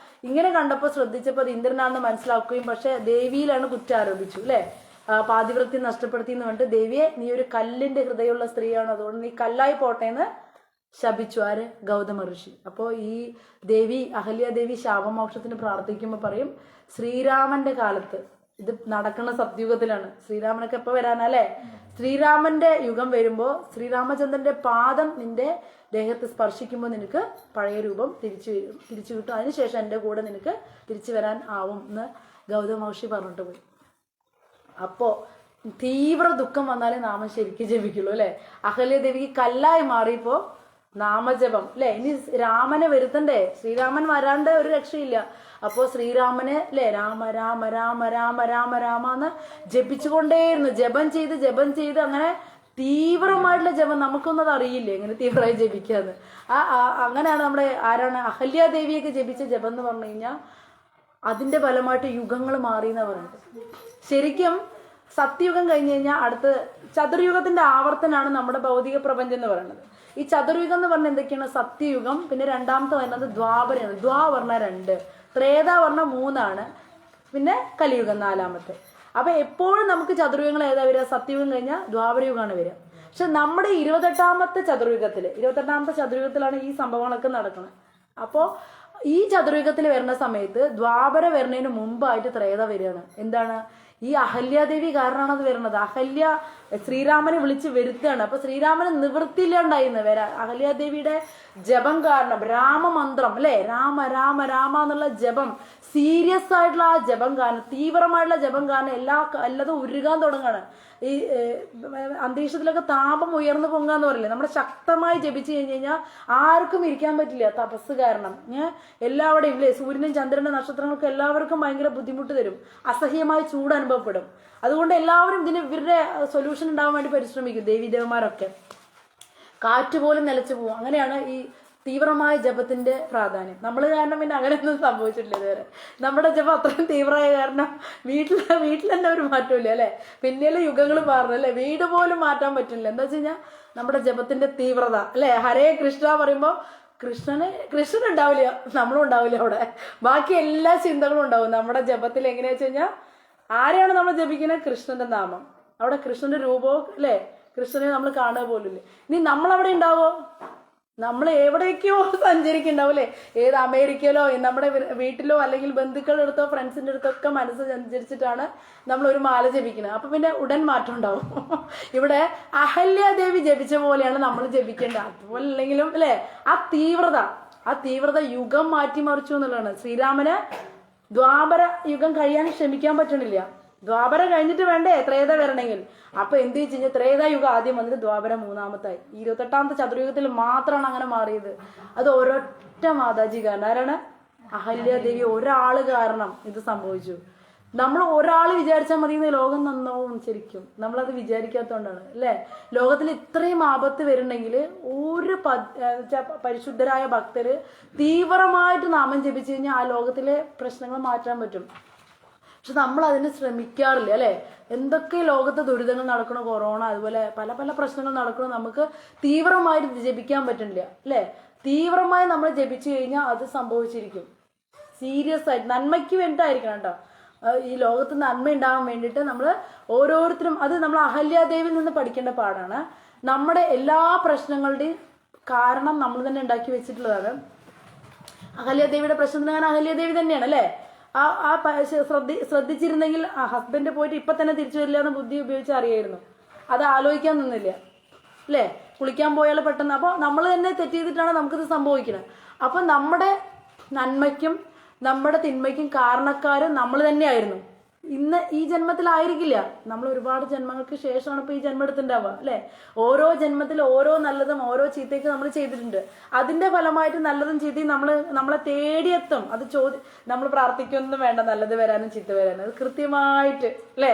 ഇങ്ങനെ കണ്ടപ്പോൾ ശ്രദ്ധിച്ചപ്പോൾ അത് ഇന്ദ്രനാണെന്ന് മനസ്സിലാക്കുകയും പക്ഷെ ദേവിയിലാണ് കുറ്റം ആരോപിച്ചു അല്ലെ. പാതിവൃത്യം നഷ്ടപ്പെടുത്തി എന്ന് പറഞ്ഞിട്ട് ദേവിയെ നീ ഒരു കല്ലിന്റെ ഹൃദയമുള്ള സ്ത്രീയാണ്, അതുകൊണ്ട് നീ കല്ലായി പോട്ടെ എന്ന് ശപിച്ചു. ആര്? ഗൗതമ ഋഷി. അപ്പോൾ ഈ ദേവി അഹല്യാദേവി ശാപമോക്ഷത്തിന് പ്രാർത്ഥിക്കുമ്പോൾ പറയും, ശ്രീരാമന്റെ കാലത്ത്, ഇത് നടക്കുന്ന സത്യുഗത്തിലാണ്, ശ്രീരാമനൊക്കെ എപ്പോൾ വരാനല്ലേ, ശ്രീരാമന്റെ യുഗം വരുമ്പോൾ ശ്രീരാമചന്ദ്രന്റെ പാദം നിന്റെ ദേഹത്ത് സ്പർശിക്കുമ്പോൾ നിനക്ക് പഴയ രൂപം തിരിച്ചു കിട്ടും. അതിനുശേഷം എൻ്റെ കൂടെ നിനക്ക് തിരിച്ചു വരാൻ ആവും എന്ന് ഗൗതമ മഹർഷി പറഞ്ഞിട്ട് പോയി. അപ്പോൾ തീവ്ര ദുഃഖം വന്നാലേ നാമം ശരിക്കും ജപിക്കുള്ളൂ അല്ലെ. അഹല്യദേവിക്ക് കല്ലായി മാറിയപ്പോൾ നാമജപം അല്ലെ. ഇനി രാമനെ വരുത്തണ്ടേ, ശ്രീരാമൻ വരാണ്ട് ഒരു രക്ഷയില്ല. അപ്പോൾ ശ്രീരാമനെ അല്ലെ രാമ രാമ രാമ രാമ രാമ രാമ എന്ന് ജപിച്ചുകൊണ്ടേയിരുന്നു. ജപം ചെയ്ത് അങ്ങനെ തീവ്രമായിട്ടുള്ള ജപം. നമുക്കൊന്നത് അറിയില്ലേ എങ്ങനെ തീവ്രമായി ജപിക്കാന്ന്. അങ്ങനെയാണ് നമ്മുടെ ആരാണ് അഹല്യാദേവിയൊക്കെ ജപിച്ച ജപം എന്ന് പറഞ്ഞു കഴിഞ്ഞാൽ അതിന്റെ ഫലമായിട്ട് യുഗങ്ങൾ മാറി എന്നാ പറയുന്നത്. ശരിക്കും സത്യയുഗം കഴിഞ്ഞ് കഴിഞ്ഞാൽ അടുത്ത് ചതുർയുഗത്തിന്റെ ആവർത്തനാണ് നമ്മുടെ ഭൗതിക പ്രപഞ്ചം എന്ന് പറയുന്നത്. ഈ ചതുർയുഗം എന്ന് പറഞ്ഞാൽ എന്തൊക്കെയാണ്? സത്യയുഗം, പിന്നെ രണ്ടാമത്തെ വരുന്നത് ദ്വാപരയാണ്. ദ്വാ പറഞ്ഞ 2, ത്രേത പറഞ്ഞ 3, പിന്നെ കലിയുഗം 4-മത്തെ. അപ്പൊ എപ്പോഴും നമുക്ക് ചതുർയുഗങ്ങൾ ഏതാ വരിക? സത്യയുഗം കഴിഞ്ഞാൽ ദ്വാപരയുഗമാണ് വരിക. പക്ഷെ നമ്മുടെ 28-മത്തെ ചതുർയുഗത്തിലാണ് ഈ സംഭവങ്ങളൊക്കെ നടക്കുന്നത്. അപ്പോൾ ഈ ചതുർയുഗത്തിൽ വരുന്ന സമയത്ത് ദ്വാപര വരുന്നതിന് മുമ്പായിട്ട് ത്രേത വരികയാണ്. എന്താണ്? ഈ അഹല്യാദേവി കാരണമാണ് അത് വരുന്നത്. അഹല്യ ശ്രീരാമനെ വിളിച്ച് വരുത്തുകയാണ്. അപ്പൊ ശ്രീരാമന് നിവൃത്തിയില്ലാണ്ടായിരുന്നു വരാൻ. അഹല്യാദേവിയുടെ ജപം കാരണം, രാമമന്ത്രം അല്ലെ, രാമ രാമ രാമ എന്നുള്ള ജപം, സീരിയസ് ആയിട്ടുള്ള ആ ജപം കാരണം, തീവ്രമായിട്ടുള്ള ജപം കാരണം എല്ലാതും ഉരുകാൻ തുടങ്ങാണ്. ഈ അന്തരീക്ഷത്തിലൊക്കെ താപം ഉയർന്നു പൊങ്ങാന്ന് പറയില്ലേ, നമ്മുടെ ശക്തമായി ജപിച്ചു കഴിഞ്ഞ് കഴിഞ്ഞാൽ ആർക്കും ഇരിക്കാൻ പറ്റില്ല തപസ് കാരണം. എല്ലാവരുടെയും ഇല്ലേ, സൂര്യനും ചന്ദ്രന്റെ നക്ഷത്രങ്ങൾക്കും എല്ലാവർക്കും ഭയങ്കര ബുദ്ധിമുട്ട് തരും, അസഹ്യമായ ചൂട് അനുഭവപ്പെടും. അതുകൊണ്ട് എല്ലാവരും ഇവരുടെ സൊല്യൂഷൻ ഉണ്ടാവാൻ വേണ്ടി പരിശ്രമിക്കും. ദേവീദേവന്മാരൊക്കെ കാറ്റ് പോലും നിലച്ചു പോകും. അങ്ങനെയാണ് ഈ തീവ്രമായ ജപത്തിന്റെ പ്രാധാന്യം. നമ്മൾ കാരണം പിന്നെ അങ്ങനെയൊന്നും സംഭവിച്ചിട്ടില്ല ഇതുവരെ. നമ്മുടെ ജപം അത്രയും തീവ്രമായ കാരണം വീട്ടിൽ തന്നെ ഒരു മാറ്റമില്ല അല്ലെ. പിന്നെയുള്ള യുഗങ്ങൾ മാറുന്നു അല്ലെ, വീട് പോലും മാറ്റാൻ പറ്റില്ല. എന്താ വെച്ച് കഴിഞ്ഞാൽ നമ്മുടെ ജപത്തിന്റെ തീവ്രത അല്ലെ. ഹരേ കൃഷ്ണ പറയുമ്പോൾ കൃഷ്ണൻ ഉണ്ടാവില്ല, നമ്മളും ഉണ്ടാവില്ല അവിടെ. ബാക്കി എല്ലാ ചിന്തകളും ഉണ്ടാവും നമ്മുടെ ജപത്തിൽ. എങ്ങനെയാ വെച്ച് കഴിഞ്ഞാൽ ആരെയാണ് നമ്മൾ ജപിക്കുന്നത്? കൃഷ്ണന്റെ നാമം. അവിടെ കൃഷ്ണന്റെ രൂപവും അല്ലെ, കൃഷ്ണനെ നമ്മൾ കാണുക പോലില്ലേ. ഇനി നമ്മളവിടെ ഉണ്ടാവോ? നമ്മൾ എവിടേക്കോ സഞ്ചരിക്കുന്നുണ്ടാവും അല്ലെ. ഏത് അമേരിക്കയിലോ നമ്മുടെ വീട്ടിലോ അല്ലെങ്കിൽ ബന്ധുക്കളുടെ അടുത്തോ ഫ്രണ്ട്സിന്റെ അടുത്തൊക്കെ മനസ്സ് സഞ്ചരിച്ചിട്ടാണ് നമ്മൾ ഒരു മാല ജപിക്കുന്നത്. അപ്പൊ പിന്നെ ഉടൻ മാറ്റം ഉണ്ടാവും. ഇവിടെ അഹല്യാദേവി ജപിച്ച പോലെയാണ് നമ്മൾ ജപിക്കേണ്ടത്. അതുപോലെ അല്ലെങ്കിലും അല്ലെ, ആ തീവ്രത യുഗം മാറ്റിമറിച്ചു എന്നുള്ളതാണ്. ശ്രീരാമന് ദ്വാപര യുഗം കഴിയാൻ ശ്രമിക്കാൻ പറ്റണില്ല. ദ്വാപര കഴിഞ്ഞിട്ട് വേണ്ടേ ത്രേത വരണമെങ്കിൽ. അപ്പൊ എന്ത് വെച്ച് കഴിഞ്ഞാൽ ത്രേതായുഗം ആദ്യം വന്നിട്ട് ദ്വാപര 3-മത്തായി. 28-മത്തെ ചതുർയുഗത്തിൽ മാത്രമാണ് അങ്ങനെ മാറിയത്. അത് ഒരൊറ്റ മാതാജി കാരണം. ആരാണ്? അഹല്യാദേവി ഒരാള് കാരണം ഇത് സംഭവിച്ചു. നമ്മൾ ഒരാൾ വിചാരിച്ചാൽ മതി ലോകം നന്നാവും. ശരിക്കും നമ്മളത് വിചാരിക്കാത്തതുകൊണ്ടാണ് അല്ലെ. ലോകത്തിൽ ഇത്രയും ആപത്ത് വരുന്നുണ്ടെങ്കിൽ ഒരു പരിശുദ്ധരായ ഭക്തര് തീവ്രമായിട്ട് നാമം ജപിച്ചു കഴിഞ്ഞാൽ ആ ലോകത്തിലെ പ്രശ്നങ്ങൾ മാറ്റാൻ പറ്റും. പക്ഷെ നമ്മൾ അതിന് ശ്രമിക്കാറില്ല അല്ലെ. എന്തൊക്കെ ലോകത്ത് ദുരിതങ്ങൾ നടക്കണോ, കൊറോണ അതുപോലെ പല പല പ്രശ്നങ്ങൾ നടക്കണോ, നമുക്ക് തീവ്രമായിട്ട് ജപിക്കാൻ പറ്റുന്നില്ല അല്ലെ. തീവ്രമായി നമ്മൾ ജപിച്ചു കഴിഞ്ഞാൽ അത് സംഭവിച്ചിരിക്കും. സീരിയസ് ആയിട്ട് നന്മയ്ക്ക് വേണ്ടിയിട്ടായിരിക്കണം കേട്ടോ. ഈ ലോകത്ത് നന്മ ഉണ്ടാകാൻ വേണ്ടിയിട്ട് നമ്മൾ ഓരോരുത്തരും, അത് നമ്മൾ അഹല്യാദേവിയിൽ നിന്ന് പഠിക്കേണ്ട പാടാണ്. നമ്മുടെ എല്ലാ പ്രശ്നങ്ങളുടെയും കാരണം നമ്മൾ തന്നെ ഉണ്ടാക്കി വെച്ചിട്ടുള്ളതാണ്. അഹല്യാദേവിയുടെ പ്രശ്നത്തിന് കാരണം അഹല്യാദേവി തന്നെയാണ് അല്ലെ. ശ്രദ്ധിച്ചിരുന്നെങ്കിൽ ഹസ്ബൻഡ് പോയിട്ട് ഇപ്പൊ തന്നെ തിരിച്ചു വരില്ല എന്ന് ബുദ്ധി ഉപയോഗിച്ച് അറിയായിരുന്നു. അത് ആലോചിക്കാൻ നിന്നില്ല അല്ലെ. കുളിക്കാൻ പോയാൽ പെട്ടെന്ന്. അപ്പൊ നമ്മൾ തന്നെ തെറ്റ് ചെയ്തിട്ടാണ് നമുക്കിത് സംഭവിക്കുന്നത്. അപ്പൊ നമ്മുടെ നന്മയ്ക്കും നമ്മുടെ തിന്മയ്ക്കും കാരണക്കാര് നമ്മൾ തന്നെയായിരുന്നു. ഇന്ന് ഈ ജന്മത്തിലായിരിക്കില്ല, നമ്മൾ ഒരുപാട് ജന്മങ്ങൾക്ക് ശേഷമാണ് ഇപ്പൊ ഈ ജന്മം എടുത്തിട്ടുണ്ടാവുക അല്ലെ. ഓരോ ജന്മത്തിൽ ഓരോ നല്ലതും ഓരോ ചീത്തയ്ക്ക് നമ്മൾ ചെയ്തിട്ടുണ്ട്. അതിന്റെ ഫലമായിട്ട് നല്ലതും ചീത്തയും നമ്മളെ തേടിയെത്തും. അത് നമ്മൾ പ്രാർത്ഥിക്കൊന്നും വേണ്ട നല്ലത് വരാനും ചീത്ത വരാനും. അത് കൃത്യമായിട്ട് അല്ലെ.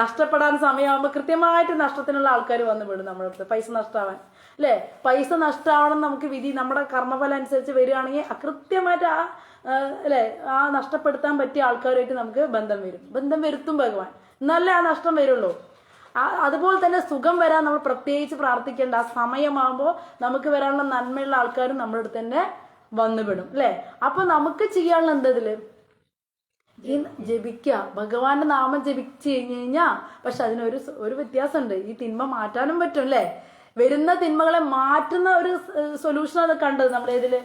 നഷ്ടപ്പെടാൻ സമയമാകുമ്പോൾ കൃത്യമായിട്ട് നഷ്ടത്തിനുള്ള ആൾക്കാർ വന്നു വിടും നമ്മുടെ അടുത്ത്. പൈസ നഷ്ടമാവാൻ അല്ലെ, പൈസ നഷ്ടമാവണം നമുക്ക് വിധി നമ്മുടെ കർമ്മഫലം അനുസരിച്ച് വരികയാണെങ്കിൽ കൃത്യമായിട്ട് അല്ലെ ആ നഷ്ടപ്പെടുത്താൻ പറ്റിയ ആൾക്കാരുമായിട്ട് നമുക്ക് ബന്ധം വരുത്തും ഭഗവാൻ. എന്നാലേ ആ നഷ്ടം വരുള്ളൂ. അതുപോലെ തന്നെ സുഖം വരാൻ നമ്മൾ പ്രത്യേകിച്ച് പ്രാർത്ഥിക്കേണ്ട. ആ സമയമാകുമ്പോൾ നമുക്ക് വരാനുള്ള നന്മയുള്ള ആൾക്കാരും നമ്മുടെ അടുത്ത് തന്നെ വന്നുവിടും അല്ലെ. അപ്പൊ നമുക്ക് ചെയ്യാനുള്ള എന്തതില് ഈ ജപിക്കുക, ഭഗവാന്റെ നാമം ജപിച്ചു കഴിഞ്ഞു കഴിഞ്ഞാ. പക്ഷെ അതിനൊരു വ്യത്യാസമുണ്ട്. ഈ തിന്മ മാറ്റാനും പറ്റും അല്ലെ. വരുന്ന തിന്മകളെ മാറ്റുന്ന ഒരു സൊല്യൂഷൻ അത് കണ്ടത് നമ്മുടെ ഇതില്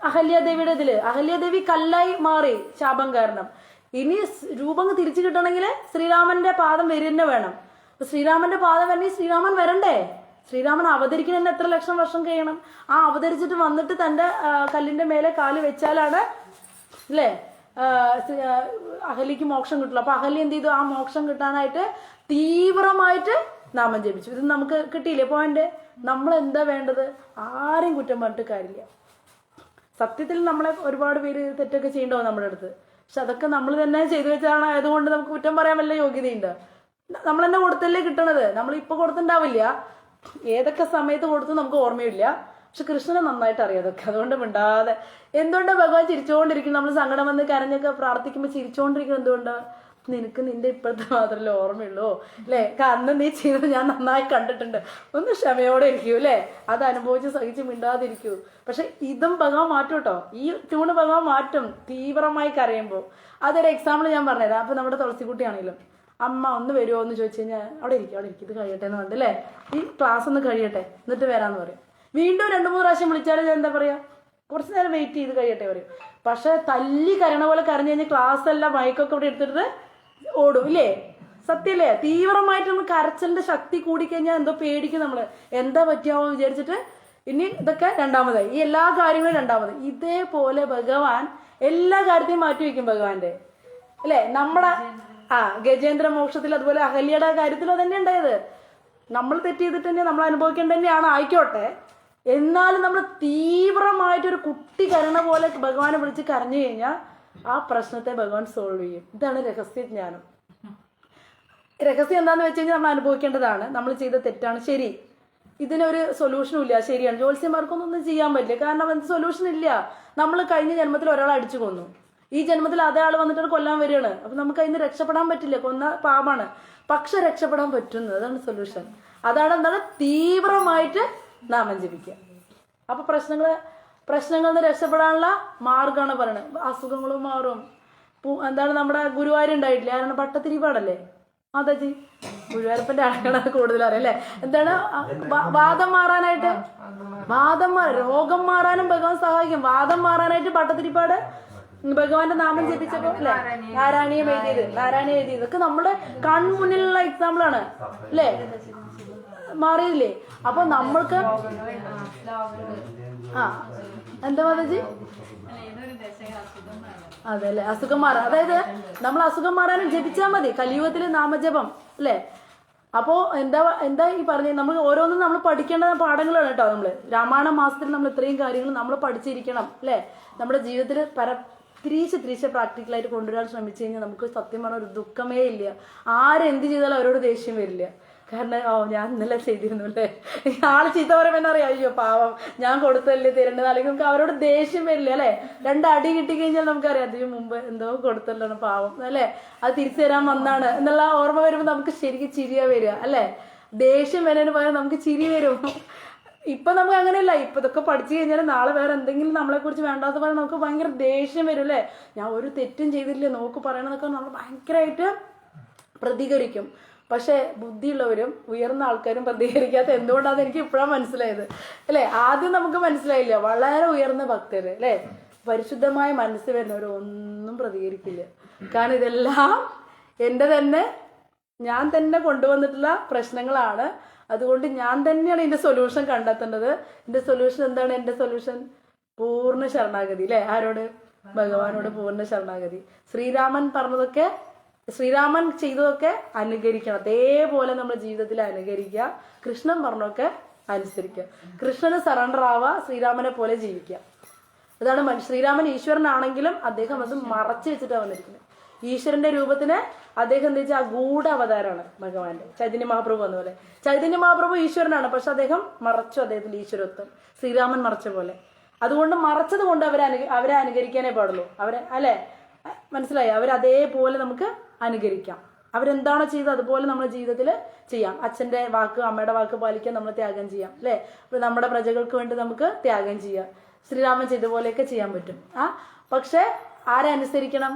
അഹല്യാദേവിയുടെ ഇതില്. അഹല്യാദേവി കല്ലായി മാറി ശാപം കാരണം. ഇനി രൂപം തിരിച്ചു കിട്ടണമെങ്കിൽ ശ്രീരാമന്റെ പാദം വരുന്ന വേണം. ശ്രീരാമന്റെ പാദം വരണമെങ്കിൽ ശ്രീരാമൻ വരണ്ടേ. ശ്രീരാമൻ അവതരിക്കണമെന്ന് എത്ര ലക്ഷം വർഷം കഴിയണം. ആ അവതരിച്ചിട്ട് വന്നിട്ട് തന്റെ കല്ലിന്റെ മേലെ കാല് വെച്ചാലാണ് അല്ലേ അഹല്യക്ക് മോക്ഷം കിട്ടുള്ളൂ. അപ്പൊ അഹല്യ എന്ത് ചെയ്തു? ആ മോക്ഷം കിട്ടാനായിട്ട് തീവ്രമായിട്ട് നാമം ജപിച്ചു. ഇത് നമുക്ക് കിട്ടിയില്ലേ പോയിന്റ്? നമ്മൾ എന്താ വേണ്ടത്? ആരെയും കുറ്റം പറഞ്ഞിട്ട് കാര്യമില്ല. സത്യത്തിൽ നമ്മളെ ഒരുപാട് പേര് തെറ്റൊക്കെ ചെയ്യണ്ടാവും നമ്മുടെ അടുത്ത്. പക്ഷെ അതൊക്കെ നമ്മൾ തന്നെ ചെയ്തു വെച്ചാണ്. ആയതുകൊണ്ട് നമുക്ക് കുറ്റം പറയാൻ വല്ല യോഗ്യതയുണ്ട്? നമ്മൾ തന്നെ കൊടുത്തല്ലേ കിട്ടണത്. നമ്മൾ ഇപ്പൊ കൊടുത്തിട്ടുണ്ടാവില്ല, ഏതൊക്കെ സമയത്ത് കൊടുത്തു നമുക്ക് ഓർമ്മയില്ല. പക്ഷെ കൃഷ്ണനെ നന്നായിട്ട് അറിയാം അതൊക്കെ. അതുകൊണ്ട് മിണ്ടാതെ. എന്തുകൊണ്ടാണ് ഭഗവാൻ ചിരിച്ചുകൊണ്ടിരിക്കുന്നത്? നമ്മൾ സങ്കടം വന്ന് കരഞ്ഞൊക്കെ പ്രാർത്ഥിക്കുമ്പോൾ ചിരിച്ചുകൊണ്ടിരിക്കുന്നത് എന്തുകൊണ്ട്? നിനക്ക് നിന്റെ ഇപ്പോഴത്തെ മാത്രമല്ലേ ഓർമ്മയുള്ളൂ അല്ലേ, അന്ന് നീ ചെയ്തത് ഞാൻ നന്നായി കണ്ടിട്ടുണ്ട്, ഒന്ന് ക്ഷമയോടെ ഇരിക്കൂ അല്ലേ, അത് അനുഭവിച്ച് സഹിച്ച് മിണ്ടാതിരിക്കൂ. പക്ഷെ ഇതും ഭഗവാൻ മാറ്റും കേട്ടോ, ഈ ട്യൂണ് ഭഗവാൻ മാറ്റും തീവ്രമായി കരയുമ്പോൾ. അതൊരു എക്സാമ്പിൾ ഞാൻ പറഞ്ഞുതരാം. അപ്പൊ നമ്മുടെ തുളസിക്കുട്ടിയാണെങ്കിലും അമ്മ ഒന്ന് വരുമോ എന്ന് ചോദിച്ചു കഴിഞ്ഞാൽ അവിടെ ഇരിക്കും ഇത് കഴിയട്ടെ എന്ന് പറഞ്ഞിട്ട് അല്ലേ, ഈ ക്ലാസ് ഒന്ന് കഴിയട്ടെ എന്നിട്ട് വരാമെന്ന് പറയും. വീണ്ടും 2-3 പ്രാവശ്യം വിളിച്ചാലും എന്താ പറയാ, കുറച്ച് നേരം വെയിറ്റ് ചെയ്ത് കഴിയട്ടെ പറയും. പക്ഷെ തല്ലി കരണ പോലെ കരഞ്ഞു കഴിഞ്ഞാൽ ക്ലാസ് എല്ലാം മൈക്കൊക്കെ ഇവിടെ എടുത്തിട്ട് ഓടും ഇല്ലേ, സത്യല്ലേ? തീവ്രമായിട്ട് നമ്മൾ കരച്ചലിന്റെ ശക്തി കൂടിക്കഴിഞ്ഞാൽ എന്തോ പേടിക്കും നമ്മള്, എന്താ പറ്റിയാവോ വിചാരിച്ചിട്ട് ഇനി ഇതൊക്കെ രണ്ടാമതായി, ഈ എല്ലാ കാര്യങ്ങളും രണ്ടാമത്. ഇതേപോലെ ഭഗവാൻ എല്ലാ കാര്യത്തെയും മാറ്റി വയ്ക്കും ഭഗവാന്റെ അല്ലേ. നമ്മുടെ ഗജേന്ദ്ര മോക്ഷത്തിൽ അതുപോലെ അഹല്യയുടെ കാര്യത്തിലും തന്നെ ഉണ്ടായത്. നമ്മൾ തെറ്റ് ചെയ്തിട്ട് തന്നെ നമ്മൾ അനുഭവിക്കേണ്ട തന്നെയാണ്, ആയിക്കോട്ടെ. എന്നാലും നമ്മൾ തീവ്രമായിട്ടൊരു കുട്ടി കരണ പോലെ ഭഗവാനെ വിളിച്ച് കരഞ്ഞു കഴിഞ്ഞാൽ ആ പ്രശ്നത്തെ ഭഗവാൻ സോൾവ് ചെയ്യും. ഇതാണ് രഹസ്യജ്ഞാനം. രഹസ്യം എന്താന്ന് വെച്ച് കഴിഞ്ഞാൽ നമ്മൾ അനുഭവിക്കേണ്ടതാണ്, നമ്മൾ ചെയ്ത തെറ്റാണ്, ശരി, ഇതിനൊരു സൊല്യൂഷനും ഇല്ല, ശരിയാണ്. ജ്യോത്സ്യന്മാർക്കൊന്നും ചെയ്യാൻ പറ്റില്ല, കാരണം എന്ത് സൊല്യൂഷൻ ഇല്ല. നമ്മൾ കഴിഞ്ഞ ജന്മത്തിൽ ഒരാളെ അടിച്ചു കൊന്നു, ഈ ജന്മത്തിൽ അതേ ആൾ വന്നിട്ട് കൊല്ലാൻ വരികയാണ്. അപ്പൊ നമുക്ക് അതിന് രക്ഷപ്പെടാൻ പറ്റില്ല, കൊന്ന പാപമാണ്. പക്ഷെ രക്ഷപ്പെടാൻ പറ്റുന്നത്, അതാണ് സൊല്യൂഷൻ. അതാണ് എന്താണ്, തീവ്രമായിട്ട് നാമം ജപിക്കുക. അപ്പൊ പ്രശ്നങ്ങളിൽ നിന്ന് രക്ഷപ്പെടാനുള്ള മാർഗമാണ് പറയണത്. അസുഖങ്ങളും മാറും. എന്താണ് നമ്മുടെ ഗുരുവായൂർ ഉണ്ടായിട്ടില്ല, ആരാണ്, ഭട്ടതിരിപ്പാടല്ലേ, മാതാജി ഗുരുവായൂരപ്പന്റെ ആളുകളാണ് കൂടുതൽ അറിയല്ലേ. എന്താണ് വാദം മാറാനായിട്ട്, രോഗം മാറാനും ഭഗവാൻ സഹായിക്കും. വാദം മാറാനായിട്ട് ഭട്ടതിരിപ്പാട് ഭഗവാന്റെ നാമം ജപിച്ചപ്പോ അല്ലെ, നാരായണീയം എഴുതിയത് ഇതൊക്കെ നമ്മുടെ കൺമുന്നിലുള്ള എക്സാമ്പിൾ ആണ് അല്ലേ, മാറിയില്ലേ. അപ്പൊ നമ്മൾക്ക് എന്താ മാതാജി, അതെ അല്ലെ, അസുഖം മാറാം. അതായത് നമ്മൾ അസുഖം മാറാനും ജപിച്ചാൽ മതി, കലിയുഗത്തില് നാമജപം അല്ലെ. അപ്പോ എന്താ ഈ പറഞ്ഞ, നമ്മൾ ഓരോന്നും നമ്മൾ പഠിക്കേണ്ട പാഠങ്ങളാണ് കേട്ടോ. നമ്മള് രാമായണ മാസത്തിൽ നമ്മൾ ഇത്രയും കാര്യങ്ങൾ നമ്മൾ പഠിച്ചിരിക്കണം അല്ലെ. നമ്മുടെ ജീവിതത്തിൽ തിരിച്ച് പ്രാക്ടിക്കലായിട്ട് കൊണ്ടുവരാൻ ശ്രമിച്ചു കഴിഞ്ഞാൽ നമുക്ക് സത്യം പറഞ്ഞ ഒരു ദുഃഖമേ ഇല്ല. ആരെന്ത് ചെയ്താലും അവരോട് ദേഷ്യം വരില്ല. കാരണം ഞാൻ ഇന്നലെ ചെയ്തിരുന്നു അല്ലേ, ആള് ചീത്ത പറയുമ്പോൾ എന്നാ അറിയാം, അയ്യോ പാവം ഞാൻ കൊടുത്തല്ലേ തരേണ്ടത്, അല്ലെങ്കിൽ നമുക്ക് അവരോട് ദേഷ്യം വരില്ല അല്ലെ. 2 അടി കിട്ടിക്കഴിഞ്ഞാൽ നമുക്കറിയാം അതിന് മുമ്പ് എന്തോ കൊടുത്തല്ലോ പാവം അല്ലെ, അത് തിരിച്ചു തരാൻ വന്നാണ് എന്നുള്ള ഓർമ്മ വരുമ്പോൾ നമുക്ക് ശരിക്കും ചിരിയാ വരിക അല്ലെ. ദേഷ്യം വരുന്നതിന് പകരം നമുക്ക് ചിരി വരും. ഇപ്പൊ നമുക്ക് അങ്ങനെയല്ല, ഇപ്പൊ ഇതൊക്കെ പഠിച്ചു കഴിഞ്ഞാൽ നാളെ വേറെ എന്തെങ്കിലും നമ്മളെ കുറിച്ച് വേണ്ടാത്ത പറഞ്ഞാൽ നമുക്ക് ഭയങ്കര ദേഷ്യം വരും അല്ലെ. ഞാൻ ഒരു തെറ്റും ചെയ്തില്ലേ നോക്ക് പറയണതൊക്കെ നമ്മൾ ഭയങ്കരമായിട്ട് പ്രതികരിക്കും. പക്ഷെ ബുദ്ധിയുള്ളവരും ഉയർന്ന ആൾക്കാരും പ്രതികരിക്കാത്ത എന്തുകൊണ്ടാന്ന് എനിക്ക് ഇപ്പോഴാണ് മനസ്സിലായത് അല്ലെ. ആദ്യം നമുക്ക് മനസ്സിലായില്ല, വളരെ ഉയർന്ന ഭക്തര് അല്ലെ, പരിശുദ്ധമായ മനസ്സ് വരുന്നവർ ഒന്നും പ്രതികരിക്കില്ല. കാരണം ഇതെല്ലാം ഞാൻ തന്നെ കൊണ്ടുവന്നിട്ടുള്ള പ്രശ്നങ്ങളാണ്. അതുകൊണ്ട് ഞാൻ തന്നെയാണ് ഇതിന്റെ സൊല്യൂഷൻ കണ്ടെത്തേണ്ടത്. ഇതിന്റെ സൊല്യൂഷൻ എന്താണ്? എന്റെ സൊല്യൂഷൻ പൂർണ്ണ ശരണാഗതി അല്ലെ. ആരോട്? ഭഗവാനോട് പൂർണ്ണ ശരണാഗതി. ശ്രീരാമൻ ചെയ്തതൊക്കെ അനുകരിക്കണം, അതേപോലെ നമ്മുടെ ജീവിതത്തിൽ അനുകരിക്കുക. കൃഷ്ണൻ പറഞ്ഞൊക്കെ അനുസരിക്കുക. കൃഷ്ണന് സറണ്ടർ ആവുക, ശ്രീരാമനെ പോലെ ജീവിക്കുക. അതാണ് ശ്രീരാമൻ ഈശ്വരനാണെങ്കിലും അദ്ദേഹം അത് മറച്ചു വെച്ചിട്ടാണ് വന്നിരിക്കുന്നത്. ഈശ്വരന്റെ രൂപത്തിന് അദ്ദേഹം എന്താ വെച്ചാൽ ഗൂഢ അവതാരമാണ് ഭഗവാന്റെ. ചൈതന്യ മഹാപ്രഭു വന്ന പോലെ. ചൈതന്യ മഹാപ്രഭു ഈശ്വരനാണ്, പക്ഷെ അദ്ദേഹം മറച്ചു അദ്ദേഹത്തിന്റെ ഈശ്വരത്വം, ശ്രീരാമൻ മറച്ച പോലെ. അതുകൊണ്ട് മറച്ചത് കൊണ്ട് അവരെ അനുകരിക്കാനേ പാടുള്ളൂ. അല്ലെ, മനസ്സിലായി? അവരതേപോലെ നമുക്ക് അനുകരിക്കാം. അവരെന്താണോ ചെയ്തത് അതുപോലെ നമ്മുടെ ജീവിതത്തിൽ ചെയ്യാം. അച്ഛന്റെ വാക്ക് അമ്മയുടെ വാക്ക് പാലിക്കാൻ നമ്മൾ ത്യാഗം ചെയ്യാം അല്ലെ. നമ്മുടെ പ്രജകൾക്ക് വേണ്ടി നമുക്ക് ത്യാഗം ചെയ്യാം. ശ്രീരാമൻ ചെയ്ത പോലെയൊക്കെ ചെയ്യാൻ പറ്റും. പക്ഷെ ആരെ അനുസരിക്കണം?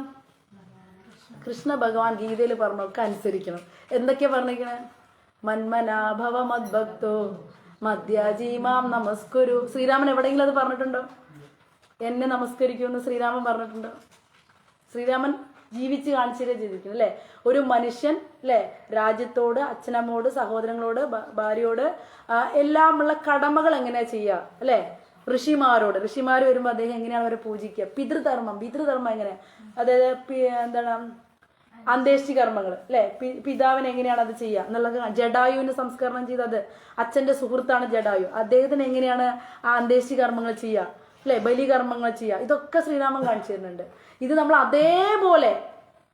കൃഷ്ണ ഭഗവാൻ ഗീതയിൽ പറഞ്ഞൊക്കെ അനുസരിക്കണം. എന്തൊക്കെയാ പറഞ്ഞിരിക്കണേ? മന്മനാഭവ മദ്ഭക്തോ മദ്യാജീമാം നമസ്കുരു. ശ്രീരാമൻ എവിടെയെങ്കിലും അത് പറഞ്ഞിട്ടുണ്ടോ? എന്നെ നമസ്കരിക്കുമെന്ന് ശ്രീരാമൻ പറഞ്ഞിട്ടുണ്ടോ? ശ്രീരാമൻ ജീവിച്ച് കാണിച്ചിട്ടേ ചെയ്തിരിക്കുന്നു അല്ലെ. ഒരു മനുഷ്യൻ അല്ലെ, രാജ്യത്തോട്, അച്ഛനമ്മോട്, സഹോദരങ്ങളോട്, ഭാര്യയോട് എല്ലാമുള്ള കടമകൾ എങ്ങനെയാ ചെയ്യുക അല്ലെ. ഋഷിമാർ വരുമ്പോൾ അദ്ദേഹം എങ്ങനെയാണ് അവരെ പൂജിക്കുക. പിതൃധർമ്മം എങ്ങനെ, അതായത് എന്താണ് അന്ത്യേഷ്ടി കർമ്മങ്ങൾ അല്ലെ. പിതാവിന് എങ്ങനെയാണ് അത് ചെയ്യുക എന്നുള്ളത്. ജഡായുവിന് സംസ്കരണം ചെയ്തത് അച്ഛന്റെ സുഹൃത്താണ് ജഡായു. അദ്ദേഹത്തിന് എങ്ങനെയാണ് ആ അന്ത്യേഷ്ടി കർമ്മങ്ങൾ ചെയ്യുക അല്ലെ, ബലികർമ്മങ്ങൾ ചെയ്യുക. ഇതൊക്കെ ശ്രീരാമൻ കാണിച്ചു തരുന്നുണ്ട്. ഇത് നമ്മൾ അതേപോലെ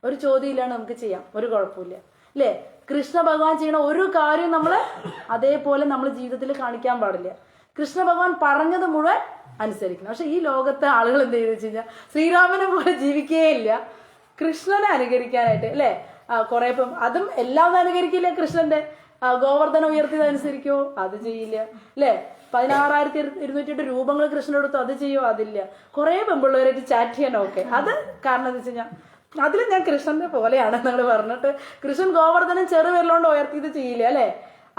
ഒരു ചോദ്യമില്ലാണ് നമുക്ക് ചെയ്യാം, ഒരു കുഴപ്പമില്ല അല്ലെ. കൃഷ്ണ ഭഗവാൻ ചെയ്യണ ഒരു കാര്യം നമ്മൾ അതേപോലെ നമ്മൾ ജീവിതത്തിൽ കാണിക്കാൻ പാടില്ല. കൃഷ്ണ ഭഗവാൻ പറഞ്ഞത് മുഴുവൻ അനുസരിക്കണം. പക്ഷെ ഈ ലോകത്തെ ആളുകൾ എന്ത് ചെയ്തെന്ന് വെച്ച് കഴിഞ്ഞാൽ ശ്രീരാമനെ പോലെ ജീവിക്കുകയില്ല. കൃഷ്ണനെ അനുകരിക്കാനായിട്ട് അല്ലേ കുറെ ഇപ്പം അതും എല്ലാം അനുകരിക്കില്ല. കൃഷ്ണന്റെ ഗോവർദ്ധനം ഉയർത്തിയതനുസരിക്കോ? അത് ചെയ്യില്ല അല്ലേ. 16,208 രൂപങ്ങൾ കൃഷ്ണൻ എടുത്തു, അത് ചെയ്യോ? അതില്ല. കുറെ പെമ്പിള്ളവരായിട്ട് ചാറ്റ് ചെയ്യാനൊക്കെ. അത് കാരണം എന്താ വെച്ച് കഴിഞ്ഞാൽ അതിൽ ഞാൻ കൃഷ്ണന്റെ പോലെയാണ് നിങ്ങൾ പറഞ്ഞിട്ട് കൃഷ്ണൻ ഗോവർദ്ധനം ചെറുവിരലോണ്ട് ഉയർത്തിയത് ചെയ്യില്ല അല്ലെ.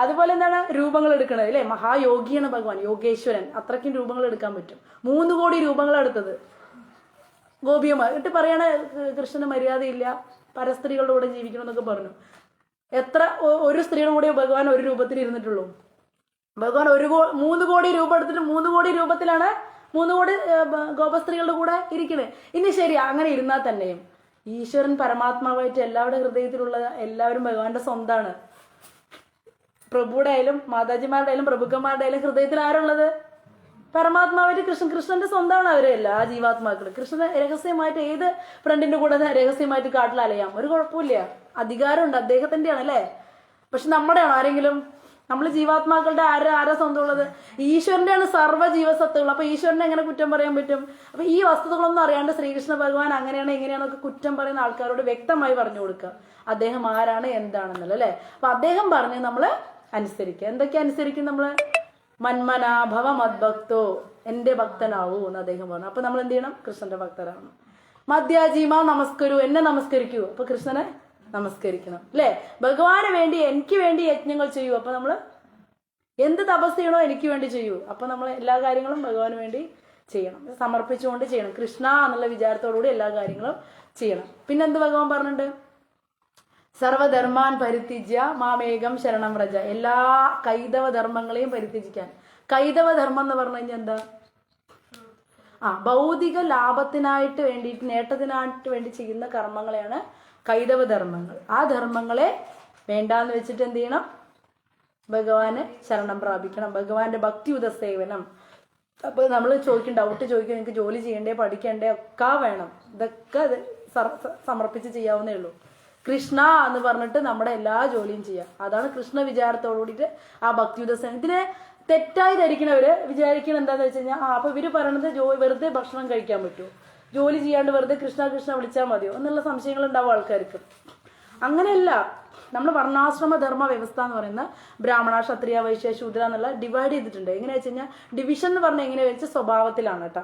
അതുപോലെ എന്താണ് രൂപങ്ങൾ എടുക്കണത് അല്ലെ. മഹായോഗിയാണ് ഭഗവാൻ, യോഗേശ്വരൻ. അത്രയ്ക്കും രൂപങ്ങൾ എടുക്കാൻ പറ്റും. 3 കോടി രൂപങ്ങൾ എടുത്തത് ഗോപിയമ്മ. എന്നിട്ട് പറയണ കൃഷ്ണന് മര്യാദയില്ല, പരസ്ത്രീകളുടെ കൂടെ ജീവിക്കണം എന്നൊക്കെ പറഞ്ഞു. എത്ര ഒരു സ്ത്രീയുടെ കൂടെ ഭഗവാൻ ഒരു രൂപത്തിൽ ഇരുന്നിട്ടുള്ളൂ. ഭഗവാൻ 3 കോടി രൂപ എടുത്തിട്ട് 3 കോടി രൂപത്തിലാണ് 3 കോടി ഗോപസ്ത്രീകളുടെ കൂടെ ഇരിക്കുന്നത്. ഇനി ശരി, അങ്ങനെ ഇരുന്നാൽ തന്നെയും ഈശ്വരൻ പരമാത്മാവായിട്ട് എല്ലാവരുടെ ഹൃദയത്തിലുള്ള എല്ലാവരും ഭഗവാന്റെ സ്വന്തമാണ്. പ്രഭുയുടെ ആയാലും മാതാജിമാരുടെ ആയാലും പ്രഭുക്കന്മാരുടെ ആയാലും ഹൃദയത്തിൽ ആരുള്ളത്? പരമാത്മാവായിട്ട് കൃഷ്ണന്റെ സ്വന്തമാണ് അവരെ എല്ലാ ജീവാത്മാക്കള്. കൃഷ്ണന് രഹസ്യമായിട്ട് ഏത് ഫ്രണ്ടിന്റെ കൂടെ രഹസ്യമായിട്ട് കാട്ടിൽ അലയാം, ഒരു കുഴപ്പമില്ല. അധികാരമുണ്ട്, അദ്ദേഹത്തിന്റെയാണ് അല്ലേ. പക്ഷെ നമ്മുടെയാണോ ആരെങ്കിലും? നമ്മൾ ജീവാത്മാക്കളുടെ ആരാ സ്വന്തമുള്ളത്? ഈശ്വരന്റെയാണ് സർവ്വ ജീവസത്തുകൾ. അപ്പൊ ഈശ്വരനെ എങ്ങനെ കുറ്റം പറയാൻ പറ്റും? അപ്പൊ ഈ വസ്തുതകളൊന്നും അറിയാണ്ട് ശ്രീകൃഷ്ണ ഭഗവാൻ അങ്ങനെയാണ് എങ്ങനെയാണൊക്കെ കുറ്റം പറയുന്ന ആൾക്കാരോട് വ്യക്തമായി പറഞ്ഞു കൊടുക്കുക അദ്ദേഹം ആരാണ് എന്താണെന്നല്ല അല്ലെ. അപ്പൊ അദ്ദേഹം പറഞ്ഞ് നമ്മള് അനുസരിക്കുക. എന്തൊക്കെ അനുസരിക്കും നമ്മള്? മന്മനാഭവ മദ്ഭക്തോ, എന്റെ ഭക്തനാവൂ എന്ന് അദ്ദേഹം പറഞ്ഞു. അപ്പൊ നമ്മൾ എന്ത് ചെയ്യണം? കൃഷ്ണന്റെ ഭക്തരാണ്. മദ്യാജീമാ നമസ്കരൂ, എന്നെ നമസ്കരിക്കൂ. അപ്പൊ കൃഷ്ണനെ നമസ്കരിക്കണം അല്ലെ. ഭഗവാന് വേണ്ടി എനിക്ക് വേണ്ടി യജ്ഞങ്ങൾ ചെയ്യൂ. അപ്പൊ നമ്മള് എന്ത് തപസ് ചെയ്യണോ എനിക്ക് വേണ്ടി ചെയ്യൂ. അപ്പൊ നമ്മൾ എല്ലാ കാര്യങ്ങളും ഭഗവാന് വേണ്ടി ചെയ്യണം, സമർപ്പിച്ചുകൊണ്ട് ചെയ്യണം. കൃഷ്ണ എന്നുള്ള വിചാരത്തോടുകൂടി എല്ലാ കാര്യങ്ങളും ചെയ്യണം. പിന്നെന്ത് ഭഗവാൻ പറഞ്ഞിട്ടുണ്ട്? സർവധർമാൻ പരിത്യജ്യ മാമേകം ശരണം വ്രജ. എല്ലാ കൈതവ ധർമ്മങ്ങളെയും പരിത്യജിക്കാൻ. കൈതവ ധർമ്മം എന്ന് പറഞ്ഞു കഴിഞ്ഞാൽ എന്താ? ഭൗതിക ലാഭത്തിനായിട്ട് വേണ്ടിയിട്ട് നേട്ടത്തിനായിട്ട് വേണ്ടി ചെയ്യുന്ന കർമ്മങ്ങളെയാണ് കൈതവ ധർമ്മങ്ങൾ. ആ ധർമ്മങ്ങളെ വേണ്ടാന്ന് വെച്ചിട്ട് എന്ത് ചെയ്യണം? ഭഗവാന് ശരണം പ്രാപിക്കണം. ഭഗവാന്റെ ഭക്തിയുത സേവനം. അപ്പൊ നമ്മൾ ചോദിക്കും, ഡൗട്ട് ചോദിക്കും, നിങ്ങൾക്ക് ജോലി ചെയ്യണ്ടേ പഠിക്കണ്ടേ ഒക്കെ വേണം. ഇതൊക്കെ സമർപ്പിച്ച് ചെയ്യാവുന്നേ ഉള്ളൂ. കൃഷ്ണ എന്ന് പറഞ്ഞിട്ട് നമ്മുടെ എല്ലാ ജോലിയും ചെയ്യാം. അതാണ് കൃഷ്ണ വിചാരത്തോടു കൂടിയിട്ട് ആ ഭക്തിയുത സേവനം. ഇതിനെ തെറ്റായി ധരിക്കണവര് വിചാരിക്കണം എന്താന്ന് വെച്ച് കഴിഞ്ഞാൽ അപ്പൊ ഇവര് പറയണത് വെറുതെ ഭക്ഷണം കഴിക്കാൻ പറ്റുമോ, ജോലി ചെയ്യാണ്ട് വെറുതെ കൃഷ്ണ കൃഷ്ണ വിളിച്ചാൽ മതിയോ എന്നുള്ള സംശയങ്ങൾ ഉണ്ടാവും ആൾക്കാർക്ക്. അങ്ങനെയല്ല. നമ്മൾ വർണ്ണാശ്രമ ധർമ്മ വ്യവസ്ഥ എന്ന് പറയുന്ന ബ്രാഹ്മണ ക്ഷത്രിയ വൈശ്യ ശൂദ്ര എന്നുള്ള ഡിവൈഡ് ചെയ്തിട്ടുണ്ട്. എങ്ങനെയാ വെച്ച് കഴിഞ്ഞാൽ ഡിവിഷൻ എന്ന് പറഞ്ഞാൽ എങ്ങനെയാ വെച്ചാൽ സ്വഭാവത്തിലാണ് കേട്ടോ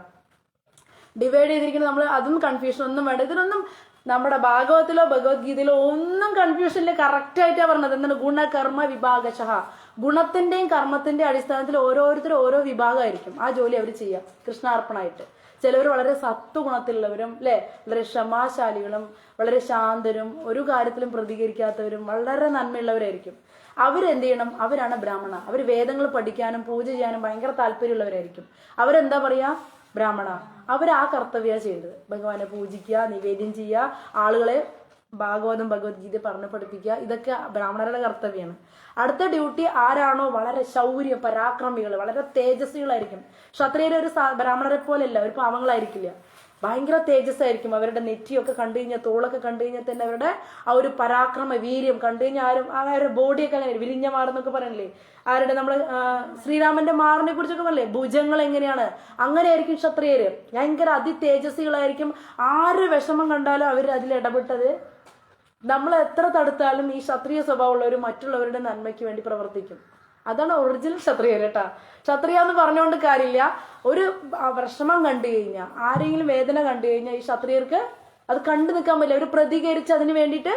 ഡിവൈഡ് ചെയ്തിരിക്കുന്നത്. നമ്മൾ അതും കൺഫ്യൂഷൻ ഒന്നും വേണ്ട. ഇതിനൊന്നും നമ്മുടെ ഭാഗവത്തിലോ ഭഗവത്ഗീതയിലോ ഒന്നും കൺഫ്യൂഷൻ ഇല്ല. കറക്റ്റ് ആയിട്ടാ പറഞ്ഞത്. എന്താണ്? ഗുണകർമ്മ വിഭാഗശഃ. ഗുണത്തിന്റെയും കർമ്മത്തിന്റെയും അടിസ്ഥാനത്തിൽ ഓരോരുത്തരും ഓരോ വിഭാഗമായിരിക്കും ആ ജോലി അവർ ചെയ്യുക കൃഷ്ണാർപ്പണമായിട്ട്. ചിലവർ വളരെ സത്വഗുണത്തിലുള്ളവരും അല്ലെ, വളരെ ക്ഷമാശാലികളും വളരെ ശാന്തരും ഒരു കാര്യത്തിലും പ്രതികരിക്കാത്തവരും വളരെ നന്മയുള്ളവരായിരിക്കും. അവരെന്ത് ചെയ്യണം? അവരാണ് ബ്രാഹ്മണ. അവർ വേദങ്ങൾ പഠിക്കാനും പൂജ ചെയ്യാനും ഭയങ്കര താല്പര്യമുള്ളവരായിരിക്കും. അവരെന്താ പറയാ? ബ്രാഹ്മണ. അവർ ആ കർത്തവ്യ ചെയ്യേണ്ടത്. ഭഗവാനെ പൂജിക്കുക, നിവേദ്യം ചെയ്യുക, ആളുകളെ ഭാഗവതം ഭഗവത്ഗീത പറഞ്ഞു പഠിപ്പിക്കുക. ഇതൊക്കെ ബ്രാഹ്മണരുടെ കർത്തവ്യമാണ്. അടുത്ത ഡ്യൂട്ടി ആരാണോ വളരെ ശൗര്യ പരാക്രമികൾ, വളരെ തേജസ്വികളായിരിക്കും. ക്ഷത്രിയരെ ഒരു ബ്രാഹ്മണരെ പോലെയല്ല, ഒരു പാവങ്ങളായിരിക്കില്ല. ഭയങ്കര തേജസ്സായിരിക്കും. അവരുടെ നെറ്റിയൊക്കെ കണ്ടു കഴിഞ്ഞാൽ, തോളൊക്കെ കണ്ടു കഴിഞ്ഞാൽ തന്നെ അവരുടെ ആ ഒരു പരാക്രമ വീര്യം കണ്ടു കഴിഞ്ഞാൽ ആരും അവരുടെ ബോഡിയൊക്കെ അങ്ങനെ വിരിഞ്ഞ മാറെന്നൊക്കെ പറയണില്ലേ. ആരുടെ നമ്മള് ശ്രീരാമന്റെ മാറിനെ കുറിച്ചൊക്കെ പറയല്ലേ, ഭുജങ്ങൾ എങ്ങനെയാണ്, അങ്ങനെയായിരിക്കും ക്ഷത്രിയര്. ഭയങ്കര അതിതേജസ്വികളായിരിക്കും. ആര് വിഷമം കണ്ടാലും അവർ അതിൽ ഇടപെട്ടത്. നമ്മൾ എത്ര തടുത്താലും ഈ ക്ഷത്രിയ സ്വഭാവമുള്ളവർ മറ്റുള്ളവരുടെ നന്മയ്ക്ക് വേണ്ടി പ്രവർത്തിക്കും. അതാണ് ഒറിജിനൽ ക്ഷത്രിയർ കേട്ടാ. ക്ഷത്രിയ എന്ന് പറഞ്ഞുകൊണ്ട് കാര്യമില്ല. ഒരു വിഷമം കണ്ടു കഴിഞ്ഞാൽ, ആരെങ്കിലും വേദന കണ്ടു കഴിഞ്ഞാൽ ഈ ക്ഷത്രിയർക്ക് അത് കണ്ടു നിൽക്കാൻ പറ്റില്ല. അവർ പ്രതികരിച്ച് അതിന് വേണ്ടിയിട്ട്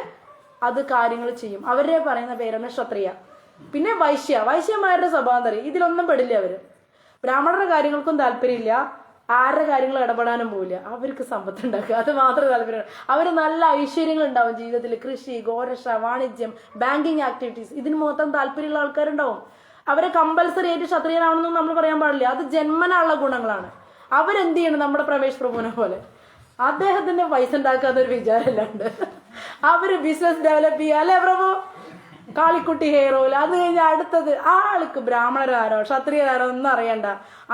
അത് കാര്യങ്ങൾ ചെയ്യും. അവരുടെ പറയുന്ന പേരാണ് ക്ഷത്രിയ. പിന്നെ വൈശ്യന്മാരുടെ സ്വഭാവം തരും. ഇതിലൊന്നും പെടില്ല അവര്. ബ്രാഹ്മണരുടെ കാര്യങ്ങൾക്കും താല്പര്യമില്ല, ആരുടെ കാര്യങ്ങൾ ഇടപെടാനും പോവില്ല. അവർക്ക് സമ്പത്ത് ഉണ്ടാക്കുക, അത് മാത്രമേ താല്പര്യം. അവര് നല്ല ഐശ്വര്യങ്ങൾ ഉണ്ടാവും ജീവിതത്തിൽ. കൃഷി, ഗോരക്ഷ, വാണിജ്യം, ബാങ്കിങ് ആക്ടിവിറ്റീസ്, ഇതിന് മൊത്തം താല്പര്യമുള്ള ആൾക്കാരുണ്ടാവും. അവരെ കമ്പൽസറി ആയിട്ട് ക്ഷത്രിയനാണെന്നും നമ്മൾ പറയാൻ പാടില്ല. അത് ജന്മനുള്ള ഗുണങ്ങളാണ്. അവരെന്ത് ചെയ്യണം? നമ്മുടെ പ്രവേശ് പ്രഭുവിനെ പോലെ അദ്ദേഹത്തിന്റെ പൈസ ഉണ്ടാക്കാത്ത ഒരു വിചാരമില്ലാണ്ട് അവര് ബിസിനസ് ഡെവലപ്പ് ചെയ്യുക അല്ലെ പ്രഭു. കാളിക്കുട്ടി ഹെയർ ഓയിൽ, അത് കഴിഞ്ഞാൽ അടുത്തത് ആൾക്ക് ബ്രാഹ്മണരാരോ ക്ഷത്രിയരാരോ ഒന്നും അറിയണ്ട,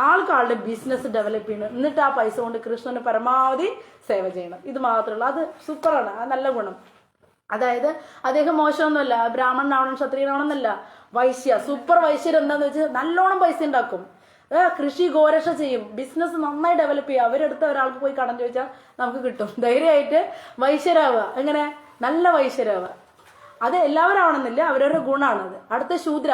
ആളുടെ ബിസിനസ് ഡെവലപ്പ് ചെയ്യണം. എന്നിട്ട് ആ പൈസ കൊണ്ട് കൃഷ്ണന് പരമാവധി സേവ ചെയ്യണം. ഇത് മാത്രമല്ല, അത് സൂപ്പറാണ്. അത് നല്ല ഗുണം. അതായത് അദ്ദേഹം മോശമൊന്നുമല്ല, ബ്രാഹ്മണനാവണം ക്ഷത്രിയനാവണമെന്നല്ല. സൂപ്പർ വൈശ്യർ എന്താന്ന് വെച്ചാൽ നല്ലോണം പൈസ ഉണ്ടാക്കും. കൃഷി ഗോരക്ഷ ചെയ്യും, ബിസിനസ് നന്നായി ഡെവലപ്പ് ചെയ്യും. അവരെടുത്ത ഒരാൾക്ക് പോയി കടം ചോദിച്ചാൽ നമുക്ക് കിട്ടും. ധൈര്യമായിട്ട് വൈശ്യരാവുക. എങ്ങനെ? നല്ല വൈശ്യരാവുക. അത് എല്ലാവരും ആവണമെന്നില്ല, അവരവരുടെ ഗുണമാണത്. അടുത്ത ശൂദ്ര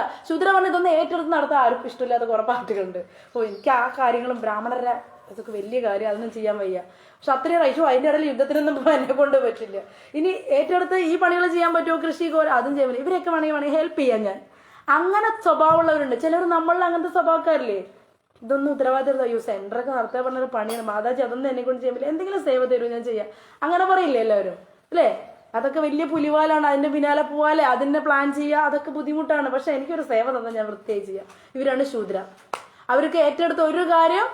പറഞ്ഞ ഇതൊന്നും ഏറ്റെടുത്ത് നടത്താൻ ആർക്കും ഇഷ്ടമില്ലാത്ത കുറെ പാർട്ടികളുണ്ട്. എനിക്ക് ആ കാര്യങ്ങളും ബ്രാഹ്മണരുടെ ഇതൊക്കെ വലിയ കാര്യം, അതൊന്നും ചെയ്യാൻ വയ്യ. ക്ഷത്രിയ റൈഷു അതിൻ്റെ ഇടയിൽ യുദ്ധത്തിനൊന്നും എന്നെ കൊണ്ട് പറ്റില്ല. ഇനി ഏറ്റെടുത്ത് ഈ പണികൾ ചെയ്യാൻ പറ്റുമോ? കൃഷി അതും ചെയ്യാൻ പറ്റും. ഇവരൊക്കെ വേണമെങ്കിൽ ഹെൽപ്പ് ചെയ്യാൻ ഞാൻ. അങ്ങനെ സ്വഭാവമുള്ളവരുണ്ട്. ചിലർ നമ്മളിൽ അങ്ങനത്തെ സ്വഭാവക്കാരില്ലേ, ഇതൊന്നും ഉത്തരവാദിത്തം, അയ്യോ സെന്ററൊക്കെ നടത്താൻ പറഞ്ഞൊരു പണിയാണ് മാതാജി, അതൊന്നും എന്നെ കൊണ്ട് ചെയ്യാൻ പറ്റില്ല, എന്തെങ്കിലും സേവ തരൂ ഞാൻ ചെയ്യാം, അങ്ങനെ പറയില്ലേ എല്ലാവരും അല്ലേ? അതൊക്കെ വലിയ പുലിവാലാണ്, അതിന്റെ പിന്നാലെ പോവാല്ലേ, അതിന്റെ പ്ലാൻ ചെയ്യുക, അതൊക്കെ ബുദ്ധിമുട്ടാണ്. പക്ഷെ എനിക്കൊരു സേവ തന്നെ ഞാൻ വൃത്തിയായി ചെയ്യാം. ഇവരാണ് ശൂദ്ര. അവർക്ക് ഏറ്റെടുത്ത ഒരു കാര്യം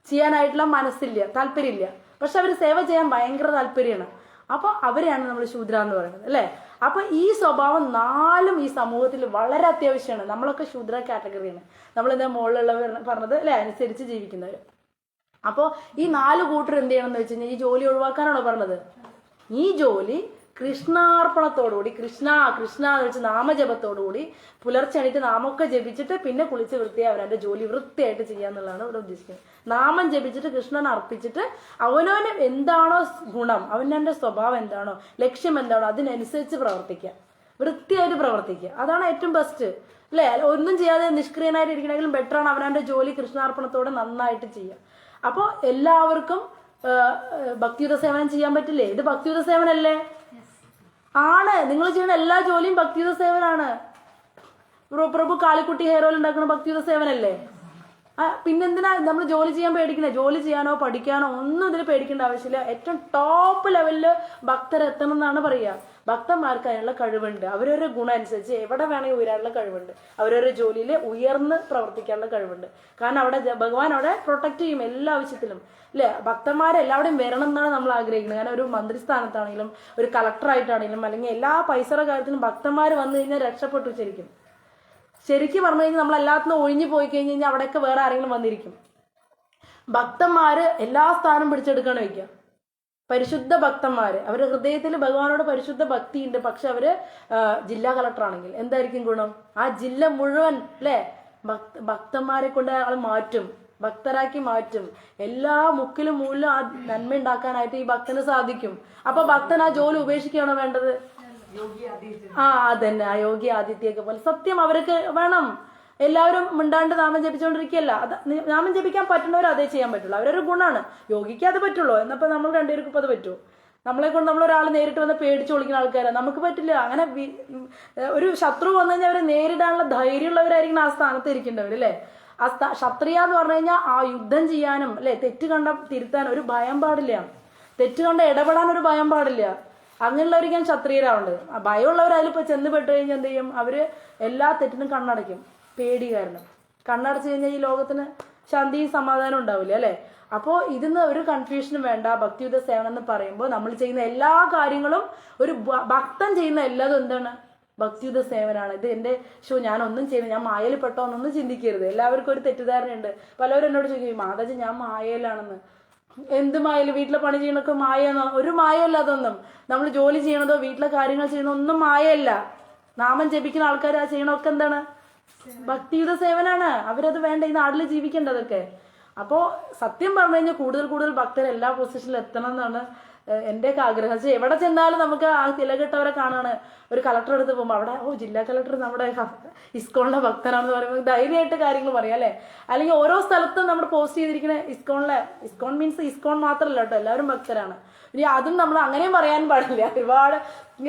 ചെയ്യാനായിട്ടുള്ള മനസ്സില്ല, താല്പര്യമില്ല. പക്ഷെ അവർ സേവ ചെയ്യാൻ ഭയങ്കര താല്പര്യമാണ്. അപ്പൊ അവരെയാണ് നമ്മൾ ശൂദ്ര എന്ന് പറയുന്നത് അല്ലേ? അപ്പൊ ഈ സ്വഭാവം നാലും ഈ സമൂഹത്തിൽ വളരെ അത്യാവശ്യമാണ്. നമ്മളൊക്കെ ശൂദ്ര കാറ്റഗറിയാണ്. നമ്മളെന്താ മുകളിലുള്ളവർ പറഞ്ഞത് അല്ലെ, അനുസരിച്ച് ജീവിക്കുന്നവർ. അപ്പോൾ ഈ 4 കൂട്ടർ എന്ത് ചെയ്യണം എന്ന് വെച്ച് കഴിഞ്ഞാൽ, ഈ ജോലി ഒഴിവാക്കാനാണോ പറഞ്ഞത്? ഈ ജോലി കൃഷ്ണാർപ്പണത്തോടുകൂടി, കൃഷ്ണ എന്ന് വെച്ച് നാമജപത്തോടുകൂടി പുലർച്ചെ എണീറ്റ് നാമൊക്കെ ജപിച്ചിട്ട് പിന്നെ കുളിച്ച് വൃത്തിയായി അവരവന്റെ ജോലി വൃത്തിയായിട്ട് ചെയ്യാന്നുള്ളതാണ് ഇവിടെ ഉദ്ദേശിക്കുന്നത്. നാമം ജപിച്ചിട്ട് കൃഷ്ണനെ അർപ്പിച്ചിട്ട് അവനവന് എന്താണോ ഗുണം, അവനവന്റെ സ്വഭാവം എന്താണോ, ലക്ഷ്യം എന്താണോ, അതിനനുസരിച്ച് പ്രവർത്തിക്കുക, വൃത്തിയായിട്ട് പ്രവർത്തിക്കുക. അതാണ് ഏറ്റവും ബെസ്റ്റ് അല്ലെ? ഒന്നും ചെയ്യാതെ നിഷ്ക്രിയനായിട്ട് ഇരിക്കണമെങ്കിലും ബെറ്ററാണ് അവനവന്റെ ജോലി കൃഷ്ണാർപ്പണത്തോടെ നന്നായിട്ട് ചെയ്യുക. അപ്പോൾ എല്ലാവർക്കും ഭക്തിയുത സേവനം ചെയ്യാൻ പറ്റില്ലേ? ഇത് ഭക്തിയുത സേവനല്ലേ? ആണ്. നിങ്ങൾ ചെയ്യുന്ന എല്ലാ ജോലിയും ഭക്തിയുത സേവനാണ്. പ്രഭു കാളിക്കുട്ടി ഹെയർ ഓയിൽ ഉണ്ടാക്കുന്ന ഭക്തിയുത സേവനല്ലേ? പിന്നെന്തിനാ നമ്മൾ ജോലി ചെയ്യാൻ പേടിക്കണേ? ജോലി ചെയ്യാനോ പഠിക്കാനോ ഒന്നും ഇതിൽ പേടിക്കേണ്ട ആവശ്യമില്ല. ഏറ്റവും ടോപ്പ് ലെവലില് ഭക്തരെത്തണം എന്നാണ് പറയുക. ഭക്തന്മാർക്ക് അതിനുള്ള കഴിവുണ്ട്. അവരവരുടെ ഗുണം അനുസരിച്ച് എവിടെ വേണമെങ്കിൽ ഉയരാനുള്ള കഴിവുണ്ട്. അവരവരുടെ ജോലിയിൽ ഉയർന്ന് പ്രവർത്തിക്കാനുള്ള കഴിവുണ്ട്. കാരണം അവിടെ ഭഗവാൻ അവിടെ പ്രൊട്ടക്ട് ചെയ്യും എല്ലാ ആവശ്യത്തിലും അല്ലെ? ഭക്തന്മാരെ എല്ലാവരുടെയും വരണം എന്നാണ് നമ്മൾ ആഗ്രഹിക്കുന്നത്. കാരണം ഒരു മന്ത്രിസ്ഥാനത്താണെങ്കിലും ഒരു കളക്ടറായിട്ടാണെങ്കിലും അല്ലെങ്കിൽ എല്ലാ പൈസയുടെ കാര്യത്തിലും ഭക്തന്മാർ വന്നു കഴിഞ്ഞാൽ രക്ഷപ്പെട്ടു. ശരിക്കും പറഞ്ഞു കഴിഞ്ഞാൽ നമ്മൾ എല്ലാത്തിനും ഒഴിഞ്ഞു പോയി കഴിഞ്ഞ് കഴിഞ്ഞാൽ അവിടെയൊക്കെ വേറെ ആരെങ്കിലും വന്നിരിക്കും. ഭക്തന്മാര് എല്ലാ സ്ഥാനം പിടിച്ചെടുക്കണം വയ്ക്കുക. പരിശുദ്ധ ഭക്തന്മാര്, അവരുടെ ഹൃദയത്തിൽ ഭഗവാനോട് പരിശുദ്ധ ഭക്തിയുണ്ട്. പക്ഷെ അവര് ജില്ലാ കളക്ടർ ആണെങ്കിൽ എന്തായിരിക്കും ഗുണം? ആ ജില്ല മുഴുവൻ അല്ലെ ഭക്തന്മാരെ കൊണ്ട് അയാൾ മാറ്റും, ഭക്തരാക്കി മാറ്റും. എല്ലാ മുക്കിലും മൂലിലും ആ നന്മ ഉണ്ടാക്കാനായിട്ട് ഈ ഭക്തന് സാധിക്കും. അപ്പൊ ഭക്തൻ ആ ജോലി ഉപേക്ഷിക്കുകയാണോ വേണ്ടത്? അതന്നെ, ആ യോഗി ആദിത്യയൊക്കെ പോലെ സത്യം അവർക്ക് വേണം. എല്ലാവരും മിണ്ടാണ്ട് നാമം ജപിച്ചുകൊണ്ടിരിക്കുകയല്ല. അത് നാമം ജപിക്കാൻ പറ്റുന്നവർ അതേ ചെയ്യാൻ പറ്റുള്ളൂ. അവരൊരു ഗുണമാണ്. യോഗിക്ക് അത് പറ്റുള്ളൂ. എന്നപ്പോ നമ്മൾ രണ്ടുപേർക്കും ഇപ്പൊ അത് പറ്റുമോ? നമ്മളെ കൊണ്ട് നമ്മളൊരാൾ നേരിട്ട് വന്ന് പേടിച്ചു വിളിക്കുന്ന ആൾക്കാരാണ്. നമുക്ക് പറ്റില്ല. അങ്ങനെ ഒരു ശത്രു വന്നു കഴിഞ്ഞാൽ അവരെ നേരിടാനുള്ള ധൈര്യമുള്ളവരായിരിക്കണം ആ സ്ഥാനത്ത് ഇരിക്കേണ്ടവർ അല്ലേ? ആ ക്ഷത്രിയ എന്ന് പറഞ്ഞു കഴിഞ്ഞാൽ ആ യുദ്ധം ചെയ്യാനും അല്ലെ, തെറ്റ് കണ്ട തിരുത്താനും ഒരു ഭയം പാടില്ല. തെറ്റ് കണ്ട ഇടപെടാൻ ഒരു ഭയം പാടില്ല. അങ്ങനെയുള്ളവർക്ക് ക്ഷത്രിയരാവുണ്ട്. ഭയമുള്ളവർ അതിലിപ്പോ ചെന്ന് പെട്ട് കഴിഞ്ഞാൽ എന്ത് ചെയ്യും? അവര് എല്ലാ തെറ്റിനും കണ്ണടയ്ക്കും, പേടി കാരണം. കണ്ണടച്ചു കഴിഞ്ഞാൽ ഈ ലോകത്തിന് ശാന്തിയും സമാധാനം ഉണ്ടാവില്ല അല്ലെ? അപ്പോൾ ഇതിന്ന് ഒരു കൺഫ്യൂഷനും വേണ്ട. ഭക്തിയുത സേവനം എന്ന് പറയുമ്പോൾ നമ്മൾ ചെയ്യുന്ന എല്ലാ കാര്യങ്ങളും, ഒരു ഭക്തൻ ചെയ്യുന്ന എല്ലാതും എന്താണ്? ഭക്തിയുത സേവനാണ്. ഇത് എന്റെ ഞാനൊന്നും ചെയ്യുന്നത്, ഞാൻ മായയിൽ പെട്ടോ എന്നൊന്നും ചിന്തിക്കരുത്. എല്ലാവർക്കും ഒരു തെറ്റിദ്ധാരണയുണ്ട്. പലവരും എന്നോട് ചോദിക്കും, മാതാജി ഞാൻ മായയിലാണെന്ന്. എന്ത് മായല്? വീട്ടിലെ പണി ചെയ്യണൊക്കെ മായെന്നോ? ഒരു മായല്ല അതൊന്നും. നമ്മൾ ജോലി ചെയ്യണതോ വീട്ടിലെ കാര്യങ്ങൾ ചെയ്യണോ ഒന്നും മായല്ല. നാമം ജപിക്കുന്ന ആൾക്കാർ ആ ചെയ്യണമൊക്കെ എന്താണ്? ഭക്തിയുത സേവനാണ്. അവരത് വേണ്ട, ഈ നാട്ടിൽ ജീവിക്കേണ്ടതൊക്കെ. അപ്പോ സത്യം പറഞ്ഞു കഴിഞ്ഞാൽ കൂടുതൽ ഭക്തർ എല്ലാ പൊസിഷനിൽ എത്തണം എന്നാണ് എന്റെയൊക്കെ ആഗ്രഹം. പക്ഷെ എവിടെ ചെന്നാലും നമുക്ക് ആ തിലകെട്ടവരെ കാണാണ്. ഒരു കളക്ടർ എടുത്ത് പോകുമ്പോൾ അവിടെ ജില്ലാ കളക്ടർ നമ്മുടെ ഇസ്കോണിലെ ഭക്തനാണെന്ന് പറയുമ്പോൾ ധൈര്യമായിട്ട് കാര്യങ്ങൾ പറയാം അല്ലെ? അല്ലെങ്കിൽ ഓരോ സ്ഥലത്തും നമ്മൾ പോസ്റ്റ് ചെയ്തിരിക്കുന്ന ഇസ്കോൺ മീൻസ് ഇസ്കോൺ മാത്രമല്ല കേട്ടോ, എല്ലാവരും ഭക്തരാണ്. ഇനി അതും നമ്മൾ അങ്ങനെയും പറയാൻ പാടില്ല. ഒരുപാട്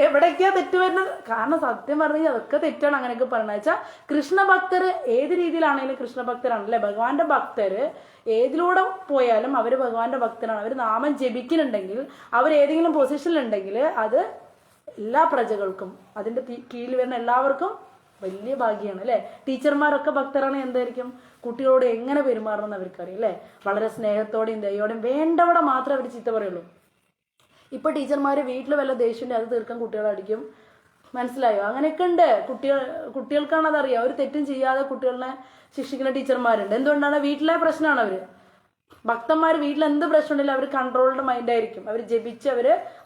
എവിടേക്കാ തെറ്റ് വരുന്നത്? കാരണം സത്യം പറഞ്ഞു കഴിഞ്ഞാൽ അതൊക്കെ തെറ്റാണ് അങ്ങനെയൊക്കെ പറയുന്നത്. വെച്ചാൽ കൃഷ്ണഭക്തർ ഏത് രീതിയിലാണെങ്കിലും കൃഷ്ണഭക്തരാണ് അല്ലെ? ഭഗവാന്റെ ഭക്തര് ഏതിലൂടെ പോയാലും അവര് ഭഗവാന്റെ ഭക്തരാണ്. അവർ നാമം ജപിക്കുന്നുണ്ടെങ്കിൽ, അവർ ഏതെങ്കിലും പൊസിഷനിലുണ്ടെങ്കിൽ അത് എല്ലാ പ്രജകൾക്കും അതിന്റെ കീഴിൽ വരുന്ന എല്ലാവർക്കും വലിയ ഭാഗ്യമാണ് അല്ലെ? ടീച്ചർമാരൊക്കെ ഭക്തരാണ്. എന്തായിരിക്കും? കുട്ടികളോട് എങ്ങനെ പെരുമാറണം എന്ന് അവർക്കറിയാം അല്ലെ? വളരെ സ്നേഹത്തോടെയും ദയോടെയും വേണ്ടവിടെ മാത്രമേ അവർ ചീത്ത പറയുള്ളൂ. ഇപ്പൊ ടീച്ചർമാര് വീട്ടിൽ വല്ല ദേഷ്യമുണ്ട് അത് തീർക്കാൻ കുട്ടികളെ അടിക്കും. മനസ്സിലായോ? അങ്ങനെയൊക്കെ ഉണ്ട്. കുട്ടികൾക്കാണ് അതറിയാം. ഒരു തെറ്റും ചെയ്യാതെ കുട്ടികളെ ശിക്ഷിക്കുന്ന ടീച്ചർമാരുണ്ട്. എന്തുകൊണ്ടാണ്? വീട്ടിലെ പ്രശ്നമാണ് അവര്. ഭക്തന്മാർ വീട്ടിൽ എന്ത് പ്രശ്നം ഉണ്ടെങ്കിലും അവർ കൺട്രോൾഡ് മൈൻഡ് ആയിരിക്കും. അവർ ജപിച്ച്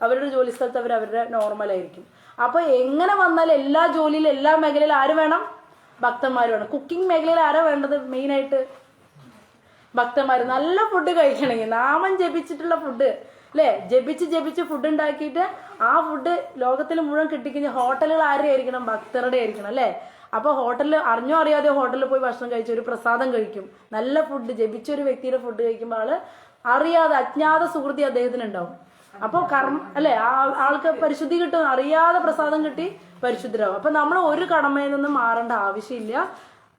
അവരുടെ ജോലി സ്ഥലത്ത് അവരുടെ നോർമലായിരിക്കും. അപ്പൊ എങ്ങനെ വന്നാലും എല്ലാ ജോലിയിലും എല്ലാ മേഖലയിലും ആര് വേണം? ഭക്തന്മാർ വേണം. കുക്കിംഗ് മേഖലയിൽ ആരാ വേണ്ടത്? മെയിനായിട്ട് ഭക്തന്മാർ നല്ല ഫുഡ് കഴിക്കണമെങ്കിൽ നാമം ജപിച്ചിട്ടുള്ള ഫുഡ് അല്ലേ, ജപിച്ച് ഫുഡ് ഉണ്ടാക്കിയിട്ട് ആ ഫുഡ് ലോകത്തിൽ മുഴുവൻ കിട്ടിക്കഴിഞ്ഞാൽ ഹോട്ടലുകൾ ആരുടെ ആയിരിക്കണം? ഭക്തരുടെ ആയിരിക്കണം അല്ലേ. അപ്പോൾ ഹോട്ടലിൽ അറിഞ്ഞോ അറിയാതെ ഹോട്ടലിൽ പോയി ഭക്ഷണം കഴിച്ചു ഒരു പ്രസാദം കഴിക്കും. നല്ല ഫുഡ് ജപിച്ചൊരു വ്യക്തിയുടെ ഫുഡ് കഴിക്കുമ്പോൾ ആള് അറിയാതെ അജ്ഞാത സുഹൃത്തി അദ്ദേഹത്തിന് ഉണ്ടാവും. അപ്പോൾ അല്ലെ ആൾക്ക് പരിശുദ്ധി കിട്ടും, അറിയാതെ പ്രസാദം കിട്ടി പരിശുദ്ധരാകും. അപ്പൊ നമ്മൾ ഒരു കടമയിൽ നിന്നും മാറേണ്ട ആവശ്യമില്ല.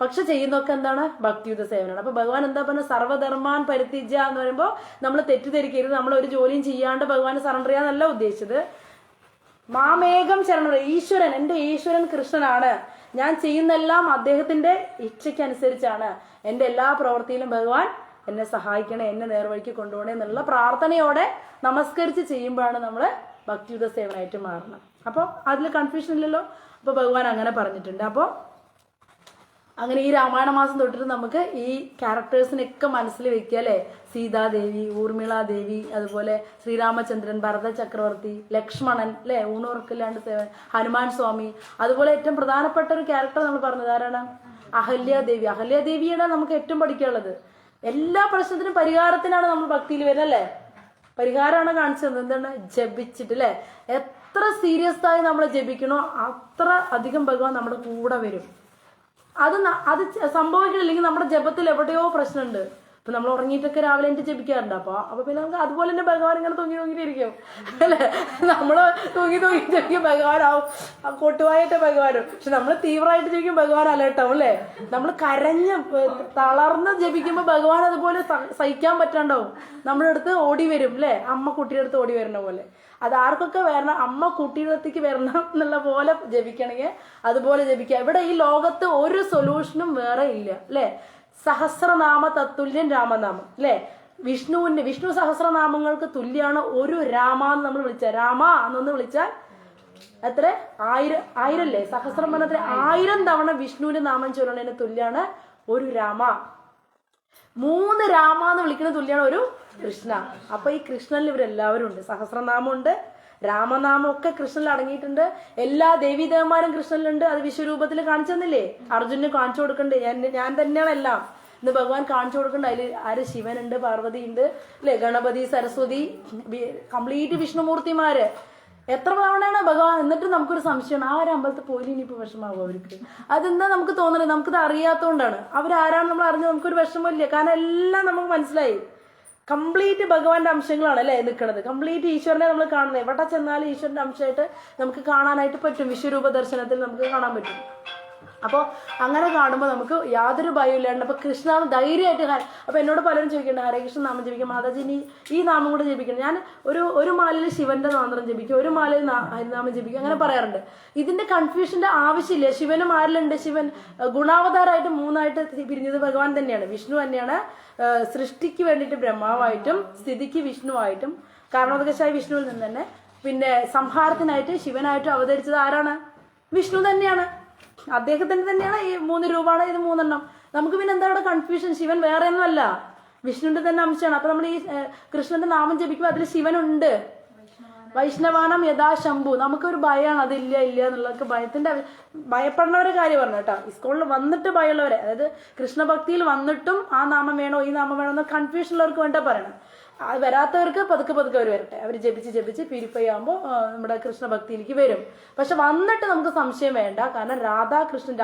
പക്ഷെ ചെയ്യുന്നതൊക്കെ എന്താണ്? ഭക്തിയുത സേവനമാണ്. അപ്പൊ ഭഗവാൻ എന്താ പറഞ്ഞ സർവ്വധർമാൻ പരിത്യജ എന്ന് പറയുമ്പോൾ നമ്മൾ തെറ്റിദ്ധരിക്കരുത്. നമ്മൾ ഒരു ജോലിയും ചെയ്യാണ്ട് ഭഗവാൻ സറണ്ടർ ചെയ്യാന്നല്ല ഉദ്ദേശിച്ചത്. മാമേകം ശരണം, ഈശ്വരൻ, എൻ്റെ ഈശ്വരൻ കൃഷ്ണനാണ്, ഞാൻ ചെയ്യുന്നെല്ലാം അദ്ദേഹത്തിന്റെ ഇച്ഛയ്ക്കനുസരിച്ചാണ്, എൻ്റെ എല്ലാ പ്രവൃത്തിയിലും ഭഗവാൻ എന്നെ സഹായിക്കണേ, എന്നെ നേർവഴിക്ക് കൊണ്ടുപോകണേ എന്നുള്ള പ്രാർത്ഥനയോടെ നമസ്കരിച്ച് ചെയ്യുമ്പോഴാണ് നമ്മൾ ഭക്തിയുത സേവനമായിട്ട് മാറണം. അപ്പോൾ അതിൽ കൺഫ്യൂഷൻ ഇല്ലല്ലോ. അപ്പോൾ ഭഗവാൻ അങ്ങനെ പറഞ്ഞിട്ടുണ്ട്. അപ്പോൾ അങ്ങനെ ഈ രാമായണ മാസം തൊട്ടിട്ട് നമുക്ക് ഈ ക്യാരക്ടേഴ്സിനൊക്കെ മനസ്സിൽ വെക്കുക അല്ലേ. സീതാദേവി, ഊർമിളാദേവി, അതുപോലെ ശ്രീരാമചന്ദ്രൻ, ഭരത ചക്രവർത്തി, ലക്ഷ്മണൻ അല്ലേ, ഊണുറക്കില്ലാണ്ട് സേവൻ, ഹനുമാൻ സ്വാമി. അതുപോലെ ഏറ്റവും പ്രധാനപ്പെട്ട ഒരു ക്യാരക്ടർ നമ്മൾ പറഞ്ഞത് ആരാണ്? അഹല്യാദേവി. അഹല്യാദേവിയാണ് നമുക്ക് ഏറ്റവും പഠിക്കാനുള്ളത്. എല്ലാ പ്രശ്നത്തിനും പരിഹാരത്തിനാണ് നമ്മൾ ഭക്തിയിൽ വരുന്നത് അല്ലേ. പരിഹാരമാണ് കാണിച്ചത്. എന്താണ്? ജപിച്ചിട്ട് അല്ലേ. എത്ര സീരിയസ് ആയി നമ്മൾ ജപിക്കണോ അത്ര അധികം ഭഗവാൻ നമ്മുടെ കൂടെ വരും. അത് സംഭവിക്കണില്ലെങ്കിൽ നമ്മുടെ ജപത്തിൽ എവിടെയോ പ്രശ്നമുണ്ട്. ഇപ്പൊ നമ്മൾ ഉറങ്ങിയിട്ടൊക്കെ രാവിലെ എനിക്ക് ജപിക്കാറുണ്ട്. അപ്പൊ പിന്നെ നമുക്ക് അതുപോലെ തന്നെ ഭഗവാൻ ഇങ്ങനെ തൂങ്ങിയിരിക്കും അല്ലെ. നമ്മള് തൂങ്ങി ജപിക്കും ഭഗവാനാവും, കൊട്ടുവായിട്ട് ഭഗവാനും. പക്ഷെ നമ്മൾ തീവ്രമായിട്ട് ജപിക്കും ഭഗവാൻ അലേട്ടാവും അല്ലെ. നമ്മൾ കരഞ്ഞ് തളർന്ന് ജപിക്കുമ്പോ ഭഗവാൻ അതുപോലെ സഹിക്കാൻ പറ്റാണ്ടാവും, നമ്മുടെ അടുത്ത് ഓടി വരും അല്ലെ. അമ്മ കുട്ടിയുടെ അടുത്ത് ഓടി വരുന്ന പോലെ. അത് ആർക്കൊക്കെ വരണം? അമ്മ കുട്ടിയുടെ അടുത്തേക്ക് വരണം എന്നുള്ള പോലെ ജപിക്കണമെങ്കിൽ അതുപോലെ ജപിക്കുക. ഇവിടെ ഈ ലോകത്ത് ഒരു സൊല്യൂഷനും വേറെ ഇല്ല അല്ലെ. സഹസ്രനാമ തത്തുല്യൻ രാമനാമം അല്ലെ. വിഷ്ണു സഹസ്രനാമങ്ങൾക്ക് തുല്യാണ് ഒരു രാമ എന്ന് നമ്മൾ വിളിച്ചാൽ. രാമ എന്നൊന്ന് വിളിച്ചാൽ എത്ര? 1000 അല്ലേ. സഹസ്രമനത്തിൽ 1000 തവണ വിഷ്ണുവിന്റെ നാമം ചൊല്ലണതിന് തുല്യാണ് ഒരു രാമ. 3 രാമ എന്ന് വിളിക്കുന്ന തുല്യാണ് ഒരു കൃഷ്ണ. അപ്പൊ ഈ കൃഷ്ണനിൽ ഇവരെല്ലാവരും ഉണ്ട്. സഹസ്രനാമം ഉണ്ട്, രാമനാമം ഒക്കെ കൃഷ്ണനിൽ അടങ്ങിയിട്ടുണ്ട്. എല്ലാ ദേവീദേവന്മാരും കൃഷ്ണനിലുണ്ട്. അത് വിശ്വരൂപത്തിൽ കാണിച്ചു തന്നില്ലേ? അർജുനന് കാണിച്ചു കൊടുക്കണ്ടേ? ഞാൻ തന്നെയാണ് എല്ലാം ഇന്ന് ഭഗവാൻ കാണിച്ചു കൊടുക്കണ്ട. അതിൽ ആര്? ശിവനുണ്ട്, പാർവതി ഉണ്ട് അല്ലെ, ഗണപതി, സരസ്വതി, കംപ്ലീറ്റ് വിഷ്ണുമൂർത്തിമാര്. എത്ര തവണയാണ് ഭഗവാൻ? എന്നിട്ട് നമുക്കൊരു സംശയമാണ്, ആ ഒരു അമ്പലത്തിൽ പോയി ഇനിയിപ്പോൾ വിഷമാകും അവർക്ക്. അതെന്താ നമുക്ക് തോന്നുന്നത്? നമുക്കിത് അറിയാത്തതുകൊണ്ടാണ്. അവരാരാണ് നമ്മൾ അറിഞ്ഞത്? നമുക്കൊരു വിഷമമില്ല. കാരണം എല്ലാം നമുക്ക് മനസ്സിലായി. കംപ്ലീറ്റ് ഭഗവാന്റെ അംശങ്ങളാണ് അല്ലേ നിൽക്കുന്നത്. കംപ്ലീറ്റ് ഈശ്വരനെ നമ്മൾ കാണുന്നത്. എവിടെ ചെന്നാലും ഈശ്വരന്റെ അംശമായിട്ട് നമുക്ക് കാണാനായിട്ട് പറ്റും. വിശ്വരൂപ ദർശനത്തിൽ നമുക്ക് കാണാൻ പറ്റും. അപ്പോൾ അങ്ങനെ കാണുമ്പോൾ നമുക്ക് യാതൊരു ഭയവും ഇല്ലാണ്ട് അപ്പൊ കൃഷ്ണ ധൈര്യമായിട്ട്. അപ്പൊ എന്നോട് പലരും ചോദിക്കണ്ട, ഹരേ കൃഷ്ണ നാമം ജപിക്കും, മാതാജി ഈ നാമം കൂടെ ജപിക്കണം. ഞാൻ ഒരു മാലയിൽ ശിവന്റെ നാമം ജപിക്കും, ഒരു മാലയിൽ ഹരിനാമം ജപിക്കും, അങ്ങനെ പറയാറുണ്ട്. ഇതിന്റെ കൺഫ്യൂഷന്റെ ആവശ്യമില്ല. ശിവനും ആരിലുണ്ട്? ശിവൻ ഗുണാവതാരമായിട്ട് 3ആയിട്ട് പിരിഞ്ഞത് ഭഗവാൻ തന്നെയാണ്. വിഷ്ണു തന്നെയാണ്. സൃഷ്ടിക്ക് വേണ്ടിയിട്ട് ബ്രഹ്മാവായിട്ടും, സ്ഥിതിക്ക് വിഷ്ണുവായിട്ടും, കാരണോദകശായ വിഷ്ണുവിൽ നിന്ന് തന്നെ. പിന്നെ സംഹാരത്തിനായിട്ട് ശിവനായിട്ടും അവതരിച്ചത് ആരാണ്? വിഷ്ണു തന്നെയാണ്. അദ്ദേഹത്തിന് തന്നെയാണ് ഈ 3 രൂപമാണ്, ഇത് 3 നമുക്ക് പിന്നെ എന്താ അവിടെ കൺഫ്യൂഷൻ? ശിവൻ വേറെ ഒന്നുമല്ല, വിഷ്ണുവിന്റെ തന്നെ അംശമാണ്. അപ്പൊ നമ്മൾ ഈ കൃഷ്ണന്റെ നാമം ജപിക്കുമ്പോൾ അതിൽ ശിവനുണ്ട്. വൈഷ്ണവാനം യഥാ ശംഭു. നമുക്കൊരു ഭയമാണ് അതില്ല ഇല്ല എന്നുള്ളതൊക്കെ. ഭയപ്പെടുന്നവരെ കാര്യം പറഞ്ഞു കേട്ടോ. ഇസ്കോളിൽ വന്നിട്ട് ഭയമുള്ളവരെ, അതായത് കൃഷ്ണഭക്തിയിൽ വന്നിട്ടും ആ നാമം വേണോ ഈ നാമം വേണോ എന്ന കൺഫ്യൂഷൻ ഉള്ളവർക്ക് വേണ്ട പറയണം. അത് വരാത്തവർക്ക് പതുക്കെ അവർ വരട്ടെ. അവർ ജപിച്ച് പ്യൂരിഫൈ ആകുമ്പോൾ നമ്മുടെ കൃഷ്ണഭക്തിയിലേക്ക് വരും. പക്ഷെ വന്നിട്ട് നമുക്ക് സംശയം വേണ്ട. കാരണം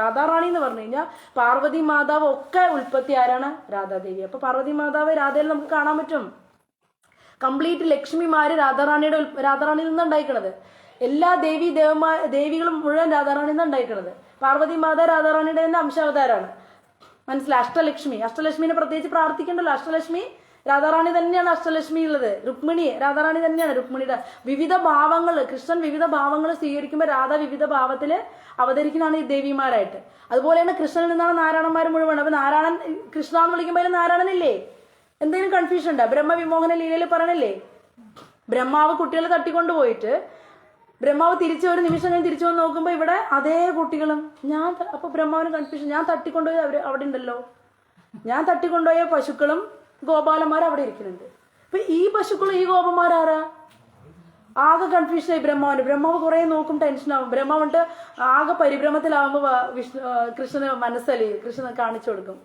രാധാറാണി എന്ന് പറഞ്ഞു കഴിഞ്ഞാൽ പാർവതി മാതാവ് ഒക്കെ ഉൽപ്പത്തി ആരാണ്? രാധാദേവി. അപ്പൊ പാർവതി മാതാവ് രാധയിൽ നമുക്ക് കാണാൻ പറ്റും. കംപ്ലീറ്റ് ലക്ഷ്മിമാര് രാധാറാണിയിൽ നിന്ന് ഉണ്ടായിക്കണത്. എല്ലാ ദേവികളും മുഴുവൻ രാധാറാണിയിൽ നിന്ന് ഉണ്ടായിക്കണത്. പാർവതി മാതാ രാധാറാണിയുടെ തന്നെ അംശാവതാരാണ്. മനസ്സിലായി? അഷ്ടലക്ഷ്മിനെ പ്രത്യേകിച്ച് പ്രാർത്ഥിക്കണ്ടല്ലോ. അഷ്ടലക്ഷ്മി രാധാറാണി തന്നെയാണ്. അഷ്ടലക്ഷ്മി ഉള്ളത് രുക്മിണി രാധാറാണി തന്നെയാണ്. രുക്മിണിയുടെ വിവിധ ഭാവങ്ങൾ, കൃഷ്ണൻ വിവിധ ഭാവങ്ങൾ സ്വീകരിക്കുമ്പോൾ രാധ വിവിധ ഭാവത്തിൽ അവതരിക്കുന്നതാണ് ഈ ദേവിമാരായിട്ട്. അതുപോലെയാണ് കൃഷ്ണനിൽ നിന്നാണ് നാരായണന്മാർ മുഴുവൻ. അപ്പൊ നാരായണൻ കൃഷ്ണ എന്ന് വിളിക്കുമ്പോൾ നാരായണനില്ലേ? എന്തെങ്കിലും കൺഫ്യൂഷൻ ഉണ്ടോ? ബ്രഹ്മവിമോഹന ലീലയിൽ പറയണില്ലേ? ബ്രഹ്മാവ് കുട്ടികളെ തട്ടിക്കൊണ്ടുപോയിട്ട് ബ്രഹ്മാവ് ഒരു നിമിഷം ഞാൻ തിരിച്ചു വന്ന് നോക്കുമ്പോൾ ഇവിടെ അതേ കുട്ടികളും. അപ്പൊ ബ്രഹ്മാവിന് കൺഫ്യൂഷൻ, ഞാൻ തട്ടിക്കൊണ്ടുപോയി അവിടെ ഉണ്ടല്ലോ. ഞാൻ തട്ടിക്കൊണ്ടുപോയ പശുക്കളും ഗോപാലന്മാർ അവിടെ ഇരിക്കുന്നുണ്ട്. അപ്പൊ ഈ പശുക്കളും ഈ ഗോപന്മാരാരാ? ആകെ കൺഫ്യൂഷനായി ബ്രഹ്മാവ് കുറെ നോക്കും, ടെൻഷനാവും. ബ്രഹ്മാവുണ്ട് ആകെ പരിഭ്രമത്തിലാവുമ്പോ കൃഷ്ണന് മനസ്സലി കൃഷ്ണനെ കാണിച്ചു കൊടുക്കും.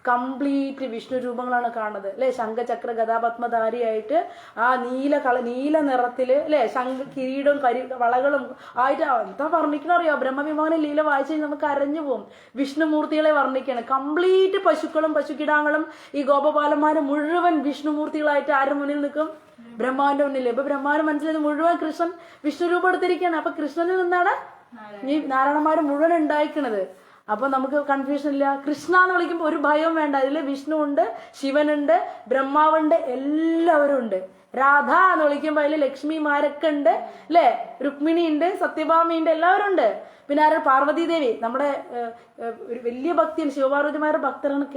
കംപ്ലീറ്റ് വിഷ്ണു രൂപങ്ങളാണ് കാണുന്നത് അല്ലെ. ശംഖചക്ര ഗദാപത്മധാരിയായിട്ട് ആ നീല നിറത്തില് അല്ലെ, കിരീടവും വളകളും ആയിട്ട് എന്താ വർണ്ണിക്കണറിയോ? ബ്രഹ്മവിമാന ലീല വായിച്ചു നമുക്ക് അരഞ്ഞു പോകും. വിഷ്ണുമൂർത്തികളെ വർണ്ണിക്കാണ്. കംപ്ലീറ്റ് പശുക്കളും പശുക്കിടാങ്ങളും ഈ ഗോപപാലന്മാരും മുഴുവൻ വിഷ്ണുമൂർത്തികളായിട്ട് ആരും മുന്നിൽ നിൽക്കും? ബ്രഹ്മാവിന്റെ മുന്നിൽ. ഇപ്പൊ ബ്രഹ്മാവിന് മനസ്സിലായത് മുഴുവൻ കൃഷ്ണൻ വിഷ്ണു രൂപം എടുത്തിരിക്കുകയാണ്. അപ്പൊ കൃഷ്ണനിൽ നിന്നാണ് ഈ നാരായണന്മാര് മുഴുവൻ ഉണ്ടായിരിക്കുന്നത്. അപ്പൊ നമുക്ക് കൺഫ്യൂഷൻ ഇല്ല. കൃഷ്ണ എന്ന് വിളിക്കുമ്പോൾ ഒരു ഭയവും വേണ്ട. അതില് വിഷ്ണു ഉണ്ട്, ശിവനുണ്ട്, ബ്രഹ്മാവുണ്ട്, എല്ലാവരും ഉണ്ട്. രാധ എന്ന് വിളിക്കുമ്പോൾ അതിൽ ലക്ഷ്മിമാരൊക്കെ ഉണ്ട് അല്ലെ, രുക്മിണി ഉണ്ട്, സത്യഭാമി ഉണ്ട്, എല്ലാവരും ഉണ്ട്. പിന്നെ ആരാ? പാർവതി ദേവി. നമ്മുടെ ഒരു വലിയ ഭക്തിയാണ്, ശിവപാർവതിമാരുടെ ഭക്തരാണ്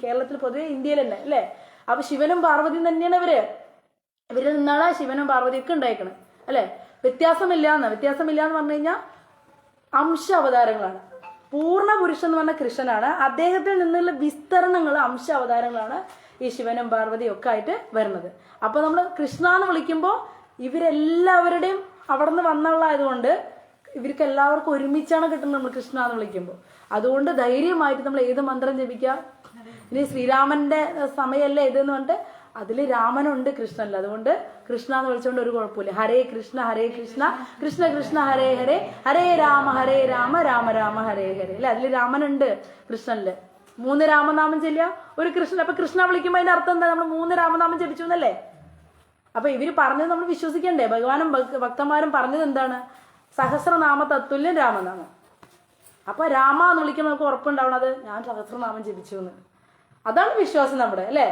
കേരളത്തിൽ പൊതുവെ, ഇന്ത്യയിൽ തന്നെ അല്ലെ. അപ്പൊ ശിവനും പാർവതിയും തന്നെയാണ് ഇവരിൽ നിന്നാണ് ശിവനും പാർവതിയൊക്കെ ഉണ്ടായിരിക്കണം അല്ലെ. വ്യത്യാസമില്ല എന്ന് പറഞ്ഞു കഴിഞ്ഞാൽ അംശ അവതാരങ്ങളാണ്. പൂർണ്ണ പുരുഷൻ എന്ന് പറഞ്ഞ കൃഷ്ണനാണ്. അദ്ദേഹത്തിൽ നിന്നുള്ള വിസ്തരണങ്ങൾ അംശ അവതാരങ്ങളാണ് ഈ ശിവനും പാർവതിയും ഒക്കെ ആയിട്ട് വരുന്നത്. അപ്പൊ നമ്മൾ കൃഷ്ണ എന്ന് വിളിക്കുമ്പോൾ ഇവരെല്ലാവരുടെയും അവിടെ നിന്ന് വന്നുള്ളതായതുകൊണ്ട് ഇവർക്ക് എല്ലാവർക്കും ഒരുമിച്ചാണ് കിട്ടുന്നത് നമ്മൾ കൃഷ്ണ എന്ന് വിളിക്കുമ്പോൾ. അതുകൊണ്ട് ധൈര്യമായിട്ട് നമ്മൾ ഏത് മന്ത്രം ജപിക്കാം. ഇനി ശ്രീരാമന്റെ സമയമല്ലേ ഇതെന്ന് പറഞ്ഞിട്ട് അതിൽ രാമനുണ്ട്, കൃഷ്ണനല്ല. അതുകൊണ്ട് കൃഷ്ണ എന്ന് വിളിച്ചുകൊണ്ട് ഒരു കുഴപ്പമില്ല. ഹരേ കൃഷ്ണ കൃഷ്ണ കൃഷ്ണ ഹരേ ഹരേ, ഹരേ രാമ രാമ രാമ ഹരേ ഹരേ അല്ലെ. അതിൽ രാമനുണ്ട്, കൃഷ്ണനില്. 3 രാമനാമം ചെല്ലുക, ഒരു കൃഷ്ണൻ. അപ്പൊ കൃഷ്ണ വിളിക്കുമ്പോൾ അതിന്റെ അർത്ഥം എന്താ? നമ്മൾ 3 രാമനാമം ജപിച്ചു എന്നല്ലേ. അപ്പൊ ഇവര് പറഞ്ഞത് നമ്മൾ വിശ്വസിക്കണ്ടേ? ഭഗവാനും ഭക്തന്മാരും പറഞ്ഞത് എന്താണ്? സഹസ്രനാമ തത്തുല്യം രാമനാമം. അപ്പൊ രാമ എന്ന് വിളിക്കുമ്പോൾ നമുക്ക് ഉറപ്പുണ്ടാവണത് ഞാൻ സഹസ്രനാമം ജപിച്ചു എന്ന്. അതാണ് വിശ്വാസം നമ്മുടെ അല്ലെ.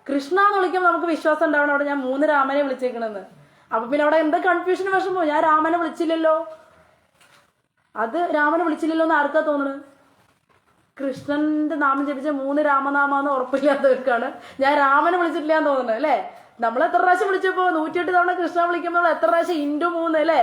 കൃഷ്ണ എന്ന് വിളിക്കുമ്പോൾ നമുക്ക് വിശ്വാസം ഉണ്ടാവണം അവിടെ ഞാൻ 3 രാമനെ വിളിച്ചേക്കണെന്ന്. അപ്പൊ പിന്നെ അവിടെ എന്താ കൺഫ്യൂഷൻ വിഷമോ? ഞാൻ രാമനെ വിളിച്ചില്ലല്ലോ, അത് രാമനെ വിളിച്ചില്ലല്ലോ എന്ന് ആർക്കാ തോന്നുന്നത്? കൃഷ്ണന്റെ നാമം ജപിച്ച 3 രാമനാമാന്ന് ഉറപ്പില്ലാത്തവർക്കാണ് ഞാൻ രാമനെ വിളിച്ചിട്ടില്ല എന്ന് തോന്നുന്നത് അല്ലെ. നമ്മൾ എത്ര പ്രാവശ്യം വിളിച്ചപ്പോ 108 തവണ കൃഷ്ണ വിളിക്കുമ്പോൾ എത്ര പ്രാവശ്യം × 3 അല്ലെ,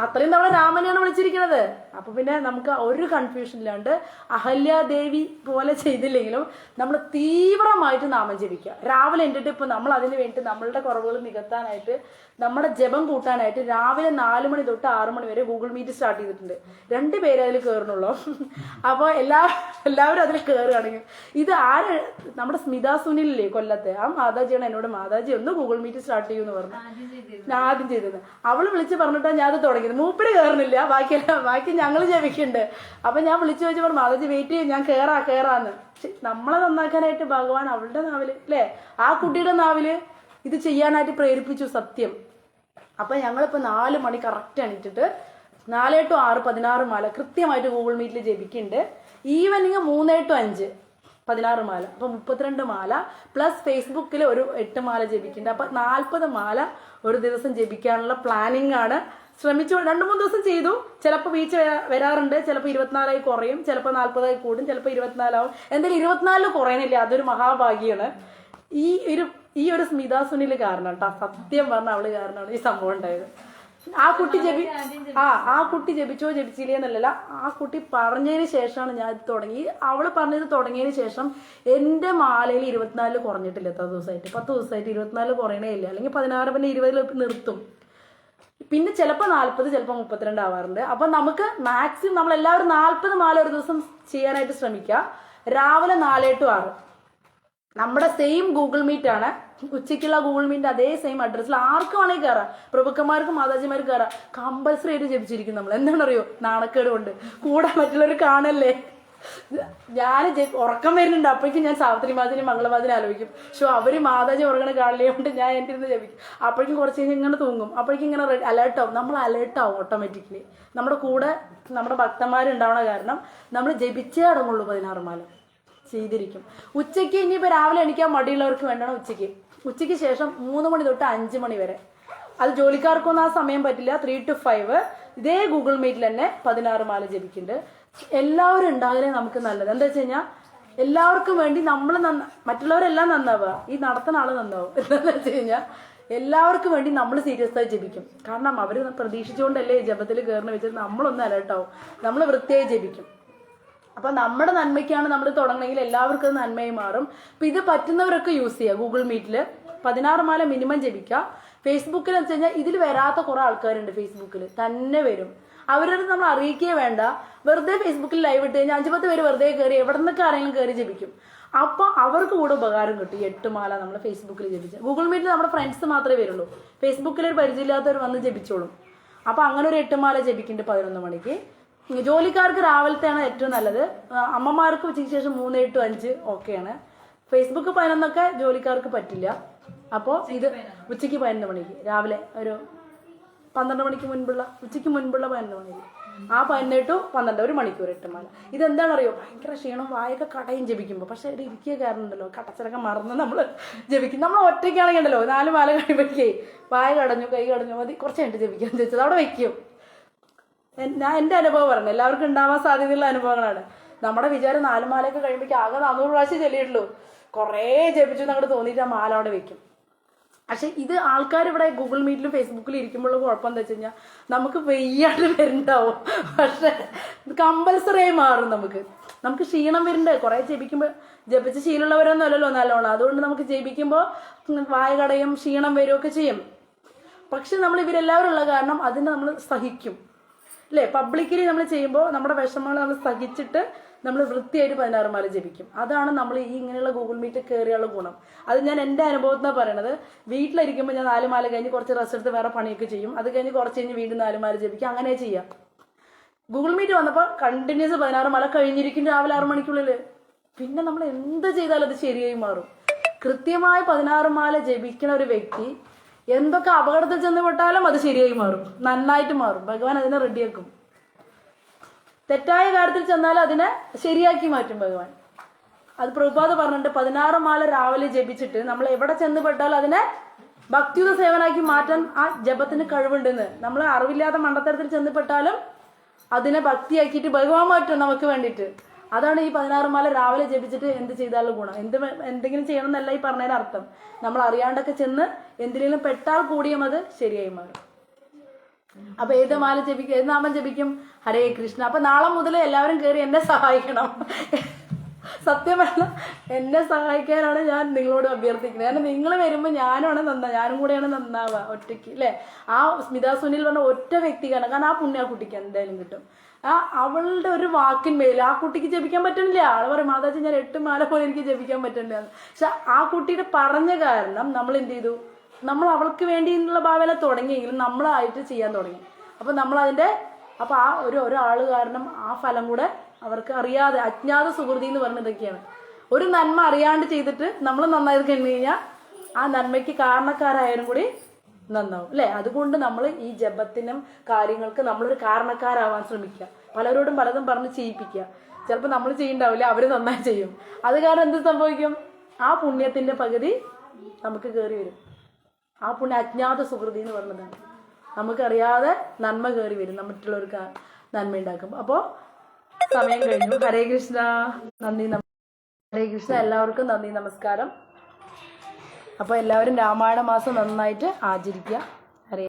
അത്രയും തവണ രാമനെയാണ് വിളിച്ചിരിക്കുന്നത്. അപ്പൊ പിന്നെ നമുക്ക് ഒരു കൺഫ്യൂഷൻ ഇല്ലാണ്ട് അഹല്യാദേവി പോലെ ചെയ്തില്ലെങ്കിലും നമ്മൾ തീവ്രമായിട്ട് നാമം ജപിക്കുക. രാവിലെ എന്റെ ഇപ്പൊ നമ്മൾ അതിന് വേണ്ടി നമ്മളുടെ കുറവുകൾ നികത്താനായിട്ട്, നമ്മുടെ ജപം കൂട്ടാനായിട്ട് രാവിലെ 4 മണി തൊട്ട് 6 മണി വരെ ഗൂഗിൾ മീറ്റ് സ്റ്റാർട്ട് ചെയ്തിട്ടുണ്ട്. 2 പേര് അതിൽ കയറണുള്ളൂ. അപ്പോൾ എല്ലാവരും അതിൽ കയറുകയാണെങ്കിൽ ഇത് നമ്മുടെ സ്മിത സുനിലില്ലേ കൊല്ലത്തെ, ആ മാതാജിയാണ് എന്നോട് മാതാജി ഒന്ന് ഗൂഗിൾ മീറ്റ് സ്റ്റാർട്ട് ചെയ്യുമെന്ന് പറഞ്ഞു. ഞാൻ ആദ്യം ചെയ്തത് അവള് വിളിച്ച് പറഞ്ഞിട്ടാണ് ഞാൻ അത് തുടങ്ങിയത്. മൂപ്പര് കയറുന്നില്ല, ബാക്കി ഞങ്ങൾ ജപിക്കുന്നുണ്ട്. അപ്പൊ ഞാൻ വിളിച്ചു വെച്ച് പറഞ്ഞു മാതാജി വെയിറ്റ് ചെയ്യും, ഞാൻ കയറാന്ന്. നമ്മളെ നന്നാക്കാനായിട്ട് ഭഗവാൻ അവളുടെ നാവില് അല്ലെ, ആ കുട്ടിയുടെ നാവില് ഇത് ചെയ്യാനായിട്ട് പ്രേരിപ്പിച്ചു സത്യം. അപ്പൊ ഞങ്ങളിപ്പോ 4 മണി കറക്റ്റ് എണീറ്റിട്ട് 4 to 6 16 മാല കൃത്യമായിട്ട് ഗൂഗിൾ മീറ്റിൽ ജപിക്കുന്നുണ്ട്. ഈവനിങ് 3 to 5 16 മാല, അപ്പൊ 32 മാല പ്ലസ് ഫേസ്ബുക്കിൽ ഒരു 8 മാല ജപിക്കുന്നുണ്ട്. അപ്പൊ 40 മാല ഒരു ദിവസം ജപിക്കാനുള്ള പ്ലാനിങ് ആണ്. ശ്രമിച്ചു 2-3 ദിവസം ചെയ്തു. ചിലപ്പോൾ വീഴ്ച വരാറുണ്ട്, ചിലപ്പോൾ 24 കുറയും, ചിലപ്പോൾ 40 കൂടും, ചിലപ്പോൾ 24 ആവും. എന്തായാലും 24 കുറയണില്ല, അതൊരു മഹാഭാഗ്യമാണ്. ഈ ഒരു സ്മിത സുനിൽ കാരണം കേട്ടോ, സത്യം പറഞ്ഞ അവള് കാരണമാണ് ഈ സംഭവം ഉണ്ടായത്. ആ കുട്ടി ജപിച്ചോ ജപിച്ചില്ലേ എന്നല്ല, ആ കുട്ടി പറഞ്ഞതിന് ശേഷമാണ് ഞാൻ ഇത് തുടങ്ങി. അവള് പറഞ്ഞത് തുടങ്ങിയതിന് ശേഷം എന്റെ മാലയിൽ 24 കുറഞ്ഞിട്ടില്ല. എത്ര ദിവസമായിട്ട് 10 ദിവസമായിട്ട് 24 കുറയണേ ഇല്ല. അല്ലെങ്കിൽ 16 പിന്നെ 20 നിർത്തും. പിന്നെ ചിലപ്പോൾ 40, ചിലപ്പോൾ 32 ആവാറുണ്ട്. അപ്പൊ നമുക്ക് മാക്സിമം നമ്മളെല്ലാവരും 40 മാല ഒരു ദിവസം ചെയ്യാനായിട്ട് ശ്രമിക്കുക. രാവിലെ 4 to 6 നമ്മുടെ സെയിം ഗൂഗിൾ മീറ്റ് ആണ്. ഉച്ചയ്ക്കുള്ള ഗൂഗിൾ മീറ്റ് അതേ സെയിം അഡ്രസ്സിൽ ആർക്കും വേണമെങ്കിൽ കയറാം. പ്രഭുക്കന്മാർക്കും മാതാജിമാർക്കും കയറാം. കമ്പൽസറി ആയിട്ട് ജപിച്ചിരിക്കും നമ്മൾ. എന്താണെന്നറിയോ? നാണക്കേട് കൊണ്ട് കൂടെ മറ്റുള്ളവർ കാണല്ലേ. ഞാൻ ഉറക്കം വരുന്നുണ്ട്, അപ്പോഴേക്കും ഞാൻ സാവിത്രി മാതിരി മംഗളമാതിരി ആലോചിക്കും. അവര് മാതാജി ഉറങ്ങണ കാണില്ലേ കൊണ്ട് ഞാൻ എൻ്റെ ഇരുന്ന് ജപിക്കും. അപ്പോഴേക്കും കുറച്ച് കഴിഞ്ഞ് ഇങ്ങനെ തൂങ്ങും. അപ്പോഴേക്കും ഇങ്ങനെ അലേർട്ടാവും. നമ്മൾ അലേർട്ടാവും ഓട്ടോമാറ്റിക്കലി. നമ്മുടെ കൂടെ നമ്മുടെ ഭക്തന്മാരുണ്ടാവണ കാരണം നമ്മൾ ജപിച്ചേ അടങ്ങുള്ളൂ. 16 മാല ചെയ്തിരിക്കും. ഉച്ചയ്ക്ക് ഇനിയിപ്പോൾ രാവിലെ എണീക്കാൻ മടിയുള്ളവർക്ക് വേണ്ടണം ഉച്ചയ്ക്ക് ശേഷം 3 മണി തൊട്ട് 5 മണി വരെ. അത് ജോലിക്കാർക്കൊന്നും ആ സമയം പറ്റില്ല. 3 to 5 ഇതേ ഗൂഗിൾ മീറ്റിൽ തന്നെ 16 മാല ജപിക്കുന്നുണ്ട്. എല്ലാവരും ഉണ്ടായാലേ നമുക്ക് നല്ലത്. എന്താ വെച്ച് കഴിഞ്ഞാൽ എല്ലാവർക്കും വേണ്ടി നമ്മൾ മറ്റുള്ളവരെല്ലാം നന്നാവുക, ഈ നടത്തുന്ന ആള് നന്നാവും. എന്താണെന്ന് വെച്ച് കഴിഞ്ഞാൽ എല്ലാവർക്കും വേണ്ടി നമ്മൾ സീരിയസ് ആയി ജപിക്കും. കാരണം അവർ പ്രതീക്ഷിച്ചുകൊണ്ടല്ലേ ജപത്തിൽ കയറുന്ന വെച്ചാൽ നമ്മളൊന്ന് അലേർട്ടാവും, നമ്മൾ വൃത്തിയായി ജപിക്കും. അപ്പൊ നമ്മുടെ നന്മയ്ക്കാണ് നമ്മൾ തുടങ്ങണമെങ്കിൽ എല്ലാവർക്കും അത് നന്മയായി മാറും. അപ്പൊ ഇത് പറ്റുന്നവരൊക്കെ യൂസ് ചെയ്യുക. ഗൂഗിൾ മീറ്റിൽ 16 മാല മിനിമം ജപിക്കുക. ഫേസ്ബുക്കിൽ വെച്ച് കഴിഞ്ഞാൽ ഇതിൽ വരാത്ത കുറെ ആൾക്കാരുണ്ട്. ഫേസ്ബുക്കിൽ തന്നെ വരും. അവരത് നമ്മൾ അറിയിക്കുകയേ വേണ്ട. വെറുതെ ഫേസ്ബുക്കിൽ ലൈവ് ഇട്ട് കഴിഞ്ഞാൽ 5-10 പേര് വെറുതെ കയറി എവിടെ നിന്നൊക്കെ ആരെങ്കിലും കയറി ജപിക്കും. അപ്പോൾ അവർക്ക് കൂടെ ഉപകാരം കിട്ടും. ഈ 8 മാല നമ്മൾ ഫേസ്ബുക്കിൽ ജപിച്ച്. ഗൂഗിൾ മീറ്റിൽ നമ്മുടെ ഫ്രണ്ട്സ് മാത്രമേ വരുള്ളൂ. ഫേസ്ബുക്കിൽ ഒരു പരിചയമില്ലാത്തവർ വന്ന് ജപിച്ചോളും. അപ്പോൾ അങ്ങനെ ഒരു 8 മാല ജപിക്കുന്നുണ്ട് 11 മണിക്ക്. ജോലിക്കാർക്ക് രാവിലത്തെയാണ് ഏറ്റവും നല്ലത്. അമ്മമാർക്ക് ഉച്ചയ്ക്ക് ശേഷം 3, 8, 5 ഓക്കെയാണ്. ഫേസ്ബുക്ക് 11 ജോലിക്കാർക്ക് പറ്റില്ല. അപ്പോൾ ഇത് ഉച്ചയ്ക്ക് 11 മണിക്ക്, രാവിലെ ഒരു 12 മണിക്ക് മുൻപുള്ള, ഉച്ചയ്ക്ക് മുൻപുള്ള 11 മണിക്ക്, ആ 11 to 12 1 മണിക്കൂർ 8 മാല. ഇതെന്താണെന്നറിയോ, ഭയങ്കര ക്ഷീണം, വായൊക്കെ കടയും ജപിക്കുമ്പോൾ. പക്ഷെ ഒരു ഇരിക്കുക കാരണമുണ്ടല്ലോ, കടച്ചിലൊക്കെ മറന്ന് നമ്മൾ ജപിക്കും. നമ്മൾ ഒറ്റയ്ക്കാണെങ്കിൽ ഉണ്ടല്ലോ 4 മാല കഴിയുമ്പോഴേക്കേ വായ കടഞ്ഞു, കൈ കടഞ്ഞു, മതി കുറച്ച് കഴിഞ്ഞിട്ട് ജപിക്കാൻ ചോദിച്ചത് അവിടെ വയ്ക്കും. ഞാൻ എൻ്റെ അനുഭവം പറഞ്ഞു, എല്ലാവർക്കും ഉണ്ടാവാൻ സാധ്യതയുള്ള അനുഭവങ്ങളാണ്. നമ്മുടെ വിചാരം 4 മാലയൊക്കെ കഴിയുമ്പോഴേക്കും ആകെ 400 പ്രാവശ്യം ചെല്ലിയിട്ടുള്ളൂ, കുറേ ജപിച്ചു എന്നങ്ങോട്ട് തോന്നിയിട്ട് ആ മാല അവിടെ വെക്കും. പക്ഷെ ഇത് ആൾക്കാർ ഇവിടെ ഗൂഗിൾ മീറ്റിലും ഫേസ്ബുക്കിലും ഇരിക്കുമ്പോഴുള്ള കുഴപ്പം എന്താ വെച്ച് കഴിഞ്ഞാൽ നമുക്ക് വെയ്യാണ്ട് വരുന്നുണ്ടാവും. പക്ഷെ കമ്പൽസറി ആയി മാറും. നമുക്ക് ക്ഷീണം വരുന്നുണ്ട്. കുറേ ജപിച്ച് ശീലമുള്ളവരൊന്നും അല്ലല്ലോ നല്ലോണം. അതുകൊണ്ട് നമുക്ക് ജപിക്കുമ്പോൾ വായ കടയും ക്ഷീണം വരികയൊക്കെ ചെയ്യും. പക്ഷെ നമ്മൾ ഇവരെല്ലാവരും ഉള്ള കാരണം അതിനെ നമ്മൾ സഹിക്കും അല്ലേ. പബ്ലിക്കലി നമ്മൾ ചെയ്യുമ്പോൾ നമ്മുടെ വിഷമങ്ങൾ നമ്മൾ സഹിച്ചിട്ട് നമ്മൾ വൃത്തിയായിട്ട് 16 മാല ജപിക്കും. അതാണ് നമ്മൾ ഈ ഇങ്ങനെയുള്ള ഗൂഗിൾ മീറ്റ് കയറിയുള്ള ഗുണം. അത് ഞാൻ എൻ്റെ അനുഭവത്തിനാണ് പറയണത്. വീട്ടിലിരിക്കുമ്പോൾ ഞാൻ 4 മാല കഴിഞ്ഞ് കുറച്ച് റെസ്റ്റ് എടുത്ത് വേറെ പണിയൊക്കെ ചെയ്യും. അത് കഴിഞ്ഞ് കുറച്ച് കഴിഞ്ഞ് വീണ്ടും 4 മാല ജപിക്കും. അങ്ങനെ ചെയ്യാം. ഗൂഗിൾ മീറ്റ് വന്നപ്പോൾ കണ്ടിന്യൂസ് 16 മാല കഴിഞ്ഞിരിക്കും രാവിലെ 6 മണിക്കുള്ളിൽ. പിന്നെ നമ്മൾ എന്ത് ചെയ്താലും അത് ശരിയായി മാറും. കൃത്യമായി 16 മാല ജപിക്കണ ഒരു വ്യക്തി എന്തൊക്കെ അപകടത്തിൽ ചെന്ന് പെട്ടാലും അത് ശരിയായി മാറും, നന്നായിട്ട് മാറും. ഭഗവാൻ അതിനെ റെഡിയാക്കും. തെറ്റായ കാര്യത്തിൽ ചെന്നാൽ അതിനെ ശരിയാക്കി മാറ്റും ഭഗവാൻ. അത് പ്രഭുപാദ പറഞ്ഞിട്ട് 16 മാല രാവിലെ ജപിച്ചിട്ട് നമ്മൾ എവിടെ ചെന്ന് പെട്ടാൽ അതിനെ ഭക്തിയുത സേവനാക്കി മാറ്റാൻ ആ ജപത്തിന് കഴിവുണ്ടെന്ന്. നമ്മൾ അറിവില്ലാത്ത മണ്ടത്തരത്തിൽ ചെന്നപ്പെട്ടാലും അതിനെ ഭക്തിയാക്കിയിട്ട് ഭഗവാൻ മാറ്റും നമുക്ക് വേണ്ടിയിട്ട്. അതാണ് ഈ 16 മാല രാവിലെ ജപിച്ചിട്ട് എന്ത് ചെയ്താലും ഗുണം. എന്തെങ്കിലും ചെയ്യണം എന്നല്ല ഈ പറഞ്ഞതിന് അർത്ഥം. നമ്മൾ അറിയാണ്ടൊക്കെ ചെന്ന് എന്തിനെങ്കിലും പെട്ടാൽ കൂടിയും അത് ശരിയായി മാറും. അപ്പൊ ഏത് മാല ജപിക്കും, ഏത് നാമം ജപിക്കും? ഹരേ കൃഷ്ണ. അപ്പൊ നാളെ മുതൽ എല്ലാവരും കയറി എന്നെ സഹായിക്കണം. സത്യമല്ല, എന്നെ സഹായിക്കാനാണ് ഞാൻ നിങ്ങളോട് അഭ്യർത്ഥിക്കുന്നത്. കാരണം നിങ്ങൾ വരുമ്പോൾ ഞാനും കൂടെയാണ് നന്നാവുക ഒറ്റയ്ക്ക് അല്ലേ. ആ സ്മിത സുനിൽ പറഞ്ഞ ഒറ്റ വ്യക്തിക്കാണ്. കാരണം ആ പുണ്യ ആ കുട്ടിക്ക് എന്തായാലും കിട്ടും. അവളുടെ ഒരു വാക്കിന്മേൽ ആ കുട്ടിക്ക് ജപിക്കാൻ പറ്റുന്നില്ല. ആള് പറയും, മാതാജി ഞാൻ 8 മാല പോലെ എനിക്ക് ജപിക്കാൻ പറ്റുന്നില്ല. പക്ഷെ ആ കുട്ടിയുടെ പറഞ്ഞ കാരണം നമ്മൾ എന്ത് ചെയ്തു, നമ്മൾ അവൾക്ക് വേണ്ടി എന്നുള്ള ഭാവന തുടങ്ങിയെങ്കിലും നമ്മളായിട്ട് ചെയ്യാൻ തുടങ്ങി. അപ്പൊ ആ ഒരാള് കാരണം ആ ഫലം കൂടെ അവർക്ക് അറിയാതെ, അജ്ഞാത സുഹൃതി എന്ന് പറഞ്ഞതൊക്കെയാണ്. ഒരു നന്മ അറിയാണ്ട് ചെയ്തിട്ട് നമ്മൾ നന്നായി കഴിഞ്ഞു കഴിഞ്ഞാൽ ആ നന്മയ്ക്ക് കാരണക്കാരായാലും കൂടി നന്നാവും അല്ലെ. അതുകൊണ്ട് നമ്മൾ ഈ ജപത്തിനും കാര്യങ്ങൾക്ക് നമ്മളൊരു കാരണക്കാരാവാൻ ശ്രമിക്കുക. പലരോടും പലതും പറഞ്ഞ് ചെയ്യിപ്പിക്കുക. ചിലപ്പോൾ നമ്മൾ ചെയ്യണ്ടാവില്ല, അവര് നന്നായി ചെയ്യും. അത് കാരണം എന്ത് സംഭവിക്കും, ആ പുണ്യത്തിന്റെ പകുതി നമുക്ക് കയറി വരും. ആ പുണ്യ അജ്ഞാത സുഹൃതി എന്ന് പറഞ്ഞതാണ്. നമുക്കറിയാതെ നന്മ കയറി വരും, മറ്റുള്ളവർക്ക് നന്മ ഉണ്ടാക്കും. അപ്പോൾ സമയം കഴിഞ്ഞു. ഹരേ കൃഷ്ണ. ഹരേ കൃഷ്ണ. എല്ലാവർക്കും നന്ദി, നമസ്കാരം. അപ്പോൾ എല്ലാവരും രാമായണ മാസം നന്നായിട്ട് ആചരിക്കുക. ഹരേ